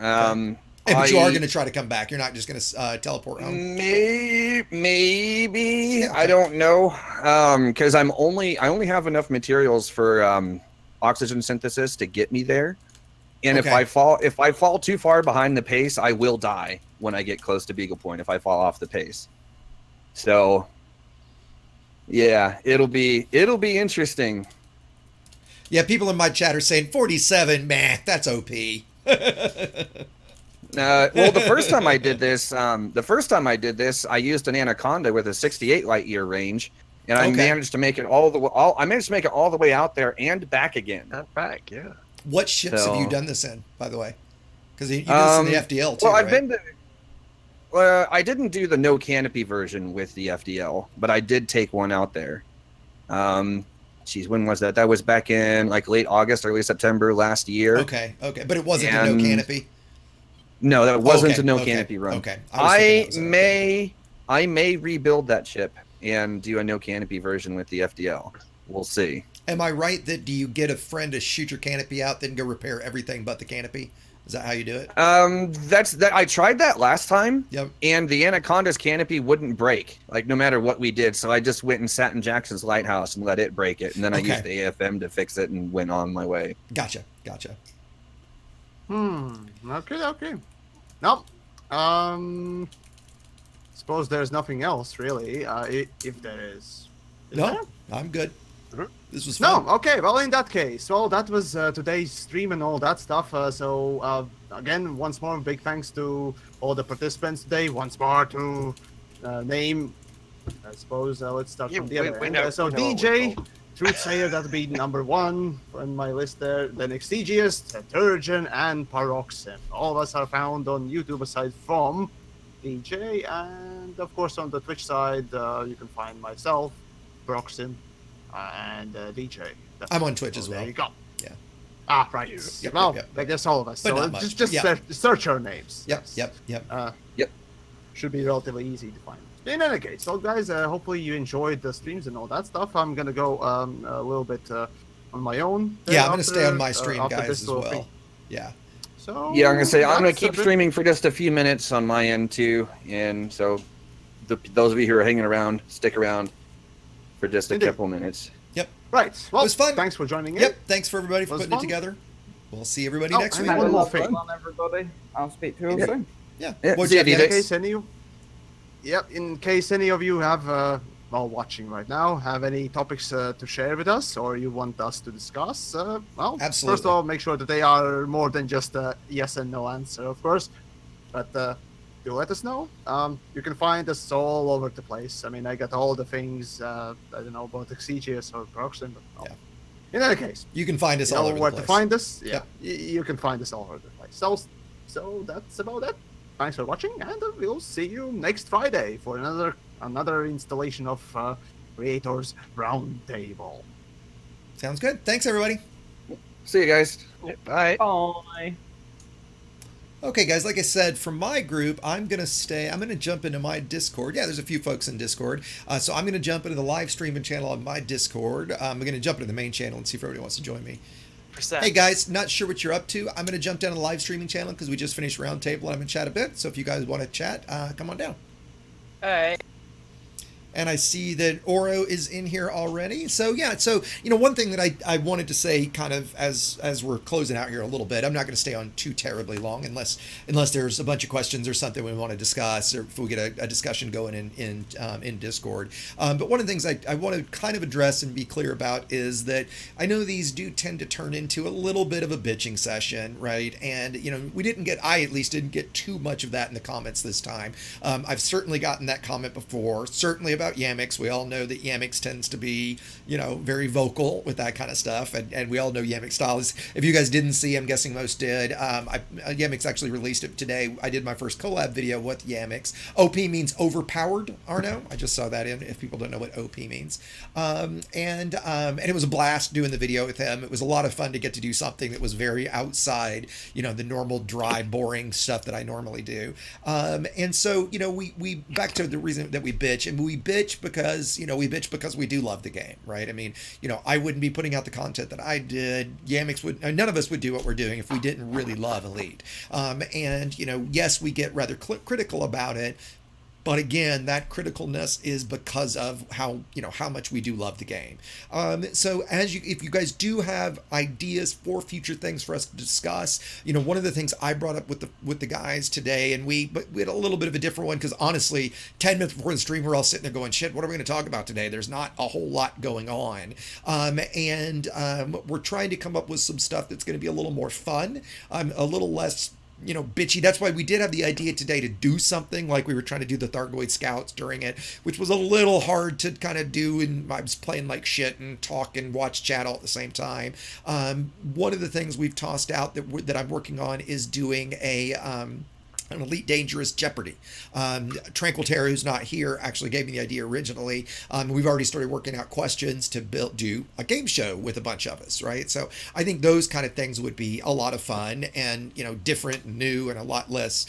But you are gonna try to come back. You're not just gonna teleport home. Maybe I don't know, because I only have enough materials for oxygen synthesis to get me there, and if I fall too far behind the pace, I will die when I get close to Beagle Point if I fall off the pace. So, yeah, it'll be interesting. Yeah, people in my chat are saying 47. Man, that's OP. Well, the first time I did this, I used an Anaconda with a 68 light year range, and I managed to make it all the way out there and back again. Not back, yeah. What ships have you done this in, by the way? Because you did this in the FDL too, well, right? I didn't do the no canopy version with the FDL, but I did take one out there. When was that? That was back in like late August, early September last year. Okay, but it wasn't a no canopy. No, that wasn't Okay, a no okay, canopy run. okay. I was thinking that was I may rebuild that ship and do a no canopy version with the FDL. We'll see. Am I right that do you get a friend to shoot your canopy out, then go repair everything but the canopy? Is that how you do it? That's that. I tried that last time. Yep. And the Anaconda's canopy wouldn't break, like no matter what we did. So I just went and sat in Jackson's lighthouse and let it break it, and then I Okay. used the AFM to fix it and went on my way. Gotcha. Okay. No. Suppose there's nothing else really. If there is. Is No, there? I'm good. Mhm. This was No, fun. okay, well, in that case, well, that was today's stream and all that stuff. Again, once more, big thanks to all the participants today. Once more to name, I suppose, let's start Yeah, from the other we end. know- So, we know what we're DJ, called. Truthslayer, that'll be number 1 on my list there. Then Exegius, Detergent, and Paroxsym. All of us are found on YouTube aside from DJ, and of course, on the Twitch side, you can find myself, Paroxsym, and DJ. I'm on Twitch as There well. you go. Yeah. Ah, right. Yep, Well, yep. I guess all of us. But So not much. just Yeah. search our names. Yep. Yes. Yep. Yep. Should be relatively easy to find. In any case, so guys, hopefully you enjoyed the streams and all that stuff. I'm gonna go a little bit on my own. Yeah, I'm gonna stay on my stream, after guys, this as little well. thing. Yeah. So Yeah, I'm gonna say I'm gonna that's a keep bit- streaming for just a few minutes on my end too, and so those of you who are hanging around, stick around for just a Indeed. couple minutes. Right. Well, was fun. Thanks for joining in. Yep. Thanks for everybody for Was putting it fun. together. We'll see everybody Oh, next and week. one Have a more lot thing. of fun, everybody. I'll speak to you Yeah. soon. Yeah. Yeah, What'd see you ya, have, DJ. In Yamiks? case any of, yep, in case any of you have, well, watching right now, have any topics to share with us, or you want us to discuss, well, first Absolutely. of all, make sure that they are more than just a yes and no answer, of course. But do let us know. You can find us all over the place. I mean, I got all the things. I don't know about Exegius or Paroxsym, but well, Yeah. in any case, You can find us you all know over where the to place. find us. Yeah, Yep. you can find us all over the place. So that's about it. Thanks for watching, and we'll see you next Friday for another installation of Creators Roundtable. Sounds good. Thanks, everybody. See you guys. Yeah, bye. Bye. Okay, guys, like I said, from my group, I'm going to jump into my Discord. Yeah, there's a few folks in Discord. So I'm going to jump into the live streaming channel on my Discord. I'm going to jump into the main channel and see if everybody wants to join me. Hey, guys, not sure what you're up to. I'm going to jump down to the live streaming channel because we just finished Roundtable and I'm going to chat a bit. So if you guys want to chat, come on down. Hey. And I see that Oro is in here already. So yeah, one thing that I wanted to say kind of as we're closing out here a little bit, I'm not going to stay on too terribly long unless there's a bunch of questions or something we want to discuss, or if we get a discussion going in Discord. But one of the things I want to kind of address and be clear about is that I know these do tend to turn into a little bit of a bitching session, right? And I at least didn't get too much of that in the comments this time. I've certainly gotten that comment before, certainly about Yamiks. We all know that Yamiks tends to be, very vocal with that kind of stuff, and we all know Yamiks style is. If you guys didn't see, I'm guessing most did. Yamiks actually released it today. I did my first collab video with Yamiks. OP means overpowered, Arno. I just saw that in. If people don't know what OP means, and it was a blast doing the video with him. It was a lot of fun to get to do something that was very outside, the normal dry, boring stuff that I normally do. And so, we back to the reason that we bitch, and we bitch because we do love the game, right? I mean, I wouldn't be putting out the content that I did. None of us would do what we're doing if we didn't really love Elite. And yes, we get rather critical about it. But again, that criticalness is because of how much we do love the game. So if you guys do have ideas for future things for us to discuss, one of the things I brought up with the guys today, and we had a little bit of a different one because honestly, 10 minutes before the stream, we're all sitting there going, shit, what are we going to talk about today? There's not a whole lot going on. We're trying to come up with some stuff that's going to be a little more fun, a little less bitchy. That's why we did have the idea today to do something like we were trying to do the Thargoid Scouts during it, which was a little hard to kind of do, and I was playing like shit and talk and watch chat all at the same time. One of the things we've tossed out that I'm working on is doing a an Elite Dangerous Jeopardy. Tranquil Terror, who's not here, actually gave me the idea originally. We've already started working out questions to do a game show with a bunch of us, right? So I think those kind of things would be a lot of fun and, different, new, and a lot less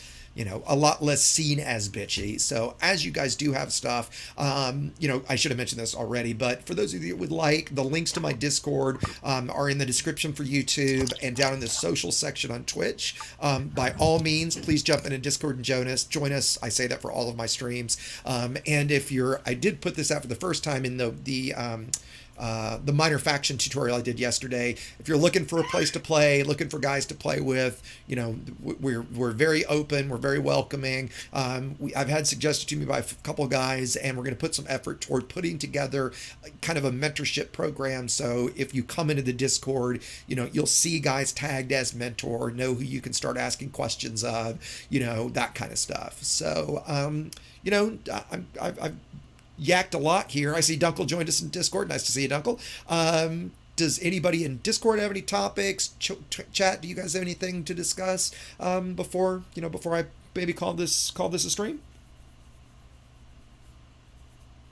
seen as bitchy. So as you guys do have stuff, I should have mentioned this already, but for those of you that would like, the links to my Discord are in the description for YouTube and down in the social section on Twitch. By all means, please jump into Discord and join us. I say that for all of my streams. And if I did put this out for the first time in the minor faction tutorial I did yesterday. If you're looking for a place to play, looking for guys to play with, we're very open, we're very welcoming. I've had suggested to me by a couple guys, and we're going to put some effort toward putting together kind of a mentorship program. So if you come into the Discord, you'll see guys tagged as mentor, know who you can start asking questions of, that kind of stuff. So, I've yacked a lot here. I see Dunkel joined us in Discord. Nice to see you, Dunkel. Does anybody in Discord have any topics? Chat, do you guys have anything to discuss before I maybe call this a stream?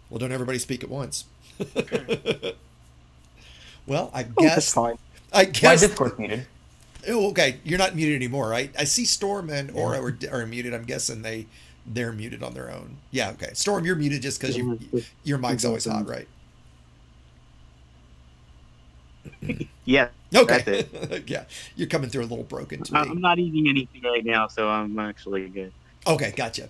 Well, don't everybody speak at once. Well, I guess that's fine. I My guess Discord's muted. Oh, okay. You're not muted anymore, right? I see Storm and Aura are muted. I'm guessing they're muted on their own. Yeah, okay. Storm, you're muted just because your mic's always hot, right? Yeah. Okay. That's it. Yeah, you're coming through a little broken to me. I'm not eating anything right now, so I'm actually good. Okay, gotcha.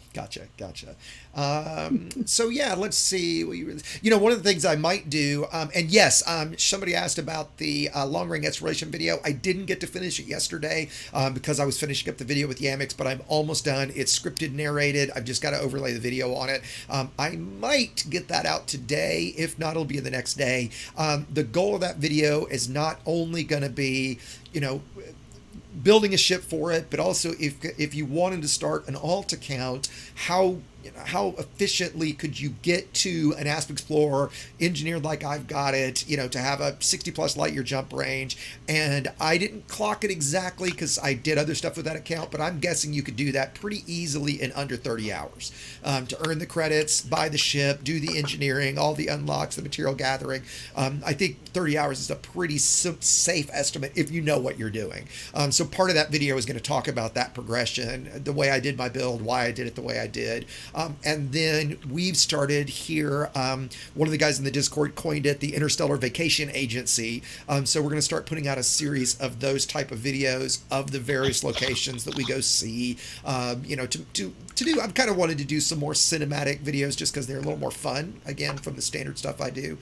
So yeah, let's see. One of the things I might do, and yes, somebody asked about the long-range exploration video. I didn't get to finish it yesterday because I was finishing up the video with Yamiks, but I'm almost done. It's scripted, narrated. I've just got to overlay the video on it. I might get that out today. If not, it'll be the next day. The goal of that video is not only going to be, building a ship for it, but also if you wanted to start an alt account, how efficiently could you get to an Asp Explorer engineered like I've got it, to have a 60 plus light year jump range. And I didn't clock it exactly because I did other stuff with that account, but I'm guessing you could do that pretty easily in under 30 hours to earn the credits, buy the ship, do the engineering, all the unlocks, the material gathering. I think 30 hours is a pretty safe estimate if you know what you're doing. So part of that video is going to talk about that progression, the way I did my build, why I did it the way I did. And then we've started here, one of the guys in the Discord coined it the Interstellar Vacation Agency. So we're going to start putting out a series of those type of videos of the various locations that we go see, to do. I've kind of wanted to do some more cinematic videos just because they're a little more fun, again, from the standard stuff I do.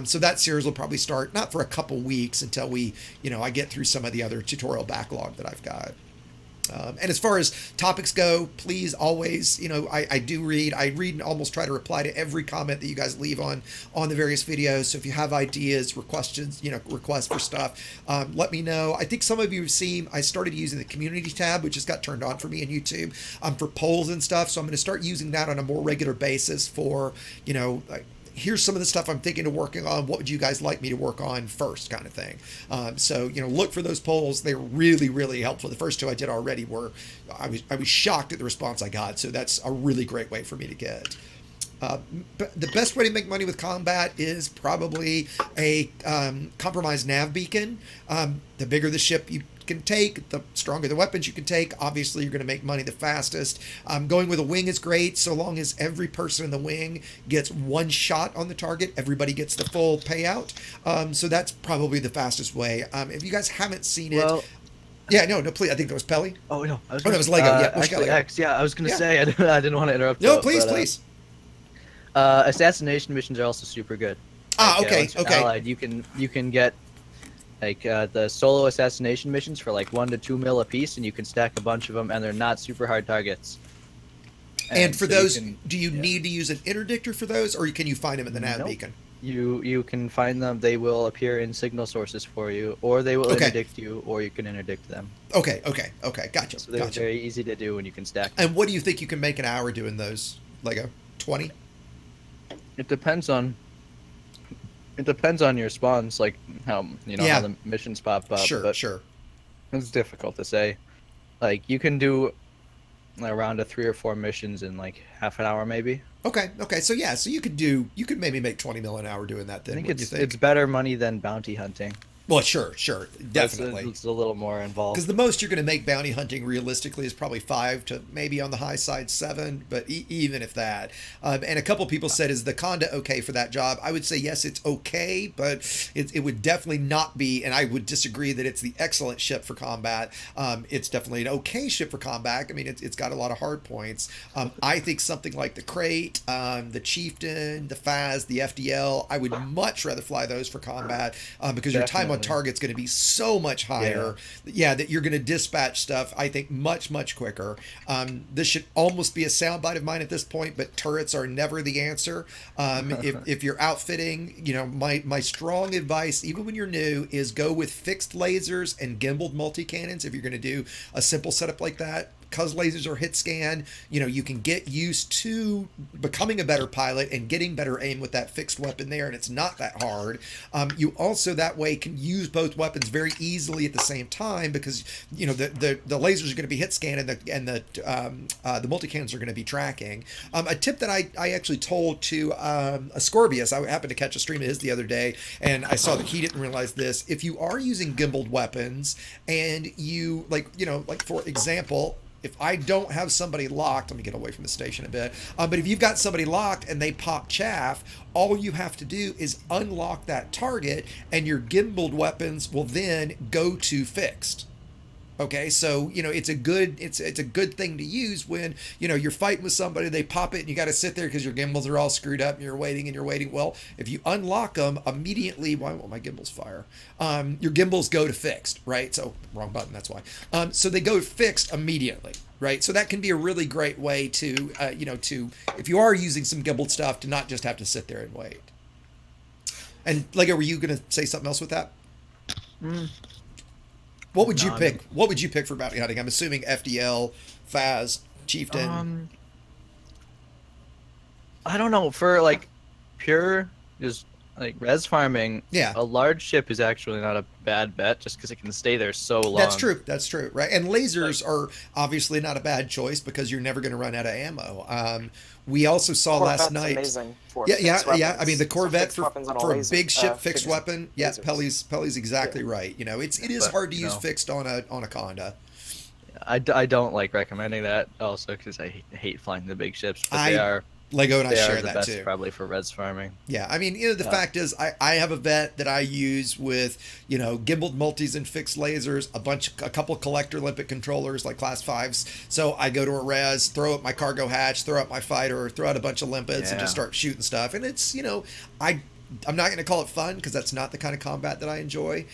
So that series will probably start not for a couple weeks until I get through some of the other tutorial backlog that I've got. And as far as topics go, please always, I read and almost try to reply to every comment that you guys leave on the various videos. So if you have ideas, requests for stuff, let me know. I think some of you have seen, I started using the community tab, which just got turned on for me in YouTube, for polls and stuff. So I'm going to start using that on a more regular basis for, here's some of the stuff I'm thinking of working on. What would you guys like me to work on first, kind of thing. So look for those polls. They were really, really helpful. The first two I did already were, I was shocked at the response I got. So that's a really great way for me to get. The best way to make money with combat is probably a compromised nav beacon. The bigger the ship you can take, the stronger the weapons you can take. Obviously, you're going to make money the fastest. Going with a wing is great, so long as every person in the wing gets one shot on the target, everybody gets the full payout. So that's probably the fastest way. If you guys haven't seen it, yeah, no, please. I think that was Pelly. Oh no, that was Lego. I was going to say I didn't want to interrupt. No, please. Assassination missions are also super good. Okay. Allied, you can get the solo assassination missions for 1 to 2 mil a piece, and you can stack a bunch of them, and they're not super hard targets. And for so those, do you need to use an interdictor for those, or can you find them in the nav beacon? You can find them. They will appear in signal sources for you, or they will interdict you, or you can interdict them. Okay, gotcha. So they're very easy to do when you can stack them. And what do you think you can make an hour doing those, Lego? 20? It depends on your spawns, how how the missions pop up. Sure. It's difficult to say. You can do around to 3 or 4 missions in like half an hour, maybe. Okay. So yeah, so you could maybe make 20 mil an hour doing that. Then I think wouldn't you think? it's better money than bounty hunting. Well, sure, But definitely. It's a little more involved. Because the most you're going to make bounty hunting realistically is probably 5 to maybe on the high side 7, but even if that. And a couple people said, is the Conda okay for that job? I would say yes, it's okay, but it would definitely not be, and I would disagree that it's the excellent ship for combat. It's definitely an okay ship for combat. I mean, it's got a lot of hard points. I think something like the Crate, the Chieftain, the Faz, the FDL, I would much rather fly those for combat because your time on target's going to be so much higher. Yeah, that you're going to dispatch stuff, I think, much quicker. This should almost be a soundbite of mine at this point, but turrets are never the answer. If you're outfitting, my strong advice, even when you're new, is go with fixed lasers and gimbaled multi-cannons if you're going to do a simple setup like that. Because lasers are hit scan, you can get used to becoming a better pilot and getting better aim with that fixed weapon there, and it's not that hard. You also that way can use both weapons very easily at the same time because the lasers are going to be hit scan and the multi-cannons are going to be tracking. A tip that I actually told to Ascorbius, I happened to catch a stream of his the other day, and I saw that he didn't realize this. If you are using gimbaled weapons and you like for example, if I don't have somebody locked, let me get away from the station a bit, but if you've got somebody locked and they pop chaff, all you have to do is unlock that target and your gimbaled weapons will then go to fixed. Okay, so it's a good thing to use when you're fighting with somebody, they pop it and you got to sit there because your gimbals are all screwed up and you're waiting. Well, if you unlock them immediately, why won't my gimbals fire? Your gimbals go to fixed, right? So wrong button, that's why. So they go fixed immediately, right? So that can be a really great way to if you are using some gimbaled stuff, to not just have to sit there and wait. And Lego, were you gonna say something else with that? What would you pick? What would you pick for bounty hunting? I'm assuming FDL, Faz, Chieftain. I don't know. For like pure, just like res farming, a large ship is actually not a bad bet just because it can stay there so long. That's true, right? And lasers are obviously not a bad choice because you're never going to run out of ammo. We also saw last night. Amazing for yeah. I mean, the Corvette for a laser, big ship fixed weapon. Yeah, lasers. Pelly's exactly right. It is hard to use fixed on a Conda. I don't like recommending that also because I hate flying the big ships, but they are. Lego and I share the that best too. Probably for res farming. Yeah, I mean, the fact is, I have a vet that I use with, gimbaled multis and fixed lasers, a couple collector limpet controllers like class 5s. So I go to a res, throw up my cargo hatch, throw up my fighter, throw out a bunch of limpets, and just start shooting stuff. And it's, I'm not going to call it fun because that's not the kind of combat that I enjoy.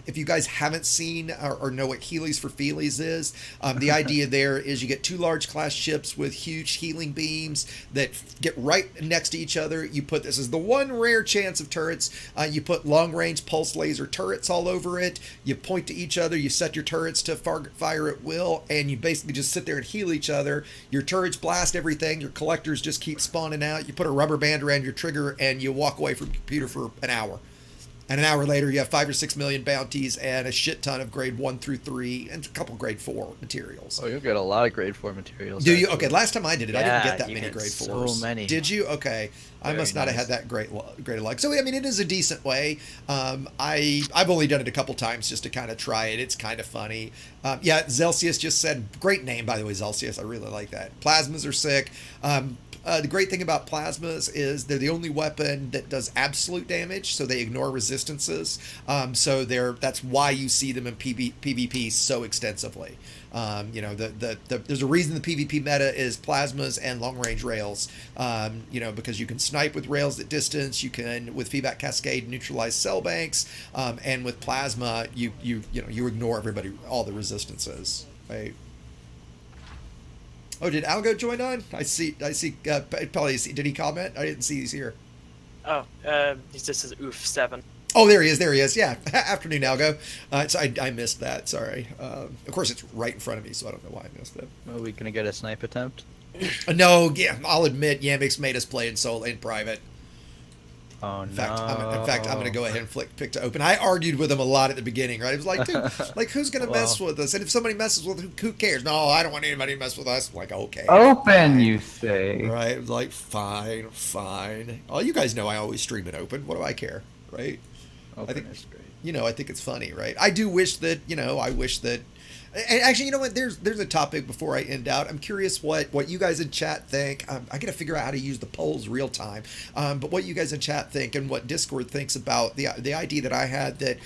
If you guys haven't seen or know what Heelys for Feelies is, the idea there is you get 2 large class ships with huge healing beams that get right next to each other. You put, this is the one rare chance of turrets, you put long range pulse laser turrets all over it. You point to each other, you set your turrets to fire at will, and you basically just sit there and heal each other. Your turrets blast everything, your collectors just keep spawning out. You put a rubber band around your trigger and you walk away from computer for an hour, and an hour later you have 5 or 6 million bounties and a shit ton of grade 1 through 3 and a couple grade 4 materials. Oh, you'll get a lot of grade 4 materials. Do you? Okay, last time I did it, I didn't get that many get grade 4s. So many. Did you? Okay, I must not have had that great luck. So I mean, it is a decent way. I've only done it a couple times just to kind of try it. It's kind of funny. Zelsius just said, great name by the way, Zelsius. I really like that. Plasmas are sick. The great thing about plasmas is they're the only weapon that does absolute damage, so they ignore resistances. So that's why you see them in PvP so extensively. There's a reason the PvP meta is plasmas and long range rails. Because you can snipe with rails at distance, you can with feedback cascade neutralize cell banks, and with plasma you ignore all the resistances. Right. Oh, did Algo join on? I see. Probably. Did he comment? I didn't see he's here. Oh, he just says oof 7. Oh, there he is. Yeah. Afternoon, Algo. So I missed that. Sorry. Of course, it's right in front of me, so I don't know why I missed it. Are we gonna get a snipe attempt? No. Yeah, I'll admit, Yamiks made us play in private. Oh In no. fact, I'm going to go ahead and pick to open. I argued with him a lot at the beginning, right? It was like, dude, like who's going to mess with us? And if somebody messes with us, who cares? No, I don't want anybody to mess with us. I'm like, okay. Open, fine. you say. Right? It was like, fine. Oh, you guys know I always stream it open. What do I care, right? Open I think is great. I think it's funny, right? I do wish that, and actually, you know what? There's a topic before I end out. I'm curious what you guys in chat think. I got to figure out how to use the polls real time. But what you guys in chat think and what Discord thinks about the idea that I had that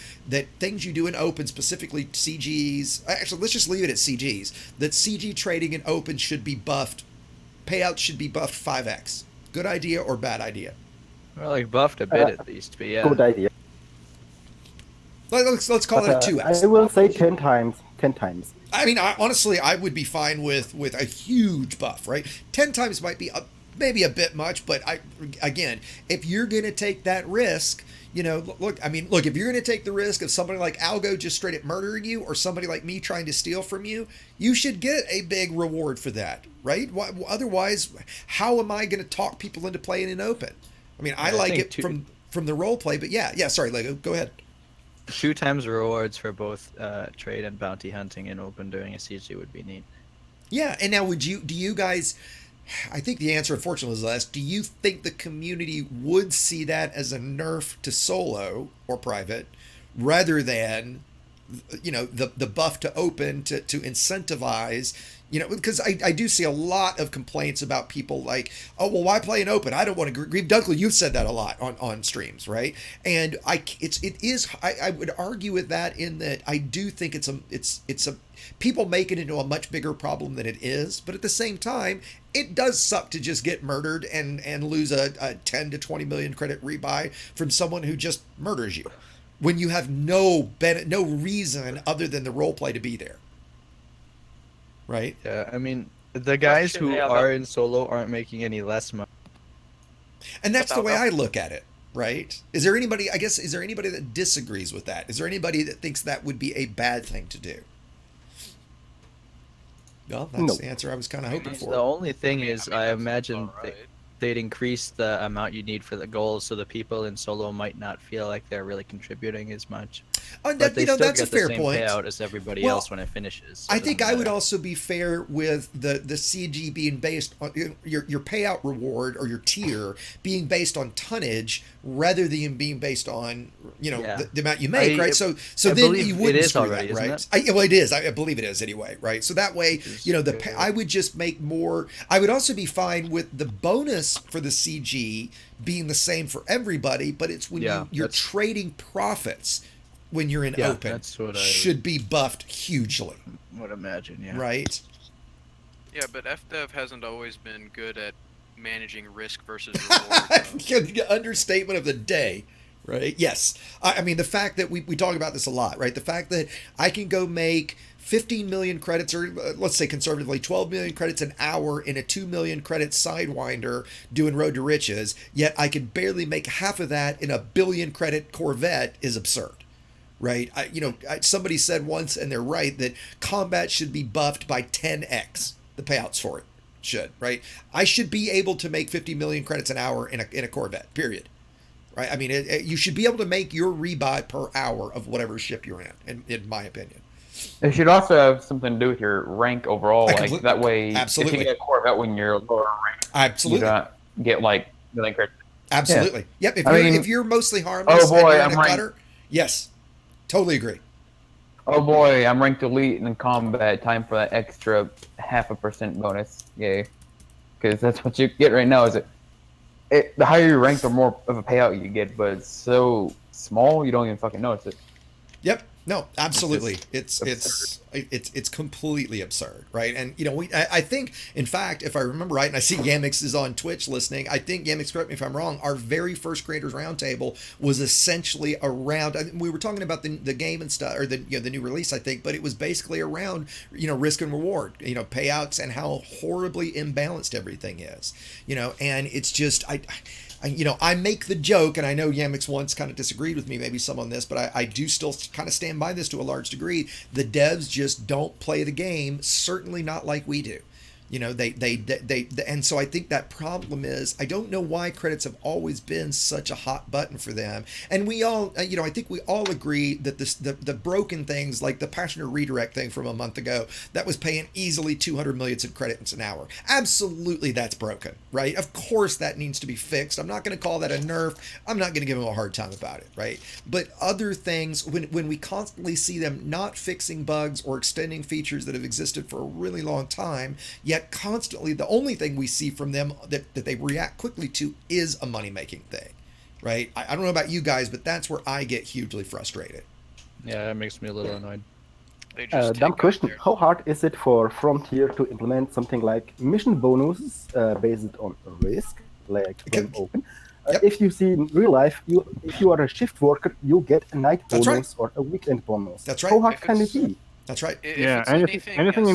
things you do in open, specifically CGs. Actually, let's just leave it at CGs. That CG trading in open should be buffed. Payouts should be buffed 5x. Good idea or bad idea? Well, like buffed a bit at least, but yeah. Good idea. Let's call it a 2x. I will say 10 times. 10 times. I mean, honestly, I would be fine with a huge buff, right? 10 times might be maybe a bit much, but again, if you're going to take that risk, look, if you're going to take the risk of somebody like Algo just straight up murdering you or somebody like me trying to steal from you, you should get a big reward for that, right? Otherwise, how am I going to talk people into playing in open? I mean, I like it from the role play, but yeah, sorry, Lego, go ahead. 2 times rewards for both trade and bounty hunting in open during a CG would be neat. Yeah, and now do you guys, I think the answer unfortunately is less, do you think the community would see that as a nerf to solo or private rather than, the buff to open to incentivize, because I do see a lot of complaints about people like, oh, well, why play an open? I don't want to grieve. Dunkley, you've said that a lot on streams, right? And I would argue with that in that I do think it's a people make it into a much bigger problem than it is, but at the same time, it does suck to just get murdered and lose a 10 to 20 million credit rebuy from someone who just murders you when you have no reason other than the role play to be there. Right? Yeah, I mean, the guys who are in solo aren't making any less money. And that's the way I look at it, right? Is there anybody that disagrees with that? Is there anybody that thinks that would be a bad thing to do? Well, that's the answer I was kind of hoping for. The only thing is, I imagine they'd increase the amount you need for the goals, so the people in solo might not feel like they're really contributing as much. But they still that's get a fair the same point. payout as everybody else when it finishes. So I think I would also be fair with the CG being based on your payout reward or your tier being based on tonnage rather than being based on the amount you make, right? So then you wouldn't screw that, right? Well, it is. I believe it is anyway, right? So that way, I would just make more. I would also be fine with the bonus for the CG being the same for everybody, but it's when you're trading profits. When you're in open, that's what should be buffed hugely. Would imagine, yeah. Right? Yeah, but FDev hasn't always been good at managing risk versus reward. Understatement of the day, right? Yes. I mean, the fact that we talk about this a lot, right? The fact that I can go make 15 million credits, or let's say conservatively 12 million credits an hour in a 2 million credit Sidewinder doing Road to Riches, yet I can barely make half of that in a billion credit Corvette is absurd. Right. Somebody said once, and they're right, that combat should be buffed by 10x. The payouts for it should, right? I should be able to make 50 million credits an hour in a Corvette, period. Right. I mean, you should be able to make your rebuy per hour of whatever ship you're in my opinion. It should also have something to do with your rank overall. Like that way, absolutely. If you get a Corvette when you're lower rank, absolutely, you don't get like million credits. Absolutely. Yeah. Yep. If you're mostly harmless, oh boy, I'm cutter, yes. Totally agree. Oh boy, I'm ranked elite in combat. Time for that extra 0.5% bonus. Yay. Because that's what you get right now. The higher you rank, the more of a payout you get, but it's so small you don't even fucking notice it. Yep. No, absolutely. It's completely absurd, right? And I think, in fact, if I remember right, and I see Yamiks is on Twitch listening, I think Yamiks, correct me if I'm wrong, our very first Creators Roundtable was essentially around. We were talking about the game and stuff, or the new release, I think, but it was basically around risk and reward, payouts, and how horribly imbalanced everything is, and it's just I make the joke, and I know Yamiks once kind of disagreed with me, maybe some on this, but I do still kind of stand by this to a large degree. The devs just don't play the game, certainly not like we do. You know, they and so I think that problem is, I don't know why credits have always been such a hot button for them. And we all, you know, I think we all agree that the broken things like the passenger redirect thing from a month ago that was paying easily 200 million in credits an hour. Absolutely, that's broken, right? Of course, that needs to be fixed. I'm not going to call that a nerf. I'm not going to give them a hard time about it, right? But other things, when we constantly see them not fixing bugs or extending features that have existed for a really long time, yet constantly the only thing we see from them that they react quickly to is a money-making thing, right? I don't know about you guys, but that's where I get hugely frustrated. Yeah, that makes me a little annoyed. Dumb question. How hard is it for Frontier to implement something like mission bonuses based on risk, like when open? If you see in real life, if you are a shift worker, you get a night bonus or a weekend bonus. That's right. How hard can it be? That's right. Yeah, anything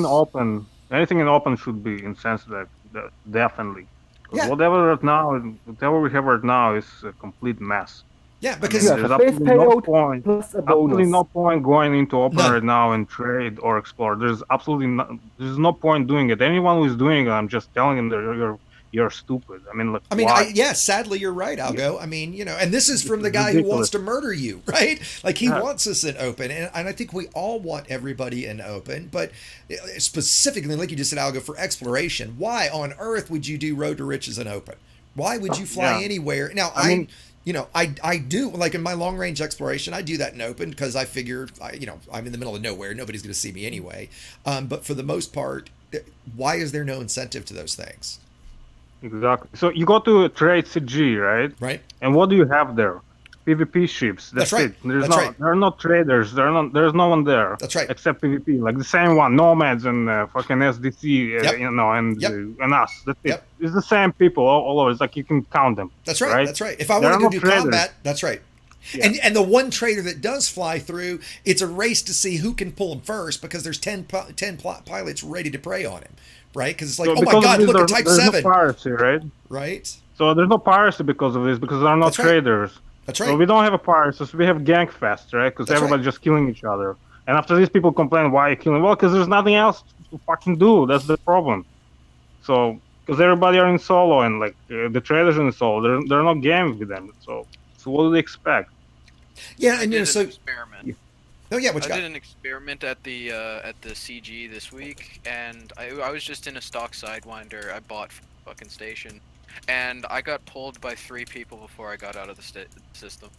in open should be insensitive, definitely. Yeah. Whatever we have right now is a complete mess. Yeah, because there's absolutely no point going into open right now and trade or explore. There's no point doing it. Anyone who's doing it, I'm just telling them you're stupid. I mean, sadly, you're right, Algo. I mean, you know, and this is from the guy who wants to murder you, right? Like, he wants us in open, and I think we all want everybody in open, but specifically, like you just said, Algo, for exploration, why on earth would you do Road to Riches in open? Why would you fly anywhere? Now, I do, like in my long range exploration, I do that in open because I figure, I'm in the middle of nowhere. Nobody's going to see me anyway. But for the most part, why is there no incentive to those things? Exactly. So you go to trade CG, right? Right. And what do you have there? PvP ships. That's right. It. There are no traders. There's no one there. That's right. Except PvP, like the same one, Nomads and fucking SDC, and us. That's it. It's the same people all over. It's like you can count them. That's right. That's right. If I want to do combat, that's right. Yeah. And the one trader that does fly through, it's a race to see who can pull him first because there's 10 pilots ready to prey on him, right? Because it's like, oh my God, look at Type 7. There's no piracy, right? Right. So there's no piracy because of this, because there are no traders. That's right. So we don't have a piracy, so we have gang fest, right? Because everybody's just killing each other. And after these people complain, why are you killing? Well, because there's nothing else to fucking do. That's the problem. So, because everybody are in solo, and like the traders are in solo, there are no games with them. So what do they expect? Yeah, and experiment. Oh yeah, what you got? I did an experiment at the CG this week, and I was just in a stock Sidewinder I bought from the fucking station, and I got pulled by 3 people before I got out of the system.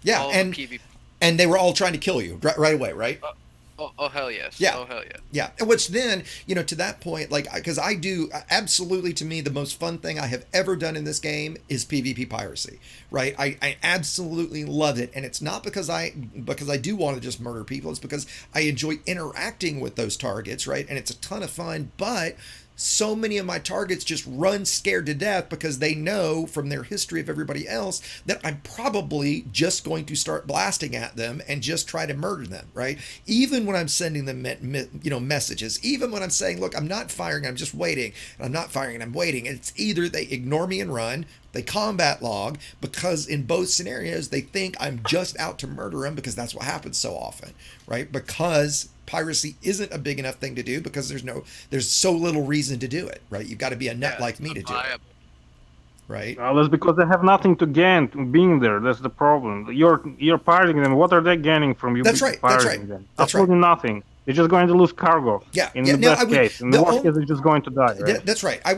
Yeah, and they were all trying to kill you right away, right? Oh hell yes. Yeah. Oh hell yeah. Yeah. And which then, to that point, like, because I do absolutely, to me, the most fun thing I have ever done in this game is PvP piracy, right? I absolutely love it. And it's not because I do want to just murder people. It's because I enjoy interacting with those targets, right? And it's a ton of fun, but so many of my targets just run scared to death because they know from their history of everybody else that I'm probably just going to start blasting at them and just try to murder them, right? Even when I'm sending them, messages, even when I'm saying, look, I'm not firing, I'm just waiting, and I'm not firing and I'm waiting. And it's either they ignore me and run, they combat log, because in both scenarios, they think I'm just out to murder them because that's what happens so often, right? Because piracy isn't a big enough thing to do because there's so little reason to do it, right? You've got to be a nut like me to do it, right? Well, that's because they have nothing to gain from being there. That's the problem. You're pirating them. What are they gaining from you? That's right. Pirating them? Absolutely nothing. They're just going to lose cargo. Yeah. In the best case. In the worst case, they're just going to die. Right? That's right. I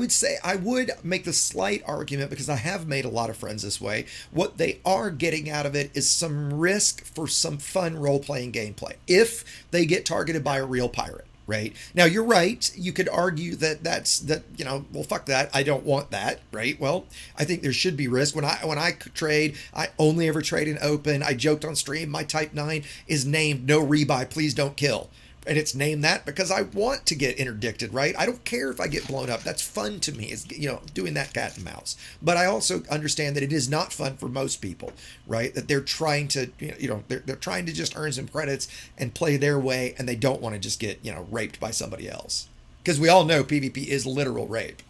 would make the slight argument, because I have made a lot of friends this way. What they are getting out of it is some risk for some fun role-playing gameplay if they get targeted by a real pirate. Right. Now, you're right. You could argue well, fuck that. I don't want that. Right. Well, I think there should be risk. When I trade, I only ever trade in open. I joked on stream, my Type 9 is named No Rebuy, Please Don't Kill. And it's named that because I want to get interdicted, right? I don't care if I get blown up. That's fun to me, is doing that cat and mouse. But I also understand that it is not fun for most people, right? That they're trying to, they're trying to just earn some credits and play their way, and they don't want to just get, raped by somebody else. Because we all know PvP is literal rape.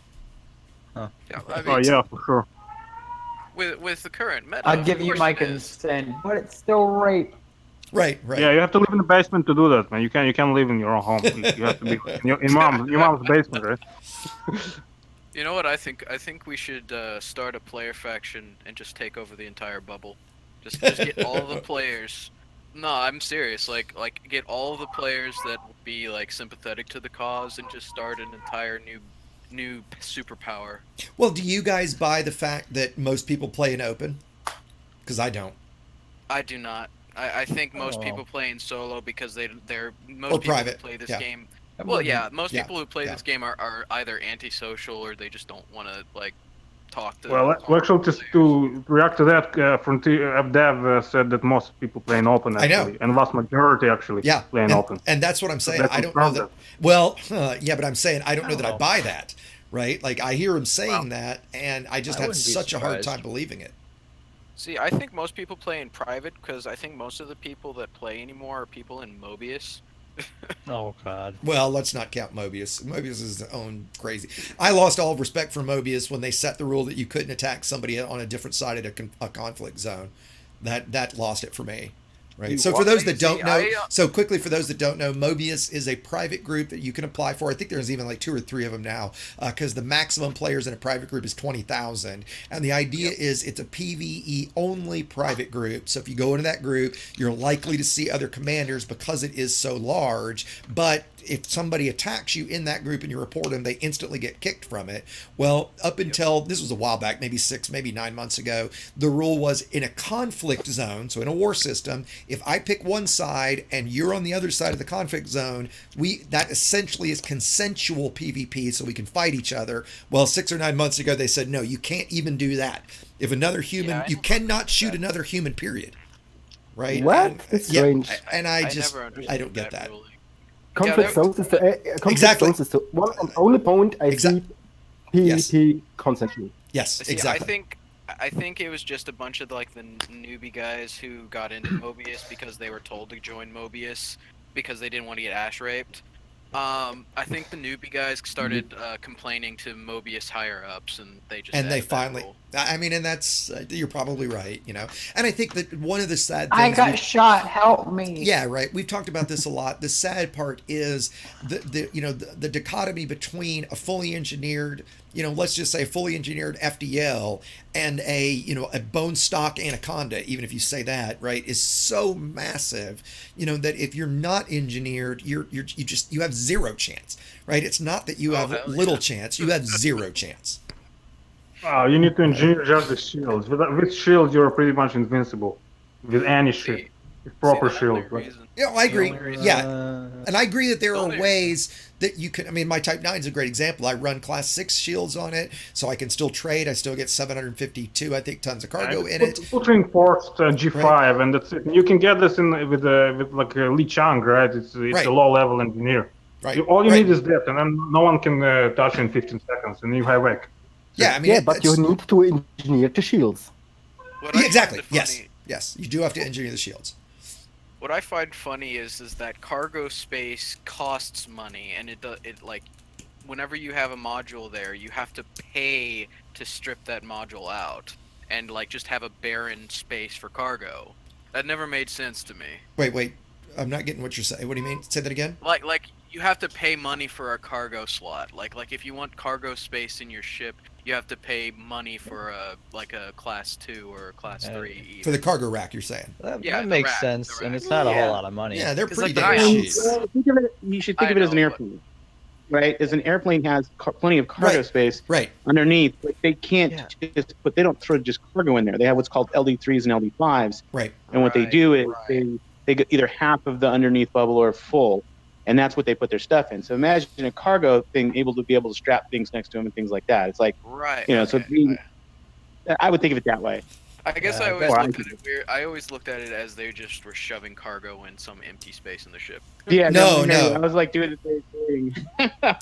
Huh. Yeah, yeah, for sure. With the current meta, I'll give you my consent, but it's still rape. Right. Yeah, you have to live in the basement to do that, man. You can't live in your own home. You have to be in your mom's basement, right? You know what I think? I think we should start a player faction and just take over the entire bubble. Just get all the players. No, I'm serious. Like get all the players that would be like sympathetic to the cause and just start an entire new superpower. Well, do you guys buy the fact that most people play in open? Because I don't. I do not. I think most people play in solo because they're most people private. who play this Yeah. game. Well, yeah, most Yeah. people who play Yeah. this game are either antisocial or they just don't want to like talk to. Well, actually, just to react to that, Frontier Dev said that most people play in open, I know. actually, and vast majority actually play in open. And that's what I'm saying. That's I don't know that. confirmed. Well, yeah, but I'm saying I don't know that I buy that, right? Like I hear him saying that, and I just I have wouldn't be such a hard surprised. time believing it. See, I think most people play in private because I think most of the people that play anymore are people in Mobius. Oh God. Well, let's not count Mobius. Mobius is his own crazy. I lost all respect for Mobius when they set the rule that you couldn't attack somebody on a different side of a conflict zone. That lost it for me. Right. So for those that don't know, so quickly for those that don't know, Mobius is a private group that you can apply for. I think there's even like 2 or 3 of them now, because the maximum players in a private group is 20,000, and the idea is it's a PVE only private group. So if you go into that group, you're likely to see other commanders because it is so large. But if somebody attacks you in that group and you report them, they instantly get kicked from it. Well, up until this was a while back, maybe 6, maybe 9 months ago, the rule was in a conflict zone, so in a war system, if I pick one side and you're on the other side of the conflict zone, that essentially is consensual PvP, so we can fight each other. Well, 6 or 9 months ago, they said, no, you can't even do that. If another human, you cannot shoot another human, period. Right? What? That's strange. And I never understood I don't get that. Conflict zones is the one and only point I see PvP consensual. Yes, See, exactly. I think it was just a bunch of like the newbie guys who got into Mobius because they were told to join Mobius because they didn't want to get ash raped. I think the newbie guys started complaining to Mobius higher ups, and they just and they added that finally. rule. I mean, and that's you're probably right, you know. And I think that one of the sad I things got shot. Help me. Yeah, right. We've talked about this a lot. The sad part is the dichotomy between a fully engineered, let's just say a fully engineered FDL and a bone stock anaconda, even if you say that, right, is so massive, that if you're not engineered, you have zero chance, right? It's not that you have little chance, you have zero chance. Oh, you need to engineer just the shields. With shields, you're pretty much invincible. With any ship. With proper shield. I agree. Yeah. And I agree that there are ways that you can. I mean, my Type 9 is a great example. I run Class 6 shields on it, so I can still trade. I still get 752, I think, tons of cargo in it. Put reinforced G5, right. And that's it. You can get this with like Li Chang, right? It's right. a low-level engineer. Right. All you need is that, and then no one can touch you in 15 seconds, and you have wreck. Yeah, I mean, but you need to engineer the shields. Exactly. Yes, you do have to engineer the shields. What I find funny is that cargo space costs money, and it like whenever you have a module there, you have to pay to strip that module out and like just have a barren space for cargo. That never made sense to me. Wait, I'm not getting what you're saying. What do you mean? Say that again. Like you have to pay money for a cargo slot. Like if you want cargo space in your ship, you have to pay money for a Class 2 or a Class 3. Even. For the cargo rack, you're saying? That makes sense, and it's not a whole lot of money. Yeah, they're pretty like damn cheap. You should think of it as an airplane, right? As an airplane has plenty of cargo space underneath. Like they can't just, but they don't throw just cargo in there. They have what's called LD3s and LD5s. Right. And what they do is they get either half of the underneath bubble or full. And that's what they put their stuff in. So imagine a cargo thing able to strap things next to them and things like that. It's like, I would think of it that way. I guess I always looked at it weird. I always looked at it as they just were shoving cargo in some empty space in the ship. Yeah, no. I was like doing the same thing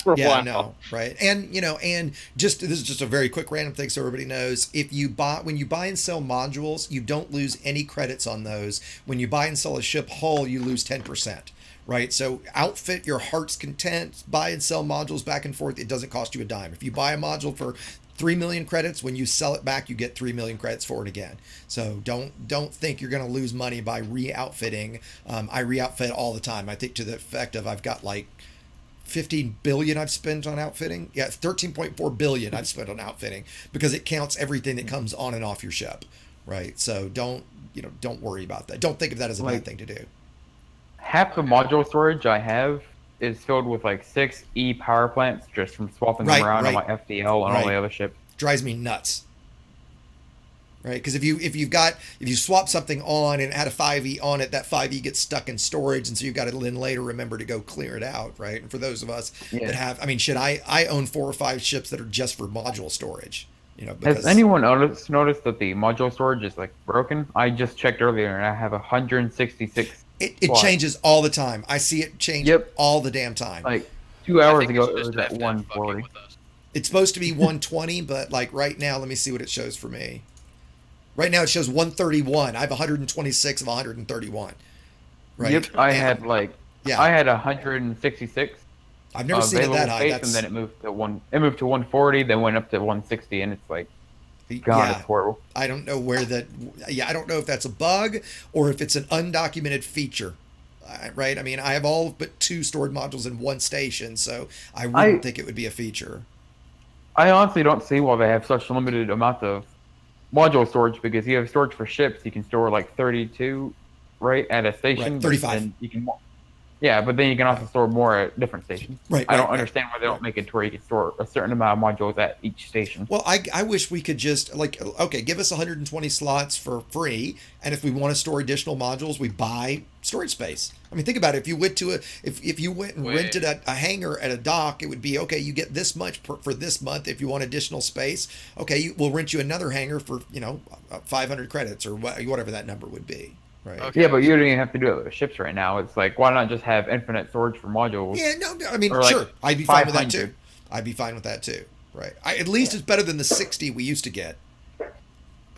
for a while. No, right. And and this is just a very quick random thing so everybody knows. When you buy and sell modules, you don't lose any credits on those. When you buy and sell a ship hull, you lose 10%. Right, so outfit your heart's content, buy and sell modules back and forth. It doesn't cost you a dime. If you buy a module for 3 million credits. When you sell it back, you get 3 million credits for it again. So don't think you're going to lose money by re-outfitting. I re-outfit all the time. I think to the effect of I've got like 15 billion I've spent on outfitting. Yeah, 13.4 billion I've spent on outfitting because it counts everything that comes on and off your ship, right? So don't worry about that. Don't think of that as a bad thing to do. Half the module storage I have is filled with like 6 power plants just from swapping them around on my FDL and all the other ships. Drives me nuts. Right, because if you swap something on and add a 5e on it, that 5e gets stuck in storage, and so you've got to then later remember to go clear it out, right? And for those of us that have, I mean, I own 4 or 5 ships that are just for module storage. Has anyone noticed that the module storage is like broken? I just checked earlier, and I have 166. It changes all the time. I see it change all the damn time. Like 2 hours ago, it was at 140. It's supposed to be 120, but like right now, let me see what it shows for me. Right now it shows 131. I have 126 of 131. Right. Yep, I had 166. I've never seen it that high. And then it moved to 140, then went up to 160, and it's like, God, it's horrible. I don't know where that. Yeah, I don't know if that's a bug or if it's an undocumented feature. Right. I mean, I have all but 2 stored modules in one station, so I wouldn't think it would be a feature. I honestly don't see why they have such a limited amount of module storage, because you have storage for ships, you can store like 32, right, at a station. Right, 35. And you can, but then you can also store more at different stations. Right. I don't understand why they don't make it to where you can store a certain amount of modules at each station. Well, I wish we could just give us 120 slots for free, and if we want to store additional modules, we buy storage space. I mean, think about it. If you went to if you went and rented a hangar at a dock, it would be okay. You get this much for this month. If you want additional space, okay, we'll rent you another hangar for 500 credits or whatever that number would be. Right. Okay. Yeah, but you don't even have to do it with ships right now. It's like, why not just have infinite storage for modules? Yeah, no, I mean, sure, I'd be fine with that too. I'd be fine with that too. Right. At least it's better than the 60 we used to get.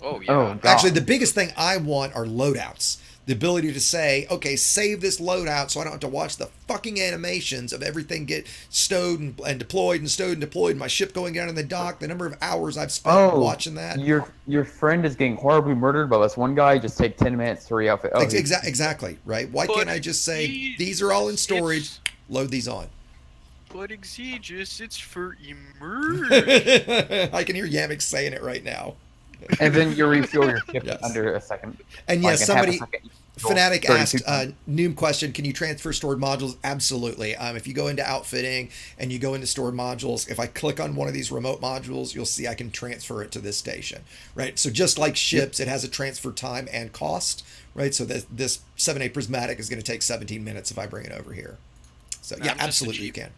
Oh yeah. Oh, actually, the biggest thing I want are loadouts. The ability to say, okay, save this loadout so I don't have to watch the fucking animations of everything get stowed and deployed and stowed and deployed. My ship going down in the dock, the number of hours I've spent watching that. Your friend is getting horribly murdered by this one guy. Just take 10 minutes to re-outfit. Exactly, right? Why can't I just say, these are all in storage, load these on? But Exegious, it's for immersion. I can hear Yamiks saying it right now. And then you refuel your ship under a second. And yes, somebody, Fanatic asked, Noom question, can you transfer stored modules? Absolutely. If you go into outfitting and you go into stored modules, if I click on one of these remote modules, you'll see I can transfer it to this station, right? So just like ships, it has a transfer time and cost, right? So this 7A Prismatic is going to take 17 minutes if I bring it over here. So yeah, absolutely you can.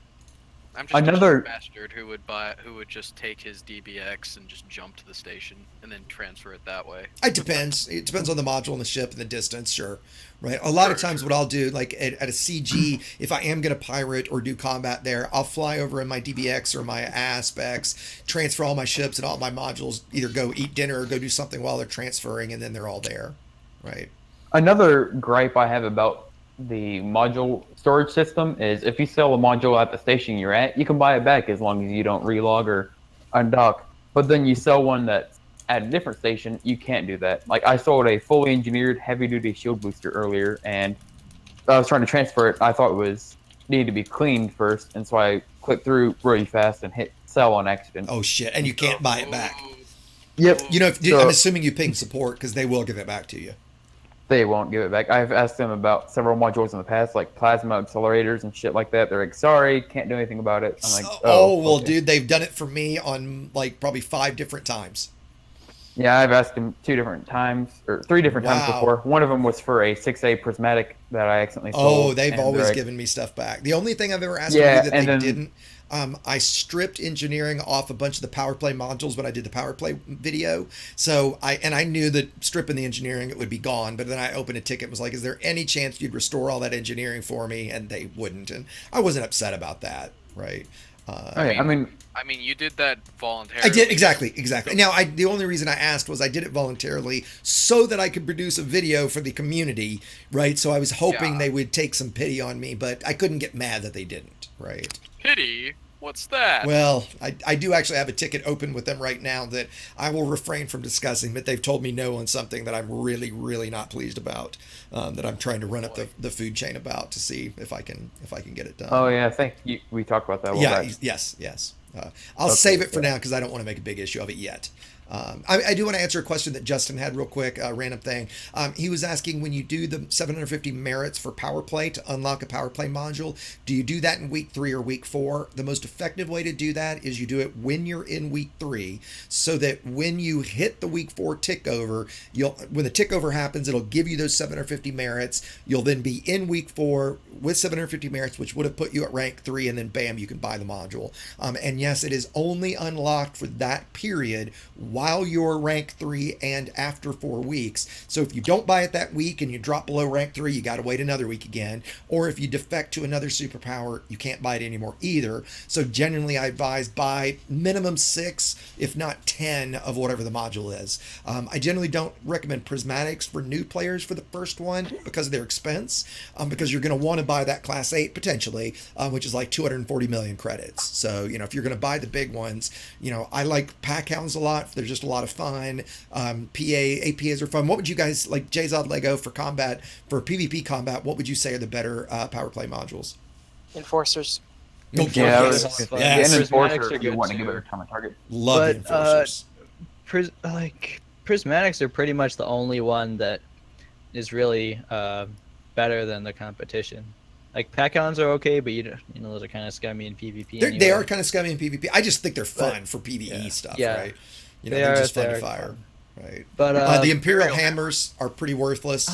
I'm just a cheap bastard who would just take his DBX and just jump to the station and then transfer it that way. It depends. It depends on the module and the ship and the distance, sure. Right. A lot of times what I'll do, like at a CG, if I am going to pirate or do combat there, I'll fly over in my DBX or my aspects, transfer all my ships and all my modules, either go eat dinner or go do something while they're transferring, and then they're all there. Right. Another gripe I have about the module storage system is if you sell a module at the station you're at, you can buy it back as long as you don't relog or undock. But then you sell one that's at a different station, you can't do that. Like I sold a fully engineered heavy-duty shield booster earlier, and I was trying to transfer it. I thought it needed to be cleaned first, and so I clicked through really fast and hit sell on accident. Oh shit! And you can't buy it back. Yep. I'm assuming you ping support because they will give it back to you. They won't give it back. I've asked them about several modules in the past, like plasma accelerators and shit like that. They're like, sorry, can't do anything about it. I'm like, okay. Dude, they've done it for me on like probably 5 different times. Yeah, I've asked them 2 different times, or 3 different times before. One of them was for a 6A Prismatic that I accidentally sold. Oh, they've always given me stuff back. The only thing I've ever asked them that they didn't, I stripped engineering off a bunch of the power play modules when I did the power play video. So I knew that stripping the engineering, it would be gone. But then I opened a ticket and was like, is there any chance you'd restore all that engineering for me? And they wouldn't. And I wasn't upset about that, right? I mean, you did that voluntarily. I did, exactly. Now, the only reason I asked was I did it voluntarily so that I could produce a video for the community, right? So I was hoping they would take some pity on me, but I couldn't get mad that they didn't, right? Pity? What's that? Well, I do actually have a ticket open with them right now that I will refrain from discussing, but they've told me no on something that I'm really, really not pleased about. That I'm trying to run up the food chain about to see if I can get it done. Oh yeah, I think we talked about that. Yes. I'll save it for now because I don't want to make a big issue of it yet. I do want to answer a question that Justin had real quick, random thing. He was asking, when you do the 750 merits for power play to unlock a power play module, do you do that in week 3 or week 4? The most effective way to do that is you do it when you're in week 3, so that when you hit the week 4 tick over, when the tick over happens, it'll give you those 750 merits. You'll then be in week 4 with 750 merits, which would have put you at rank 3, and then bam, you can buy the module. And yes, it is only unlocked for that period while you're rank 3 and after 4 weeks. So if you don't buy it that week and you drop below rank 3, you got to wait another week again. Or if you defect to another superpower, you can't buy it anymore either. So generally I advise buy minimum 6, if not 10 of whatever the module is. I generally don't recommend prismatics for new players for the first one because of their expense, because you're going to want to buy that class 8 potentially, which is like 240 million credits. So, if you're going to buy the big ones, I like pack hounds a lot. They're just a lot of fun. APAs are fun. What would you guys like, Jzod Lego, for combat, for PvP combat? What would you say are the better power play modules? Enforcers. Yes. And enforcers, you want to give it a ton of target. Love the enforcers. Prismatics are pretty much the only one that is really better than the competition. Like pack hounds are okay, but those are kind of scummy in PvP. They are kind of scummy in PvP. I just think they're fun for PvE stuff, right? They're just fun to fire, right? But the Imperial hammers are pretty worthless.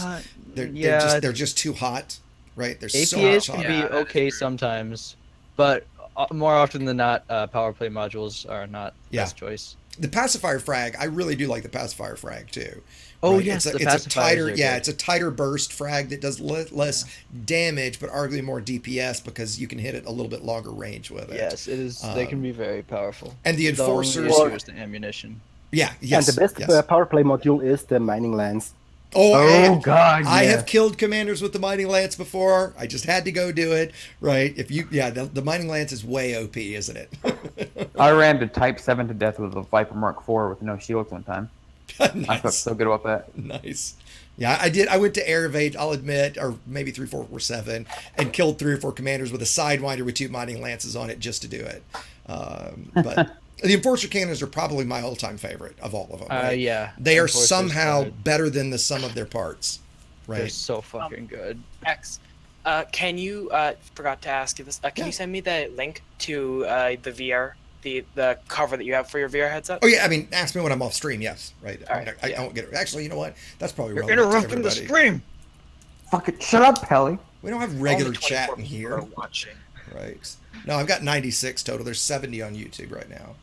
They're just too hot, right? They're so APAs hot. can be okay sometimes, but more often than not, power play modules are not best choice. The pacifier frag, I really do like the pacifier frag too. Oh right? yes, it's a tighter, it's a tighter burst frag that does less damage, but arguably more DPS because you can hit it a little bit longer range with it. Yes, it is. They can be very powerful. And the enforcers, the only issue is the ammunition. Yeah, yes. And the best power play module is the mining lance. Oh God! I have killed commanders with the mining lance before. I just had to go do it. Right? The mining lance is way OP, isn't it? I ran to Type 7 to death with a Viper Mark IV with no shields one time. Nice. I felt so good about that. Nice. Yeah, I did. I went to Air Evade, I'll admit, or maybe 3, 4, or 7, and killed 3 or 4 commanders with a Sidewinder with 2 mining lances on it just to do it. But the Enforcer cannons are probably my all-time favorite of all of them. Right? Yeah. They are somehow better than the sum of their parts. Right. They're so fucking good. X. Can you, forgot to ask you this, can you send me the link to the VR, the cover that you have for your VR headset? Oh yeah, I mean, ask me when I'm off stream. Yes, right. I won't get it. Actually, you know what? That's probably relevant. Interrupting the stream. Fuck it! Shut up, Pelly. We don't have regular chat in here. Watching. Right. No, I've got 96 total. There's 70 on YouTube right now.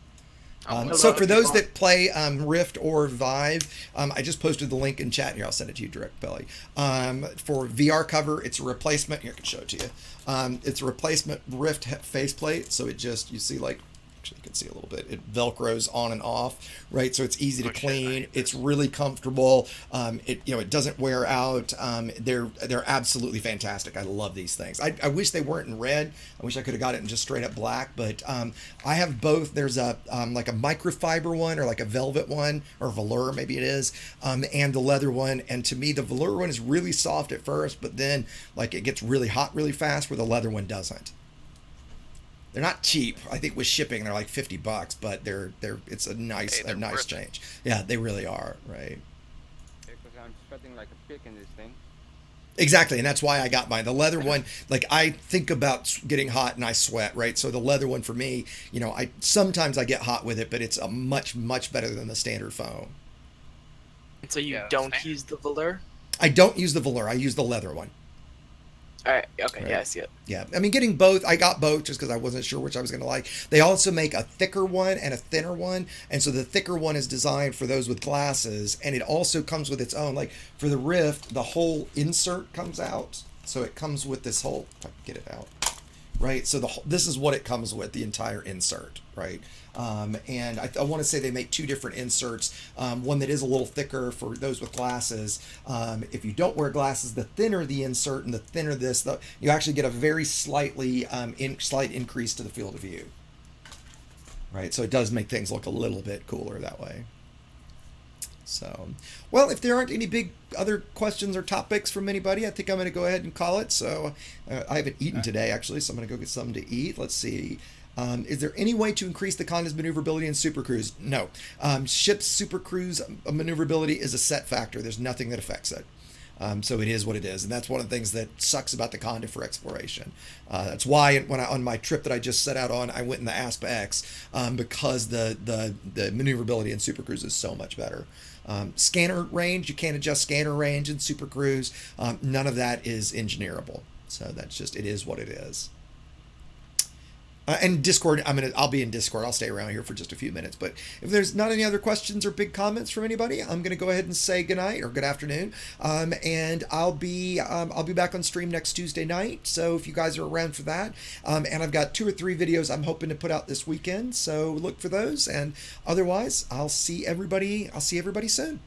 So for those that play Rift or Vive, I just posted the link in chat here. I'll send it to you direct, Belly. For VR cover, it's a replacement. Here, I can show it to you. It's a replacement Rift faceplate. So it just, you see, like, actually you can see a little bit, it velcros on and off, right? So it's easy to clean. It's really comfortable. It doesn't wear out. They're absolutely fantastic. I love these things. I wish they weren't in red. I wish I could have got it in just straight up black, but I have both. There's a like a microfiber one, or like a velvet one, or velour maybe it is, and the leather one. And to me, the velour one is really soft at first, but then like it gets really hot really fast, where the leather one doesn't. They're not cheap. I think with shipping they're like $50, but it's a nice change. Yeah, they really are, right? Because I'm sweating like a pig in this thing. Exactly, and that's why I got mine. The leather one, like I think about getting hot and I sweat, right? So the leather one for me, sometimes I get hot with it, but it's a much better than the standard foam. And so you don't use the velour? I don't use the velour. I use the leather one. All right. Okay. Right. Yeah, I see it. Yeah. I mean, getting both, I got both just because I wasn't sure which I was going to like. They also make a thicker one and a thinner one. And so the thicker one is designed for those with glasses. And it also comes with its own, like for the Rift, the whole insert comes out. So it comes with this whole, if I can get it out, right? So this is what it comes with, the entire insert, right? And I want to say they make 2 different inserts. One that is a little thicker for those with glasses. If you don't wear glasses, the thinner the insert and the thinner this, you actually get a very slight increase to the field of view. right? So it does make things look a little bit cooler that way. So, well, if there aren't any big other questions or topics from anybody, I think I'm going to go ahead and call it. So I haven't eaten today, actually, so I'm going to go get something to eat. Let's see. Is there any way to increase the Conda's maneuverability in Super Cruise? No. Ship's Super Cruise maneuverability is a set factor. There's nothing that affects it. So it is what it is, and that's one of the things that sucks about the Conda for exploration. That's why when on my trip that I just set out on, I went in the Aspa X because the maneuverability in Super Cruise is so much better. Scanner range, you can't adjust scanner range in Super Cruise. None of that is engineerable. So that's just, it is what it is. And Discord, I'll be in Discord. I'll stay around here for just a few minutes. But if there's not any other questions or big comments from anybody, I'm going to go ahead and say good night or good afternoon. And I'll be back on stream next Tuesday night. So if you guys are around for that, and I've got 2 or 3 videos I'm hoping to put out this weekend. So look for those. And otherwise, I'll see everybody soon.